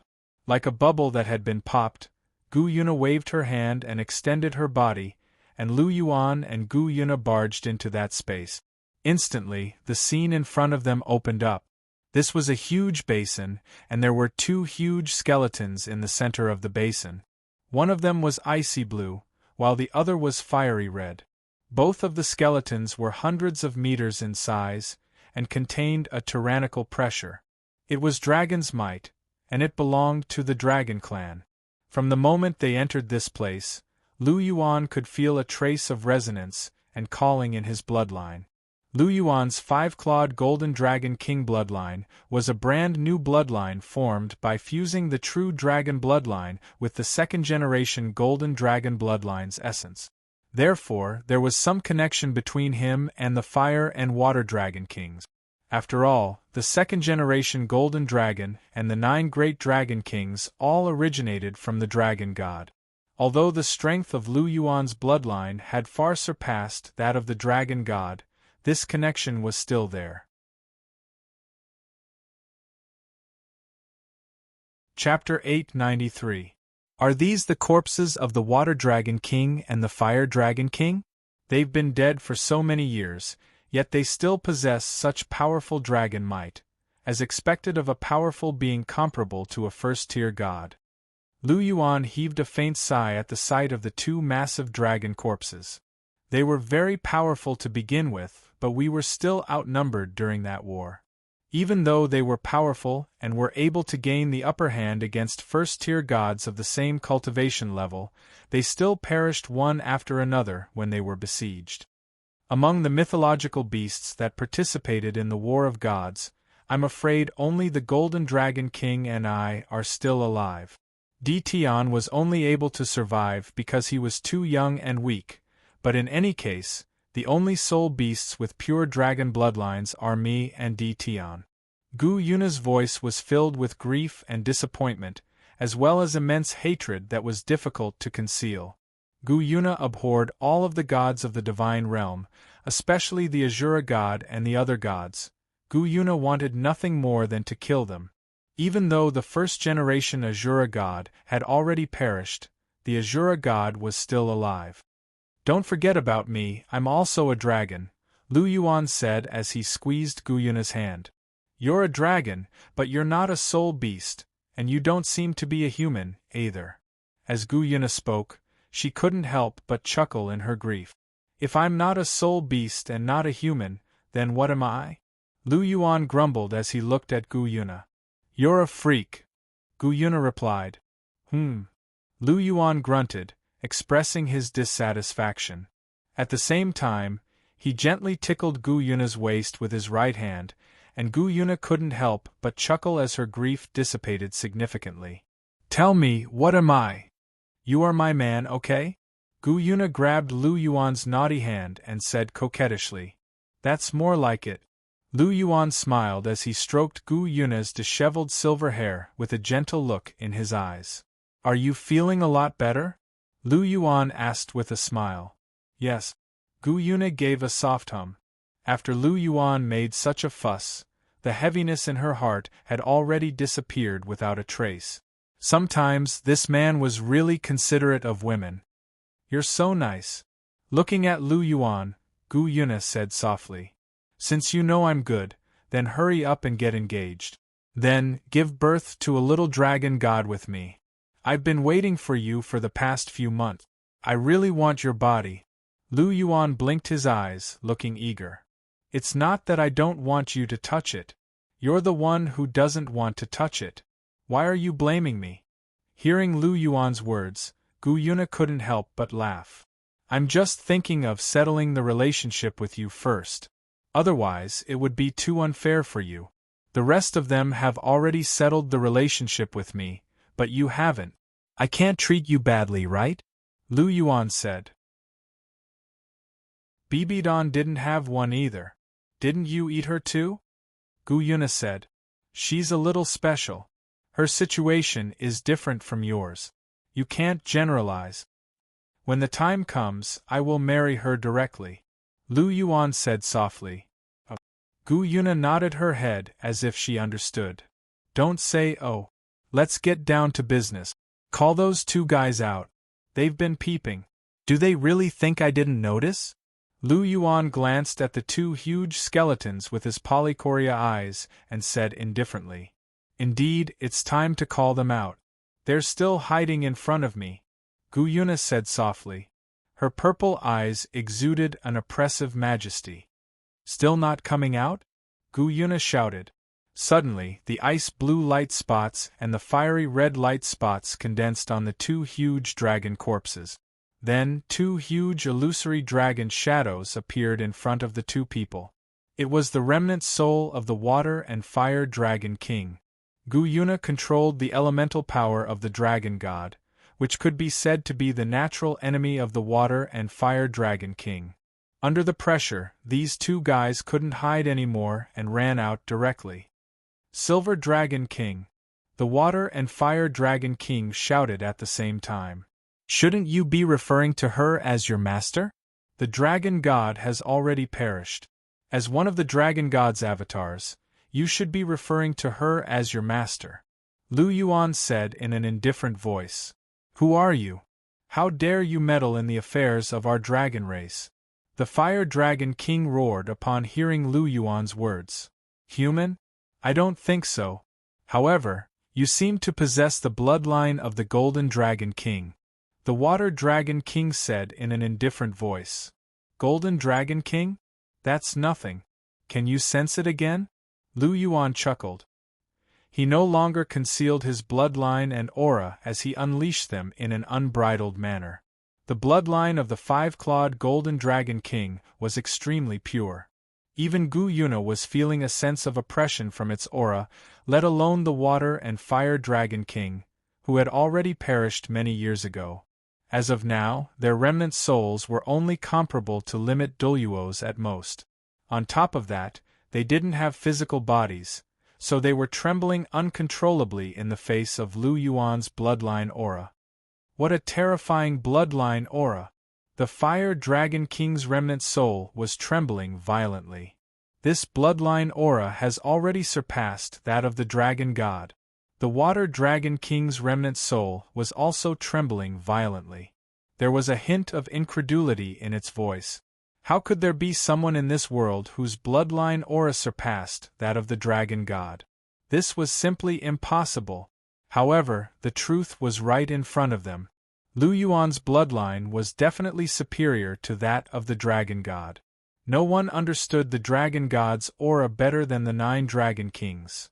Like a bubble that had been popped, Gu Yuna waved her hand and extended her body, and Lu Yuan and Gu Yuna barged into that space. Instantly, the scene in front of them opened up. This was a huge basin, and there were two huge skeletons in the center of the basin. One of them was icy blue, while the other was fiery red. Both of the skeletons were hundreds of meters in size, and contained a tyrannical pressure. It was dragon's might, and it belonged to the dragon clan. From the moment they entered this place, Lu Yuan could feel a trace of resonance and calling in his bloodline. Lu Yuan's five-clawed Golden Dragon King bloodline was a brand new bloodline formed by fusing the true dragon bloodline with the second-generation Golden Dragon bloodline's essence. Therefore, there was some connection between him and the Fire and Water Dragon Kings. After all, the second-generation Golden Dragon and the 9 Great Dragon Kings all originated from the Dragon God. Although the strength of Lu Yuan's bloodline had far surpassed that of the Dragon God, this connection was still there. Chapter 893. Are these the corpses of the Water Dragon King and the Fire Dragon King? They've been dead for so many years, yet they still possess such powerful dragon might, as expected of a powerful being comparable to a first-tier god. Lu Yuan heaved a faint sigh at the sight of the two massive dragon corpses. They were very powerful to begin with, but we were still outnumbered during that war. Even though they were powerful and were able to gain the upper hand against first-tier gods of the same cultivation level, they still perished one after another when they were besieged. Among the mythological beasts that participated in the War of Gods, I'm afraid only the Golden Dragon King and I are still alive. Tian was only able to survive because he was too young and weak, but in any case, the only soul beasts with pure dragon bloodlines are me and Tian. Gu Yuna's voice was filled with grief and disappointment, as well as immense hatred that was difficult to conceal. Gu Yuna abhorred all of the gods of the divine realm, especially the Azura god and the other gods. Gu Yuna wanted nothing more than to kill them. Even though the first-generation Azura god had already perished, the Azura god was still alive. Don't forget about me, I'm also a dragon, Lu Yuan said as he squeezed Gu Yuna's hand. You're a dragon, but you're not a soul beast, and you don't seem to be a human, either. As Gu Yuna spoke, she couldn't help but chuckle in her grief. If I'm not a soul beast and not a human, then what am I? Lu Yuan grumbled as he looked at Gu Yuna. You're a freak, Gu Yuna replied. Lu Yuan grunted, expressing his dissatisfaction. At the same time, he gently tickled Gu Yuna's waist with his right hand, and Gu Yuna couldn't help but chuckle as her grief dissipated significantly. Tell me, what am I? You are my man, okay? Gu Yuna grabbed Lu Yuan's naughty hand and said coquettishly. That's more like it. Lu Yuan smiled as he stroked Gu Yuna's disheveled silver hair with a gentle look in his eyes. Are you feeling a lot better? Lu Yuan asked with a smile. Yes. Gu Yuna gave a soft hum. After Lu Yuan made such a fuss, the heaviness in her heart had already disappeared without a trace. Sometimes this man was really considerate of women. You're so nice. Looking at Lu Yuan, Gu Yuna said softly. Since you know I'm good, then hurry up and get engaged. Then, give birth to a little dragon god with me. I've been waiting for you for the past few months. I really want your body. Lu Yuan blinked his eyes, looking eager. It's not that I don't want you to touch it. You're the one who doesn't want to touch it. Why are you blaming me? Hearing Lu Yuan's words, Gu Yuna couldn't help but laugh. I'm just thinking of settling the relationship with you first. Otherwise, it would be too unfair for you. The rest of them have already settled the relationship with me, but you haven't. I can't treat you badly, right? Lu Yuan said. Bibidon didn't have one either. Didn't you eat her too? Gu Yuna said. She's a little special. Her situation is different from yours. You can't generalize. When the time comes, I will marry her directly. Lu Yuan said softly. Gu Yuna nodded her head as if she understood. Don't say oh. Let's get down to business. Call those two guys out. They've been peeping. Do they really think I didn't notice? Lu Yuan glanced at the two huge skeletons with his polychoria eyes and said indifferently. Indeed, it's time to call them out. They're still hiding in front of me. Gu Yuna said softly. Her purple eyes exuded an oppressive majesty. Still not coming out? Gu Yuna shouted. Suddenly, the ice-blue light spots and the fiery red light spots condensed on the two huge dragon corpses. Then, two huge illusory dragon shadows appeared in front of the two people. It was the remnant soul of the Water and Fire Dragon King. Gu Yuna controlled the elemental power of the Dragon God, which could be said to be the natural enemy of the Water and Fire Dragon King. Under the pressure, these two guys couldn't hide anymore and ran out directly. Silver Dragon King. The Water and Fire Dragon King shouted at the same time. Shouldn't you be referring to her as your master? The Dragon God has already perished. As one of the Dragon God's avatars, you should be referring to her as your master. Lu Yuan said in an indifferent voice. Who are you? How dare you meddle in the affairs of our dragon race? The Fire Dragon King roared upon hearing Lu Yuan's words. Human? I don't think so. However, you seem to possess the bloodline of the Golden Dragon King. The Water Dragon King said in an indifferent voice. Golden Dragon King? That's nothing. Can you sense it again? Lu Yuan chuckled. He no longer concealed his bloodline and aura as he unleashed them in an unbridled manner. The bloodline of the five-clawed Golden Dragon King was extremely pure. Even Gu Yuna was feeling a sense of oppression from its aura, let alone the Water and Fire Dragon King, who had already perished many years ago. As of now, their remnant souls were only comparable to limit Douluo's at most. On top of that, they didn't have physical bodies, so they were trembling uncontrollably in the face of Lu Yuan's bloodline aura. What a terrifying bloodline aura! The Fire Dragon King's remnant soul was trembling violently. This bloodline aura has already surpassed that of the Dragon God. The Water Dragon King's remnant soul was also trembling violently. There was a hint of incredulity in its voice. How could there be someone in this world whose bloodline aura surpassed that of the Dragon God? This was simply impossible. However, the truth was right in front of them. Lu Yuan's bloodline was definitely superior to that of the Dragon God. No one understood the Dragon God's aura better than the 9 Dragon Kings.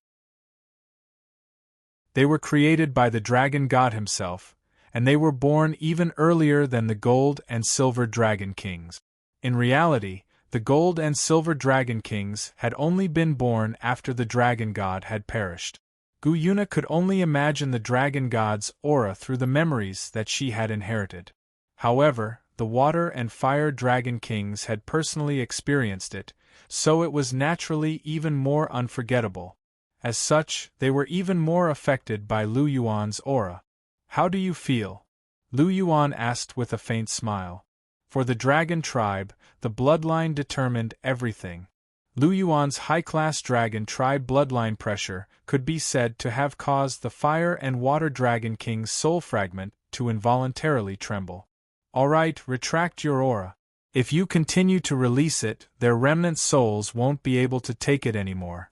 They were created by the Dragon God himself, and they were born even earlier than the Gold and Silver Dragon Kings. In reality, the Gold and Silver Dragon Kings had only been born after the Dragon God had perished. Gu Yuna could only imagine the Dragon God's aura through the memories that she had inherited. However, the Water and Fire Dragon Kings had personally experienced it, so it was naturally even more unforgettable. As such, they were even more affected by Lu Yuan's aura. How do you feel? Lu Yuan asked with a faint smile. For the Dragon Tribe, the bloodline determined everything. Lu Yuan's high-class Dragon Tribe bloodline pressure could be said to have caused the Fire and Water Dragon King's soul fragment to involuntarily tremble. Alright, retract your aura. If you continue to release it, their remnant souls won't be able to take it anymore.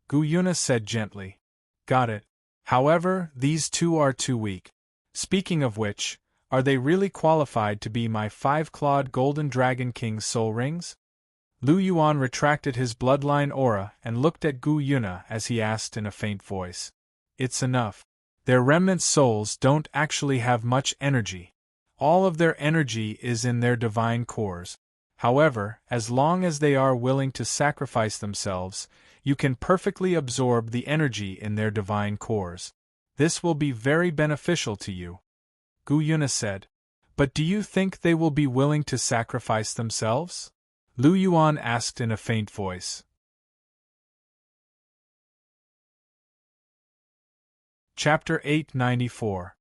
Gu Yuna said gently. Got it. However, these two are too weak. Speaking of which, are they really qualified to be my 5-clawed Golden Dragon King's soul rings? Lu Yuan retracted his bloodline aura and looked at Gu Yuna as he asked in a faint voice. It's enough. Their remnant souls don't actually have much energy. All of their energy is in their divine cores. However, as long as they are willing to sacrifice themselves, you can perfectly absorb the energy in their divine cores. This will be very beneficial to you. Gu Yuna said. But do you think they will be willing to sacrifice themselves? Lu Yuan asked in a faint voice. Chapter 894.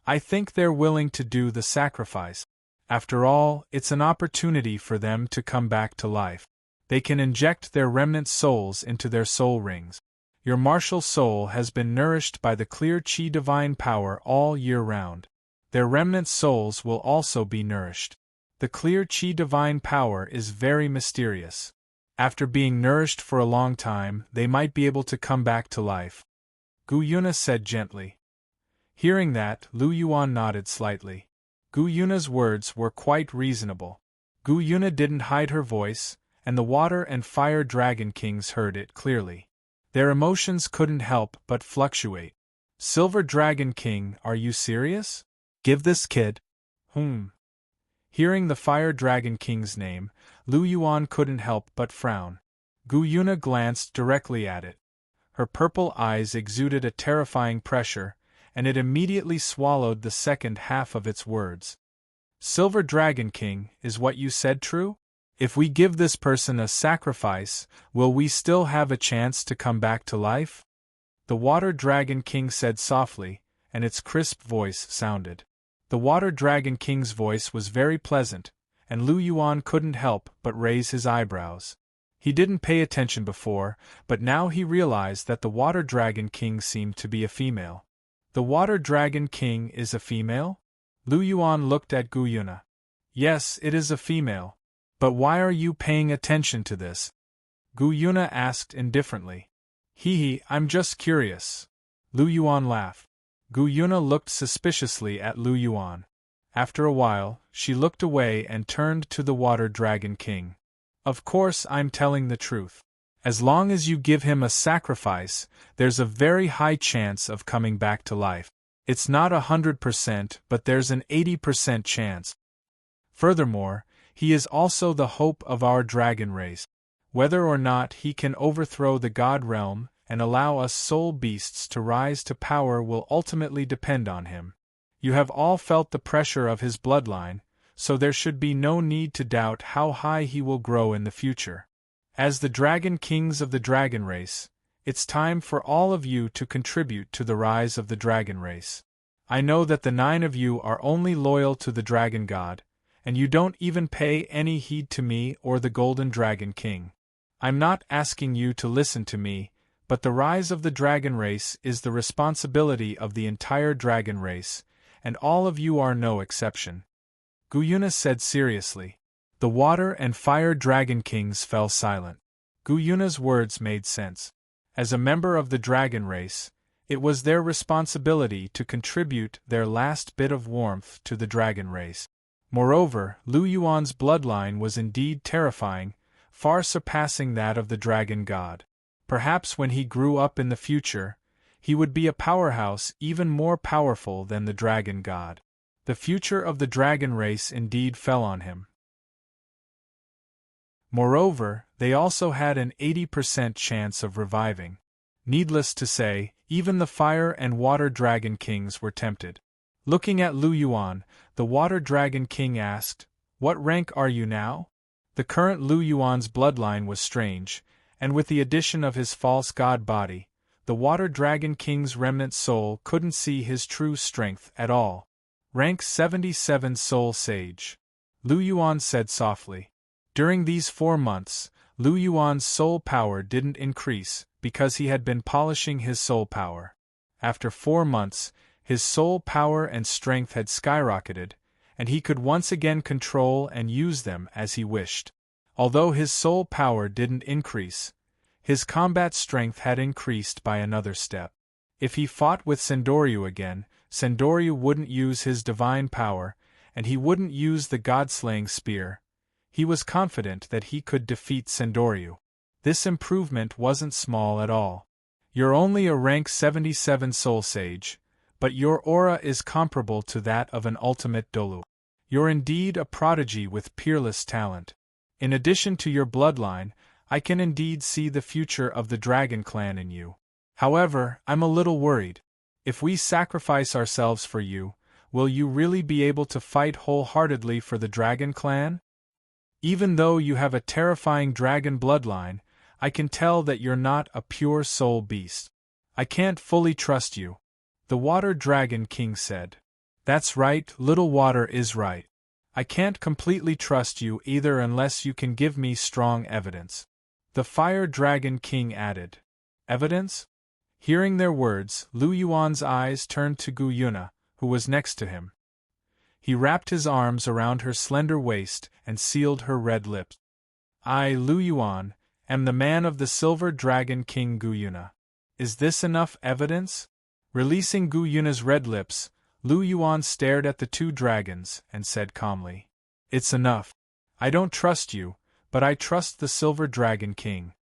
I think they're willing to do the sacrifice. After all, it's an opportunity for them to come back to life. They can inject their remnant souls into their soul rings. Your martial soul has been nourished by the clear Qi divine power all year round. Their remnant souls will also be nourished. The clear Qi divine power is very mysterious. After being nourished for a long time, they might be able to come back to life. Gu Yuna said gently. Hearing that, Lu Yuan nodded slightly. Gu Yuna's words were quite reasonable. Gu Yuna didn't hide her voice, and the Water and Fire Dragon Kings heard it clearly. Their emotions couldn't help but fluctuate. Silver Dragon King, are you serious? Give this kid. Hearing the Fire Dragon King's name, Lu Yuan couldn't help but frown. Gu Yuna glanced directly at it. Her purple eyes exuded a terrifying pressure, and it immediately swallowed the second half of its words. Silver Dragon King, is what you said true? If we give this person a sacrifice, will we still have a chance to come back to life? The Water Dragon King said softly, and its crisp voice sounded. The Water Dragon King's voice was very pleasant, and Lu Yuan couldn't help but raise his eyebrows. He didn't pay attention before, but now he realized that the Water Dragon King seemed to be a female. The Water Dragon King is a female? Lu Yuan looked at Gu Yuna. Yes, it is a female. But why are you paying attention to this? Gu Yuna asked indifferently. Hee, I'm just curious. Lu Yuan laughed. Gu Yuna looked suspiciously at Lu Yuan. After a while, she looked away and turned to the Water Dragon King. Of course I'm telling the truth. As long as you give him a sacrifice, there's a very high chance of coming back to life. It's not 100%, but there's an 80% chance. Furthermore, he is also the hope of our dragon race. Whether or not he can overthrow the god realm and allow us soul beasts to rise to power will ultimately depend on him. You have all felt the pressure of his bloodline, so there should be no need to doubt how high he will grow in the future. As the Dragon Kings of the dragon race, it's time for all of you to contribute to the rise of the dragon race. I know that the 9 of you are only loyal to the dragon god, and you don't even pay any heed to me or the Golden Dragon King. I'm not asking you to listen to me, but the rise of the dragon race is the responsibility of the entire dragon race, and all of you are no exception. Gu Yuna said seriously. The Water and Fire Dragon Kings fell silent. Gu Yuna's words made sense. As a member of the dragon race, it was their responsibility to contribute their last bit of warmth to the dragon race. Moreover, Lu Yuan's bloodline was indeed terrifying, far surpassing that of the dragon god. Perhaps when he grew up in the future, he would be a powerhouse even more powerful than the dragon god. The future of the dragon race indeed fell on him. Moreover, they also had an 80% chance of reviving. Needless to say, even the Fire and Water Dragon Kings were tempted. Looking at Lu Yuan, the Water Dragon King asked, What rank are you now? The current Lu Yuan's bloodline was strange, and with the addition of his false god body, the Water Dragon King's remnant soul couldn't see his true strength at all. Rank 77 Soul Sage. Lu Yuan said softly. During these 4 months, Lu Yuan's soul power didn't increase because he had been polishing his soul power. After 4 months, his soul power and strength had skyrocketed, and he could once again control and use them as he wished. Although his soul power didn't increase, his combat strength had increased by another step. If he fought with Sendoryu again, Sendoryu wouldn't use his divine power, and he wouldn't use the god-slaying spear. He was confident that he could defeat Sendoryu. This improvement wasn't small at all. You're only a rank 77 Soul Sage, but your aura is comparable to that of an ultimate Douluo. You're indeed a prodigy with peerless talent. In addition to your bloodline, I can indeed see the future of the dragon clan in you. However, I'm a little worried. If we sacrifice ourselves for you, will you really be able to fight wholeheartedly for the dragon clan? Even though you have a terrifying dragon bloodline, I can tell that you're not a pure soul beast. I can't fully trust you, the Water Dragon King said. That's right, Little Water is right. I can't completely trust you either unless you can give me strong evidence. The Fire Dragon King added. Evidence? Hearing their words, Lu Yuan's eyes turned to Gu Yuna, who was next to him. He wrapped his arms around her slender waist and sealed her red lips. I, Lu Yuan, am the man of the Silver Dragon King Gu Yuna. Is this enough evidence? Releasing Gu Yuna's red lips, Lu Yuan stared at the two dragons and said calmly, It's enough. I don't trust you, but I trust the Silver Dragon King.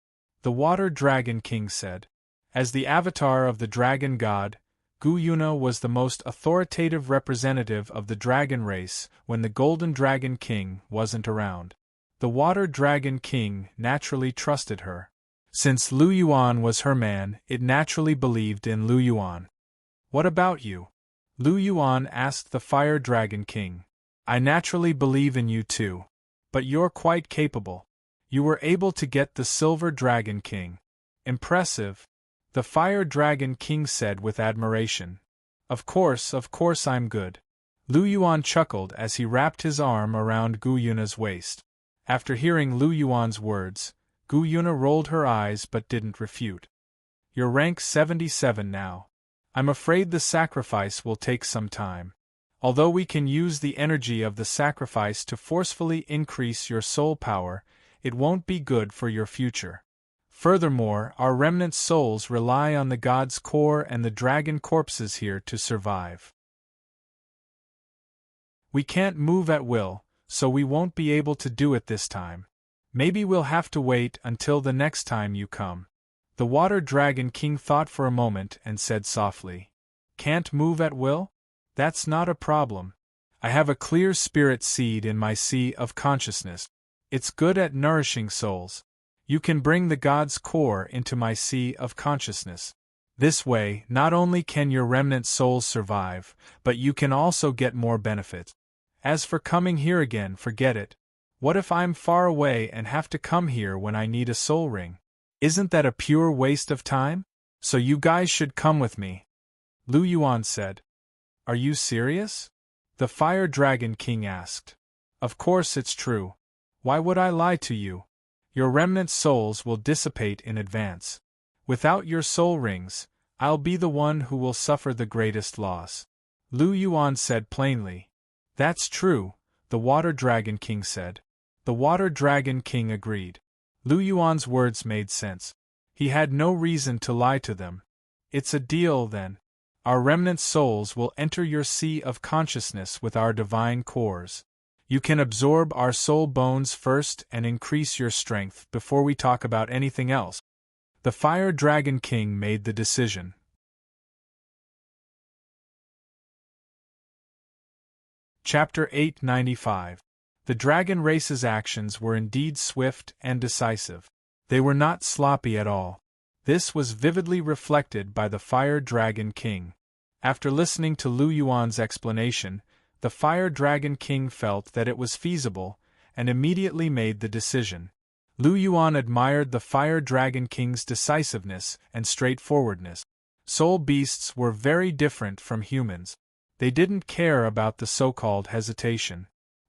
The Water Dragon King said. As the avatar of the dragon god, Gu Yuna was the most authoritative representative of the dragon race when the Golden Dragon King wasn't around. The Water Dragon King naturally trusted her. Since Lu Yuan was her man, it naturally believed in Lu Yuan. What about you? Lu Yuan asked the Fire Dragon King. I naturally believe in you too. But you're quite capable. You were able to get the Silver Dragon King. Impressive. The Fire Dragon King said with admiration. Of course I'm good. Lu Yuan chuckled as he wrapped his arm around Gu Yuna's waist. After hearing Lu Yuan's words, Gu Yuna rolled her eyes but didn't refute. You're rank 77 now. I'm afraid the sacrifice will take some time. Although we can use the energy of the sacrifice to forcefully increase your soul power, it won't be good for your future. Furthermore, our remnant souls rely on the god's core and the dragon corpses here to survive. We can't move at will, so we won't be able to do it this time. Maybe we'll have to wait until the next time you come. The Water Dragon King thought for a moment and said softly, Can't move at will? That's not a problem. I have a clear spirit seed in my sea of consciousness. It's good at nourishing souls. You can bring the god's core into my sea of consciousness. This way, not only can your remnant souls survive, but you can also get more benefit. As for coming here again, forget it. What if I'm far away and have to come here when I need a soul ring? Isn't that a pure waste of time? So you guys should come with me. Lu Yuan said. Are you serious? The Fire Dragon King asked. Of course it's true. Why would I lie to you? Your remnant souls will dissipate in advance. Without your soul rings, I'll be the one who will suffer the greatest loss. Lu Yuan said plainly. That's true, the Water Dragon King said. The Water Dragon King agreed. Lu Yuan's words made sense. He had no reason to lie to them. It's a deal then. Our remnant souls will enter your sea of consciousness with our divine cores. You can absorb our soul bones first and increase your strength before we talk about anything else. The Fire Dragon King made the decision. Chapter 895. The dragon race's actions were indeed swift and decisive. They were not sloppy at all. This was vividly reflected by the Fire Dragon King. After listening to Lu Yuan's explanation, the Fire Dragon King felt that it was feasible, and immediately made the decision. Lu Yuan admired the Fire Dragon King's decisiveness and straightforwardness. Soul beasts were very different from humans. They didn't care about the so-called hesitation.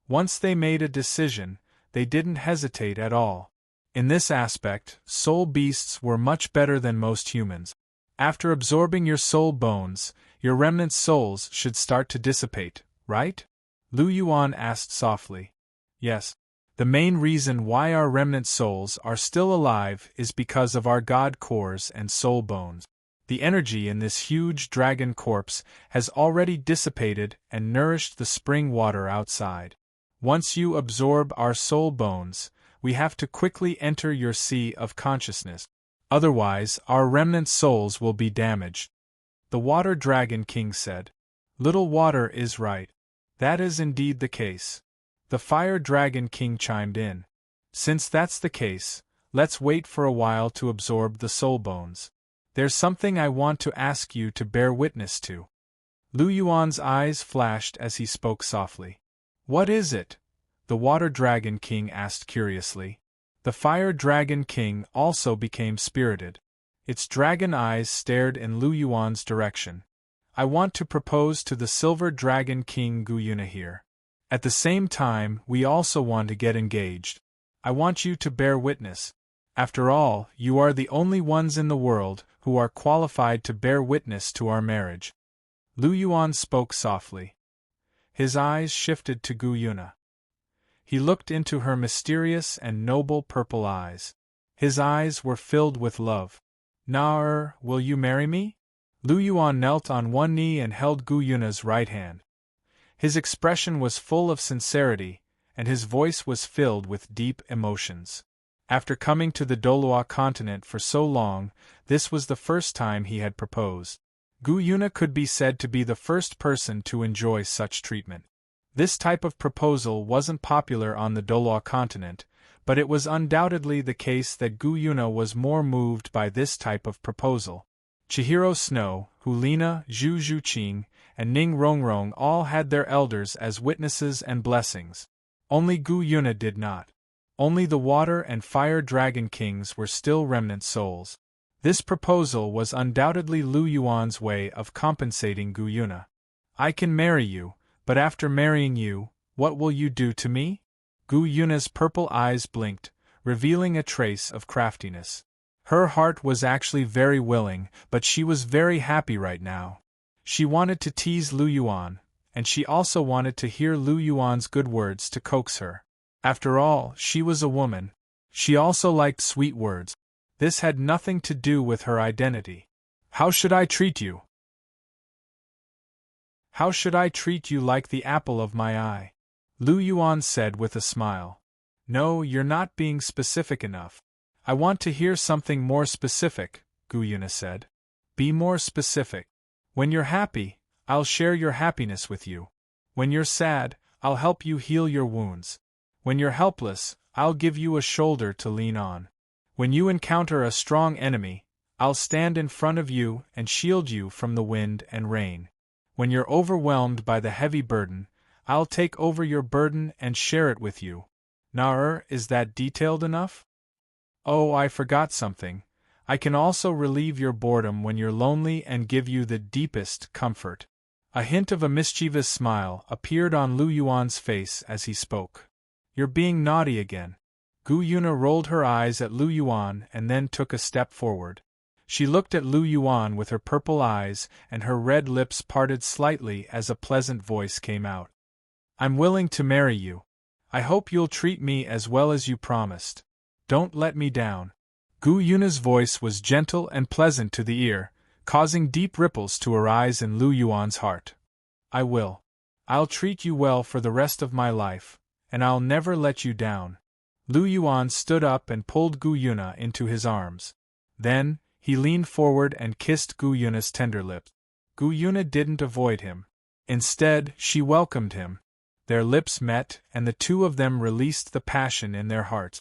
Once they made a decision, they didn't hesitate at all. In this aspect, soul beasts were much better than most humans. After absorbing your soul bones, your remnant souls should start to dissipate, right? Lu Yuan asked softly. Yes. The main reason why our remnant souls are still alive is because of our god cores and soul bones. The energy in this huge dragon corpse has already dissipated and nourished the spring water outside. Once you absorb our soul bones, we have to quickly enter your sea of consciousness. Otherwise, our remnant souls will be damaged. The Water Dragon King said. Little Water is right. That is indeed the case. The Fire Dragon King chimed in. Since that's the case, let's wait for a while to absorb the soul bones. There's something I want to ask you to bear witness to. Lu Yuan's eyes flashed as he spoke softly. What is it? The Water Dragon King asked curiously. The Fire Dragon King also became spirited. Its dragon eyes stared in Lu Yuan's direction. I want to propose to the Silver Dragon King Gu Yuna here. At the same time, we also want to get engaged. I want you to bear witness. After all, you are the only ones in the world who are qualified to bear witness to our marriage. Lu Yuan spoke softly. His eyes shifted to Gu Yuna. He looked into her mysterious and noble purple eyes. His eyes were filled with love. Will you marry me? Lu Yuan knelt on one knee and held Gu Yuna's right hand. His expression was full of sincerity, and his voice was filled with deep emotions. After coming to the Douluo continent for so long, this was the first time he had proposed. Gu Yuna could be said to be the first person to enjoy such treatment. This type of proposal wasn't popular on the Douluo continent, but it was undoubtedly the case that Gu Yuna was more moved by this type of proposal. Chihiro Snow, Hulina, Zhu Zhuqing, and Ning Rongrong all had their elders as witnesses and blessings. Only Gu Yuna did not. Only the Water and Fire Dragon Kings were still remnant souls. This proposal was undoubtedly Lu Yuan's way of compensating Gu Yuna. I can marry you, but after marrying you, what will you do to me? Gu Yuna's purple eyes blinked, revealing a trace of craftiness. Her heart was actually very willing, but she was very happy right now. She wanted to tease Lu Yuan, and she also wanted to hear Lu Yuan's good words to coax her. After all, she was a woman. She also liked sweet words. This had nothing to do with her identity. How should I treat you? How should I treat you like the apple of my eye? Lu Yuan said with a smile. No, you're not being specific enough. I want to hear something more specific, Gu Yuna said. Be more specific. When you're happy, I'll share your happiness with you. When you're sad, I'll help you heal your wounds. When you're helpless, I'll give you a shoulder to lean on. When you encounter a strong enemy, I'll stand in front of you and shield you from the wind and rain. When you're overwhelmed by the heavy burden, I'll take over your burden and share it with you. Is that detailed enough? Oh, I forgot something. I can also relieve your boredom when you're lonely and give you the deepest comfort. A hint of a mischievous smile appeared on Lu Yuan's face as he spoke. You're being naughty again. Gu Yuna rolled her eyes at Lu Yuan and then took a step forward. She looked at Lu Yuan with her purple eyes, and her red lips parted slightly as a pleasant voice came out. I'm willing to marry you. I hope you'll treat me as well as you promised. Don't let me down. Gu Yuna's voice was gentle and pleasant to the ear, causing deep ripples to arise in Lu Yuan's heart. I will. I'll treat you well for the rest of my life, and I'll never let you down. Lu Yuan stood up and pulled Gu Yuna into his arms. Then, he leaned forward and kissed Gu Yuna's tender lips. Gu Yuna didn't avoid him. Instead, she welcomed him. Their lips met, and the two of them released the passion in their hearts.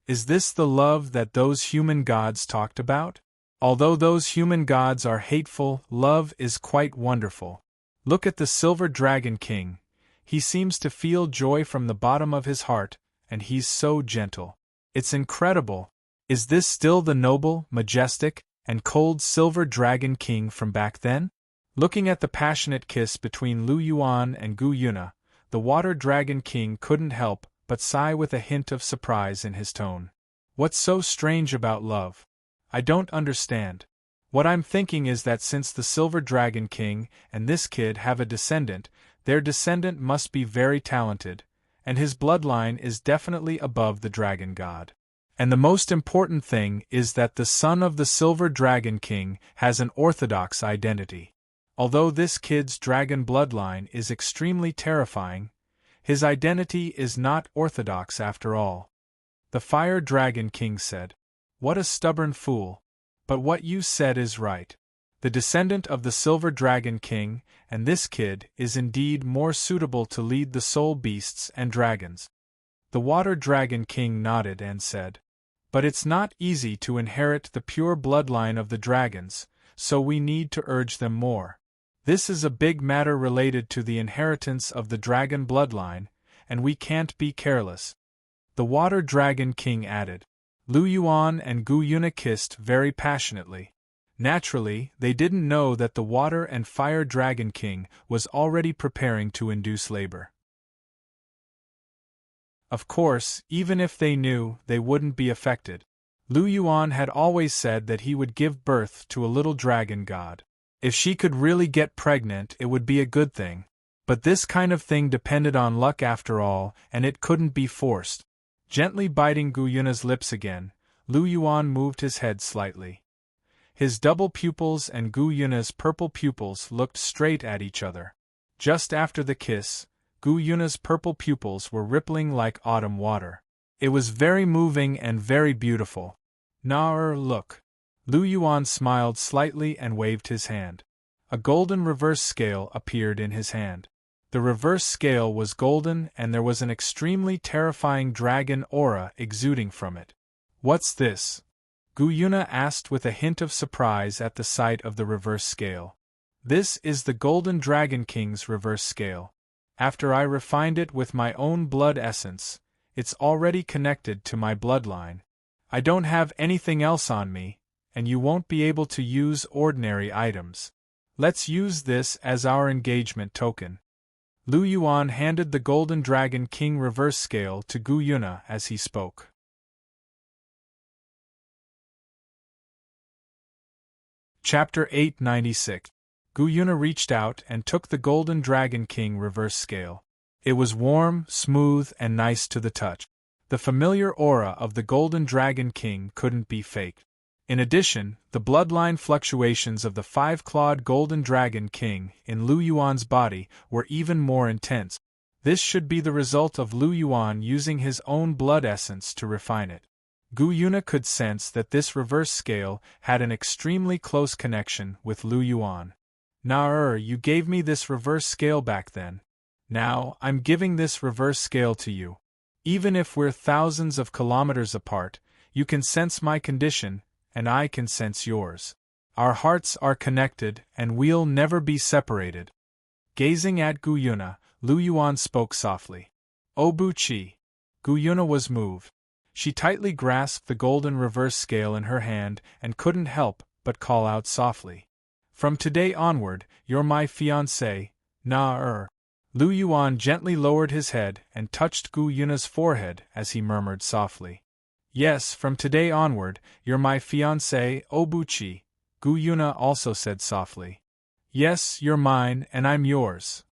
Is this the love that those human gods talked about? Although those human gods are hateful, love is quite wonderful. Look at the Silver Dragon King. He seems to feel joy from the bottom of his heart, and he's so gentle. It's incredible. Is this still the noble, majestic, and cold Silver Dragon King from back then? Looking at the passionate kiss between Lu Yuan and Gu Yuna, the Water Dragon King couldn't help but sigh with a hint of surprise in his tone. What's so strange about love? I don't understand. What I'm thinking is that since the Silver Dragon King and this kid have a descendant, their descendant must be very talented, and his bloodline is definitely above the Dragon God. And the most important thing is that the son of the Silver Dragon King has an orthodox identity. Although this kid's dragon bloodline is extremely terrifying, his identity is not orthodox after all. The Fire Dragon King said, "What a stubborn fool. But what you said is right. The descendant of the Silver Dragon King and this kid is indeed more suitable to lead the soul beasts and dragons." The Water Dragon King nodded and said, "But it's not easy to inherit the pure bloodline of the dragons, so we need to urge them more. This is a big matter related to the inheritance of the dragon bloodline, and we can't be careless." The Water Dragon King added. Lu Yuan and Gu Yuna kissed very passionately. Naturally, they didn't know that the Water and Fire Dragon King was already preparing to induce labor. Of course, even if they knew, they wouldn't be affected. Lu Yuan had always said that he would give birth to a little dragon god. If she could really get pregnant, it would be a good thing. But this kind of thing depended on luck after all, and it couldn't be forced. Gently biting Gu Yuna's lips again, Lu Yuan moved his head slightly. His double pupils and Gu Yuna's purple pupils looked straight at each other. Just after the kiss, Gu Yuna's purple pupils were rippling like autumn water. It was very moving and very beautiful. Look. Lu Yuan smiled slightly and waved his hand. A golden reverse scale appeared in his hand. The reverse scale was golden and there was an extremely terrifying dragon aura exuding from it. "What's this?" Gu Yuna asked with a hint of surprise at the sight of the reverse scale. "This is the Golden Dragon King's reverse scale. After I refined it with my own blood essence, it's already connected to my bloodline. I don't have anything else on me, and you won't be able to use ordinary items. Let's use this as our engagement token." Lu Yuan handed the Golden Dragon King reverse scale to Gu Yuna as he spoke. Chapter 896. Gu Yuna reached out and took the Golden Dragon King reverse scale. It was warm, smooth, and nice to the touch. The familiar aura of the Golden Dragon King couldn't be faked. In addition, the bloodline fluctuations of the five-clawed Golden Dragon King in Lu Yuan's body were even more intense. This should be the result of Lu Yuan using his own blood essence to refine it. Gu Yuna could sense that this reverse scale had an extremely close connection with Lu Yuan. You gave me this reverse scale back then. Now, I'm giving this reverse scale to you. Even if we're thousands of kilometers apart, you can sense my condition, and I can sense yours. Our hearts are connected, and we'll never be separated." Gazing at Gu Yuna, Lu Yuan spoke softly. "Oh Buqi." Gu Yuna was moved. She tightly grasped the golden reverse scale in her hand and couldn't help but call out softly. "From today onward, you're my fiancé, Lu Yuan gently lowered his head and touched Gu Yuna's forehead as he murmured softly. "Yes, from today onward, you're my fiancé, Obuchi," Gu Yuna also said softly. "Yes, you're mine and I'm yours."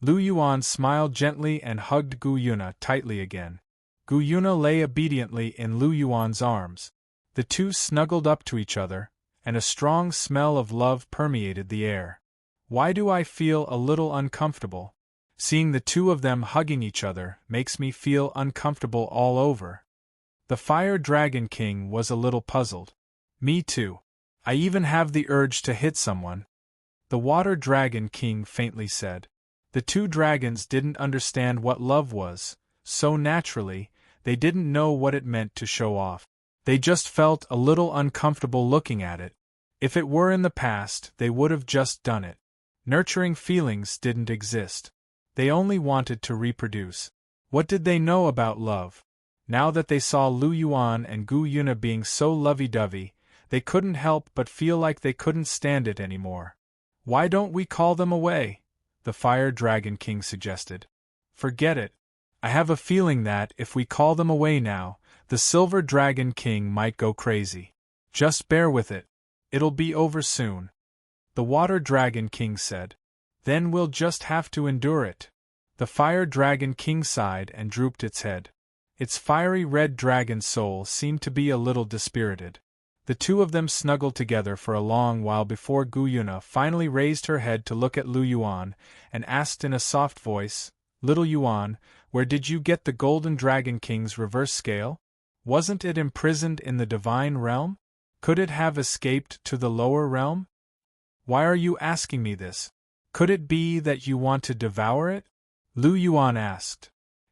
Lu Yuan smiled gently and hugged Gu Yuna tightly again. Gu Yuna lay obediently in Lu Yuan's arms. The two snuggled up to each other, and a strong smell of love permeated the air. Why do I feel a little uncomfortable? Seeing the two of them hugging each other makes me feel uncomfortable all over. The Fire Dragon King was a little puzzled. Me too. I even have the urge to hit someone. The Water Dragon King faintly said. The two dragons didn't understand what love was, so naturally, they didn't know what it meant to show off. They just felt a little uncomfortable looking at it. If it were in the past, they would have just done it. Nurturing feelings didn't exist. They only wanted to reproduce. What did they know about love? Now that they saw Lu Yuan and Gu Yuna being so lovey-dovey, they couldn't help but feel like they couldn't stand it anymore. "Why don't we call them away?" the Fire Dragon King suggested. "Forget it. I have a feeling that, if we call them away now, the Silver Dragon King might go crazy. Just bear with it. It'll be over soon," the Water Dragon King said. "Then we'll just have to endure it." The Fire Dragon King sighed and drooped its head. Its fiery red dragon soul seemed to be a little dispirited. The two of them snuggled together for a long while before Gu Yuna finally raised her head to look at Lu Yuan and asked in a soft voice, "Little Yuan, where did you get the Golden Dragon King's reverse scale? Wasn't it imprisoned in the divine realm? Could it have escaped to the lower realm? Why are you asking me this? Could it be that you want to devour it?" Lu Yuan asked.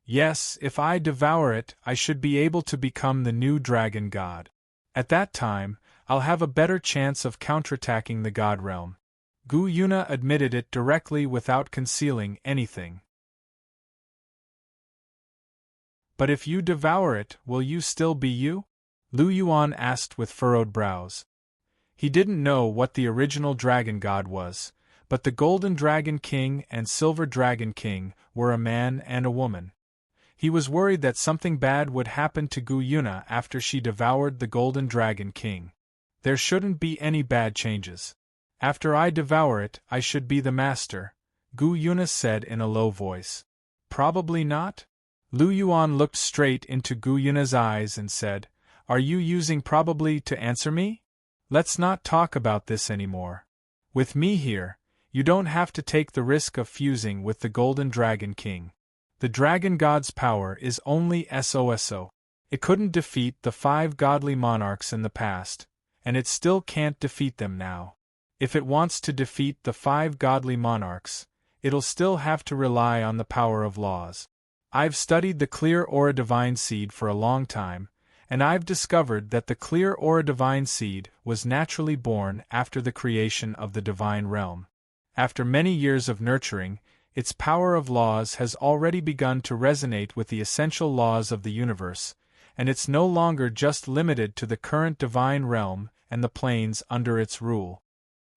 Yes, if I devour it, I should be able to become the new dragon god. At that time, I'll have a better chance of counterattacking the god realm. Gu Yuna admitted it directly without concealing anything. But if you devour it, will you still be you? Lu Yuan asked with furrowed brows. He didn't know what the original dragon god was, but the Golden Dragon King and Silver Dragon King were a man and a woman. He was worried that something bad would happen to Gu Yuna after she devoured the Golden Dragon King. There shouldn't be any bad changes. After I devour it, I should be the master, Gu Yuna said in a low voice. Probably not? Lu Yuan looked straight into Gu Yuna's eyes and said, Are you using probably to answer me? Let's not talk about this anymore. With me here, you don't have to take the risk of fusing with the Golden Dragon King. The Dragon God's power is only SOSO. It couldn't defeat the 5 godly monarchs in the past, and it still can't defeat them now. If it wants to defeat the 5 godly monarchs, it'll still have to rely on the power of laws. I've studied the Clear Aura Divine Seed for a long time, and I've discovered that the Clear Aura Divine Seed was naturally born after the creation of the Divine Realm. After many years of nurturing, its power of laws has already begun to resonate with the essential laws of the universe, and it's no longer just limited to the current divine realm and the planes under its rule.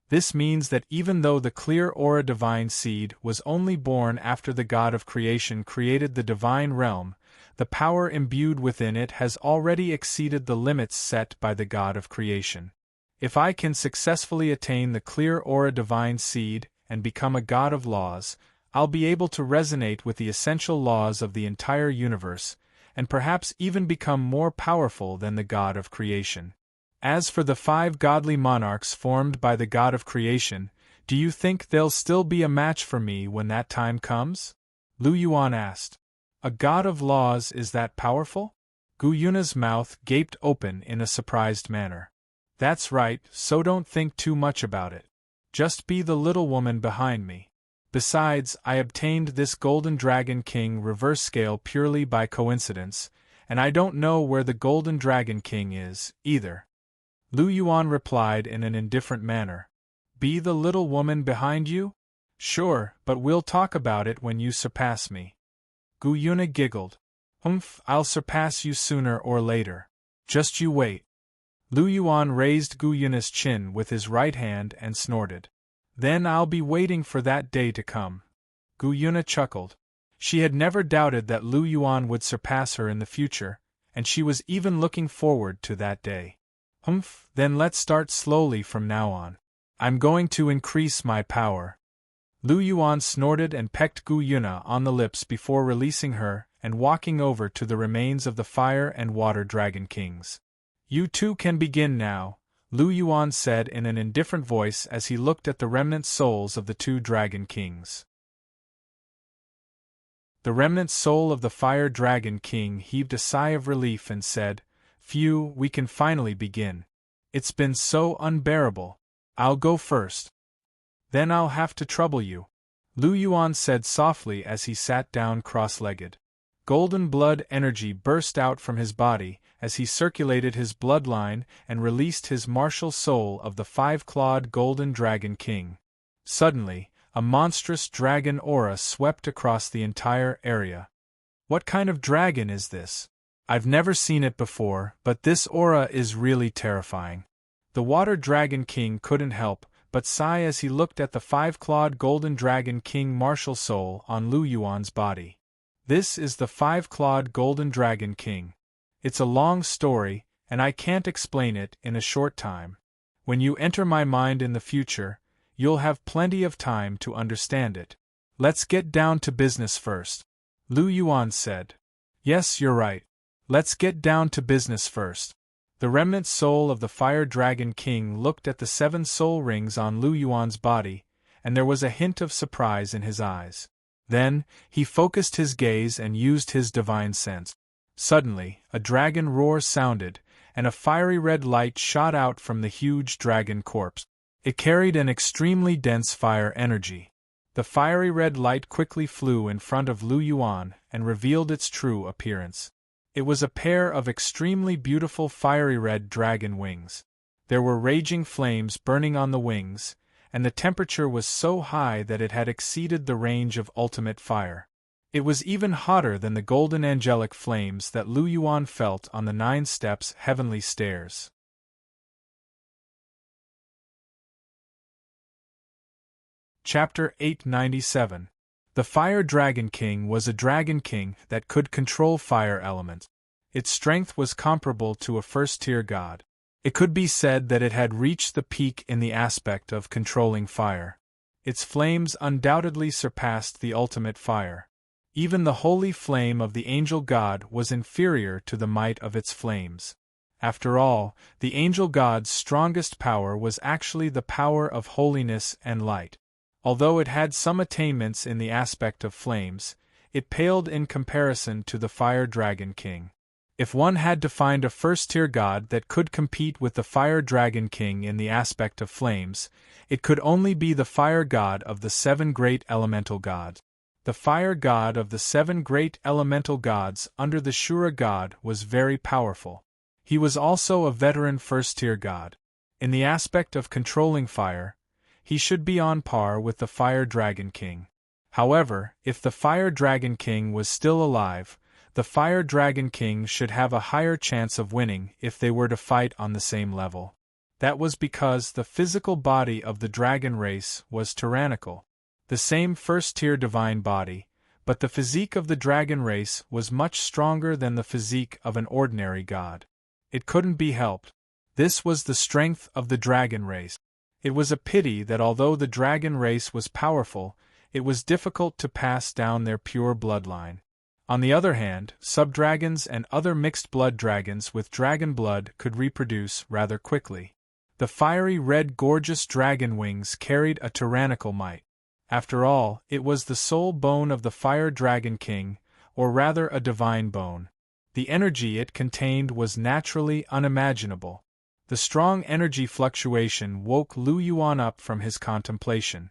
This means that even though the Clear Aura Divine Seed was only born after the God of Creation created the divine realm, the power imbued within it has already exceeded the limits set by the God of Creation. If I can successfully attain the Clear Aura Divine Seed and become a God of laws, I'll be able to resonate with the essential laws of the entire universe, and perhaps even become more powerful than the God of Creation. As for the 5 godly monarchs formed by the God of Creation, do you think they'll still be a match for me when that time comes? Lu Yuan asked. A God of laws is that powerful? Gu Yuna's mouth gaped open in a surprised manner. That's right, so don't think too much about it. Just be the little woman behind me. Besides, I obtained this Golden Dragon King reverse scale purely by coincidence, and I don't know where the Golden Dragon King is, either. Lu Yuan replied in an indifferent manner. Be the little woman behind you? Sure, but we'll talk about it when you surpass me. Gu Yuna giggled. I'll surpass you sooner or later. Just you wait. Lu Yuan raised Gu Yuna's chin with his right hand and snorted. Then I'll be waiting for that day to come. Gu Yuna chuckled. She had never doubted that Lu Yuan would surpass her in the future, and she was even looking forward to that day. Then let's start slowly from now on. I'm going to increase my power. Lu Yuan snorted and pecked Gu Yuna on the lips before releasing her and walking over to the remains of the Fire and Water Dragon Kings. You two can begin now, Lu Yuan said in an indifferent voice as he looked at the remnant souls of the 2 Dragon Kings. The remnant soul of the Fire Dragon King heaved a sigh of relief and said, Phew, we can finally begin. It's been so unbearable. I'll go first. Then I'll have to trouble you, Lu Yuan said softly as he sat down cross-legged. Golden blood energy burst out from his body as he circulated his bloodline and released his martial soul of the 5-clawed Golden Dragon King. Suddenly, a monstrous dragon aura swept across the entire area. What kind of dragon is this? I've never seen it before, but this aura is really terrifying. The Water Dragon King couldn't help but sigh as he looked at the 5-clawed Golden Dragon King martial soul on Lu Yuan's body. This is the 5-clawed Golden Dragon King. It's a long story, and I can't explain it in a short time. When you enter my mind in the future, you'll have plenty of time to understand it. Let's get down to business first, Lu Yuan said. Yes, you're right. Let's get down to business first. The remnant soul of the Fire Dragon King looked at the 7 soul rings on Lu Yuan's body, and there was a hint of surprise in his eyes. Then, he focused his gaze and used his divine sense. Suddenly, a dragon roar sounded, and a fiery red light shot out from the huge dragon corpse. It carried an extremely dense fire energy. The fiery red light quickly flew in front of Lu Yuan and revealed its true appearance. It was a pair of extremely beautiful fiery red dragon wings. There were raging flames burning on the wings, and the temperature was so high that it had exceeded the range of ultimate fire. It was even hotter than the golden angelic flames that Lu Yuan felt on the 9 steps heavenly stairs. Chapter 897. The Fire Dragon King was a dragon king that could control fire element. Its strength was comparable to a first-tier god. It could be said that it had reached the peak in the aspect of controlling fire. Its flames undoubtedly surpassed the ultimate fire. Even the holy flame of the angel god was inferior to the might of its flames. After all, the angel god's strongest power was actually the power of holiness and light. Although it had some attainments in the aspect of flames, it paled in comparison to the Fire Dragon King. If one had to find a first-tier god that could compete with the Fire Dragon King in the aspect of flames, it could only be the Fire God of the 7 great elemental gods. The Fire God of the 7 great elemental gods under the Shura god was very powerful. He was also a veteran first-tier god. In the aspect of controlling fire, he should be on par with the Fire Dragon King. However, if the Fire Dragon King was still alive, the Fire Dragon King should have a higher chance of winning if they were to fight on the same level. That was because the physical body of the dragon race was tyrannical. The same first-tier divine body, but the physique of the dragon race was much stronger than the physique of an ordinary god. It couldn't be helped. This was the strength of the dragon race. It was a pity that although the dragon race was powerful, it was difficult to pass down their pure bloodline. On the other hand, subdragons and other mixed-blood dragons with dragon blood could reproduce rather quickly. The fiery red gorgeous dragon wings carried a tyrannical might. After all, it was the soul bone of the Fire Dragon King, or rather a divine bone. The energy it contained was naturally unimaginable. The strong energy fluctuation woke Lu Yuan up from his contemplation.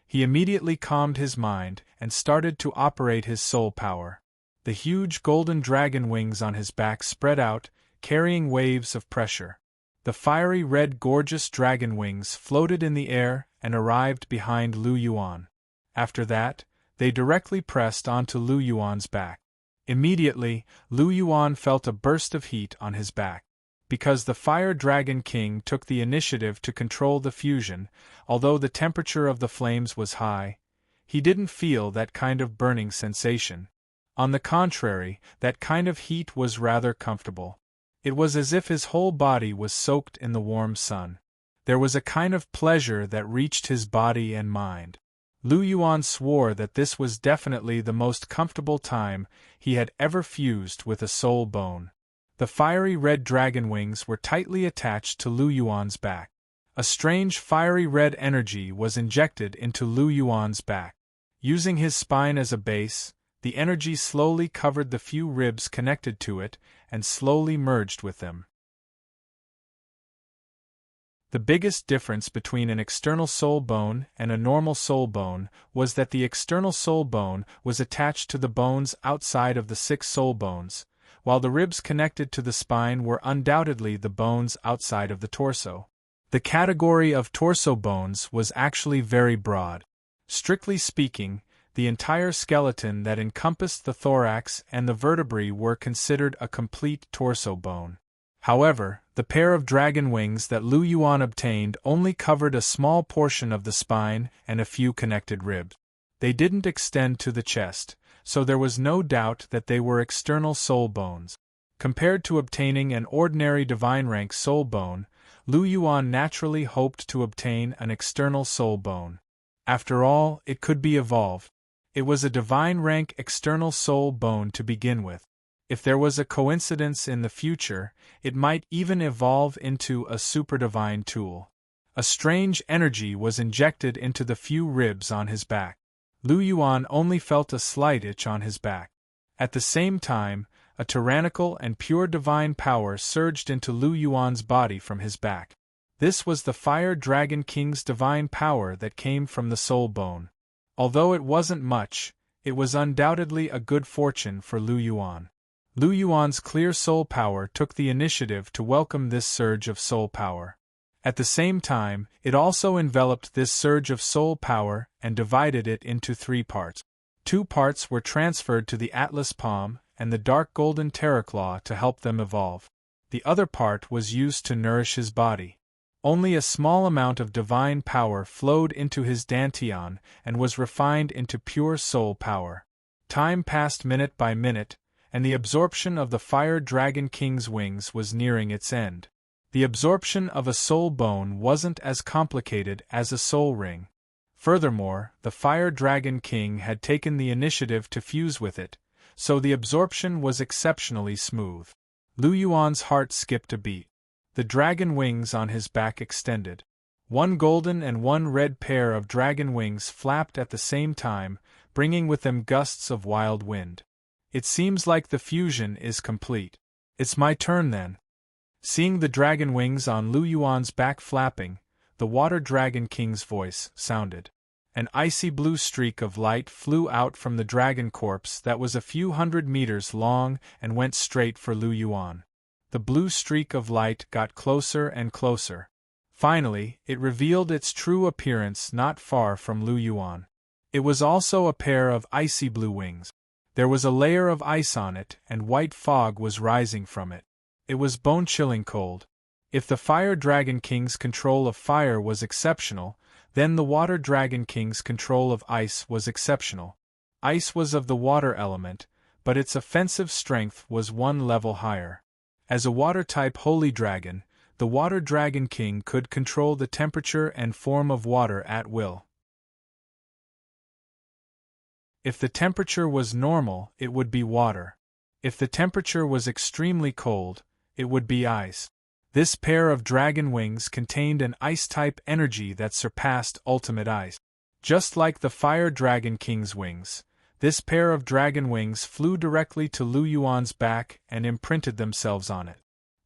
He immediately calmed his mind and started to operate his soul power. The huge golden dragon wings on his back spread out, carrying waves of pressure. The fiery red gorgeous dragon wings floated in the air and arrived behind Lu Yuan. After that, they directly pressed onto Lu Yuan's back. Immediately, Lu Yuan felt a burst of heat on his back. Because the Fire Dragon King took the initiative to control the fusion, although the temperature of the flames was high, he didn't feel that kind of burning sensation. On the contrary, that kind of heat was rather comfortable. It was as if his whole body was soaked in the warm sun. There was a kind of pleasure that reached his body and mind. Lu Yuan swore that this was definitely the most comfortable time he had ever fused with a soul bone. The fiery red dragon wings were tightly attached to Lu Yuan's back. A strange fiery red energy was injected into Lu Yuan's back. Using his spine as a base, the energy slowly covered the few ribs connected to it and slowly merged with them. The biggest difference between an external soul bone and a normal soul bone was that the external soul bone was attached to the bones outside of the 6 soul bones, while the ribs connected to the spine were undoubtedly the bones outside of the torso. The category of torso bones was actually very broad. Strictly speaking, the entire skeleton that encompassed the thorax and the vertebrae were considered a complete torso bone. However, the pair of dragon wings that Lu Yuan obtained only covered a small portion of the spine and a few connected ribs. They didn't extend to the chest, so there was no doubt that they were external soul bones. Compared to obtaining an ordinary divine rank soul bone, Lu Yuan naturally hoped to obtain an external soul bone. After all, it could be evolved. It was a divine rank external soul bone to begin with. If there was a coincidence in the future, it might even evolve into a superdivine tool. A strange energy was injected into the few ribs on his back. Lu Yuan only felt a slight itch on his back. At the same time, a tyrannical and pure divine power surged into Lu Yuan's body from his back. This was the Fire Dragon King's divine power that came from the soul bone. Although it wasn't much, It was undoubtedly a good fortune for Lu Yuan. Lu Yuan's clear soul power took the initiative to welcome this surge of soul power. At the same time, it also enveloped this surge of soul power and divided it into 3 parts. 2 parts were transferred to the Atlas Palm and the dark golden Terraclaw to help them evolve. The other part was used to nourish his body. Only a small amount of divine power flowed into his dantian and was refined into pure soul power. Time passed minute by minute, and the absorption of the Fire Dragon King's wings was nearing its end. The absorption of a soul bone wasn't as complicated as a soul ring. Furthermore, the Fire Dragon King had taken the initiative to fuse with it, so the absorption was exceptionally smooth. Lu Yuan's heart skipped a beat. The dragon wings on his back extended. 1 golden and 1 red pair of dragon wings flapped at the same time, bringing with them gusts of wild wind. It seems like the fusion is complete. It's my turn then. Seeing the dragon wings on Lu Yuan's back flapping, the Water Dragon King's voice sounded. An icy blue streak of light flew out from the dragon corpse that was a few hundred meters long and went straight for Lu Yuan. The blue streak of light got closer and closer. Finally, it revealed its true appearance not far from Lu Yuan. It was also a pair of icy blue wings. There was a layer of ice on it, and white fog was rising from it. It was bone-chilling cold. If the Fire Dragon King's control of fire was exceptional, then the Water Dragon King's control of ice was exceptional. Ice was of the water element, but its offensive strength was 1 level higher. As a water-type holy dragon, the Water Dragon King could control the temperature and form of water at will. If the temperature was normal, it would be water. If the temperature was extremely cold, it would be ice. This pair of dragon wings contained an ice-type energy that surpassed ultimate ice. Just like the Fire Dragon King's wings, this pair of dragon wings flew directly to Lu Yuan's back and imprinted themselves on it.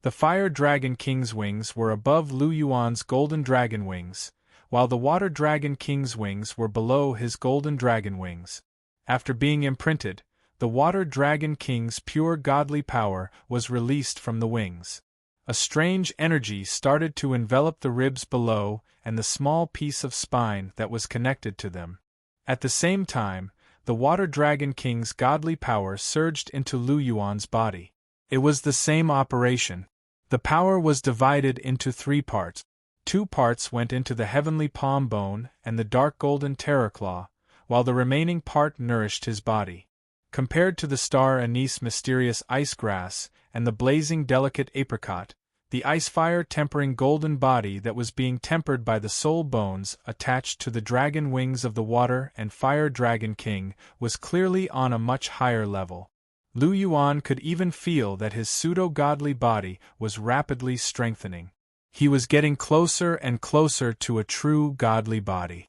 The Fire Dragon King's wings were above Lu Yuan's golden dragon wings, while the Water Dragon King's wings were below his golden dragon wings. After being imprinted, the Water Dragon King's pure godly power was released from the wings. A strange energy started to envelop the ribs below and the small piece of spine that was connected to them. At the same time, the Water Dragon King's godly power surged into Lu Yuan's body. It was the same operation. The power was divided into 3 parts. 2 parts went into the heavenly palm bone and the dark golden Terraclaw, while the remaining part nourished his body. Compared to the star anise mysterious ice grass and the blazing delicate apricot, the ice-fire tempering golden body that was being tempered by the soul bones attached to the dragon wings of the Water and Fire Dragon King was clearly on a much higher level. Lu Yuan could even feel that his pseudo-godly body was rapidly strengthening. He was getting closer and closer to a true godly body.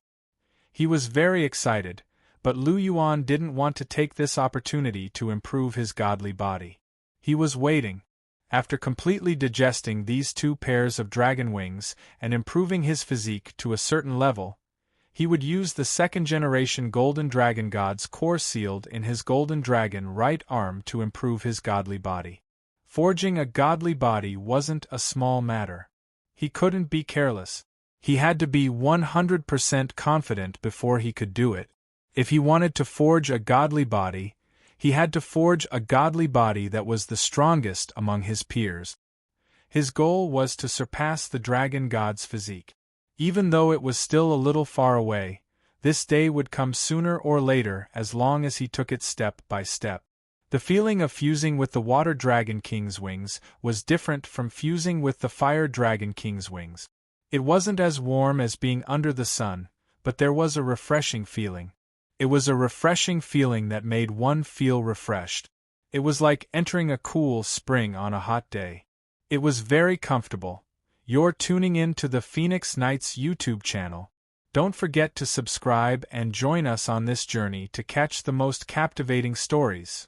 He was very excited, but Lu Yuan didn't want to take this opportunity to improve his godly body. He was waiting. After completely digesting these 2 pairs of dragon wings and improving his physique to a certain level, he would use the 2nd-generation Golden Dragon God's core sealed in his Golden Dragon right arm to improve his godly body. Forging a godly body wasn't a small matter. He couldn't be careless. He had to be 100% confident before he could do it. If he wanted to forge a godly body, he had to forge a godly body that was the strongest among his peers. His goal was to surpass the dragon god's physique. Even though it was still a little far away, this day would come sooner or later as long as he took it step by step. The feeling of fusing with the Water Dragon King's wings was different from fusing with the Fire Dragon King's wings. It wasn't as warm as being under the sun, but there was a refreshing feeling. It was a refreshing feeling that made one feel refreshed. It was like entering a cool spring on a hot day. It was very comfortable. You're tuning in to the Phoenix Nights YouTube channel. Don't forget to subscribe and join us on this journey to catch the most captivating stories.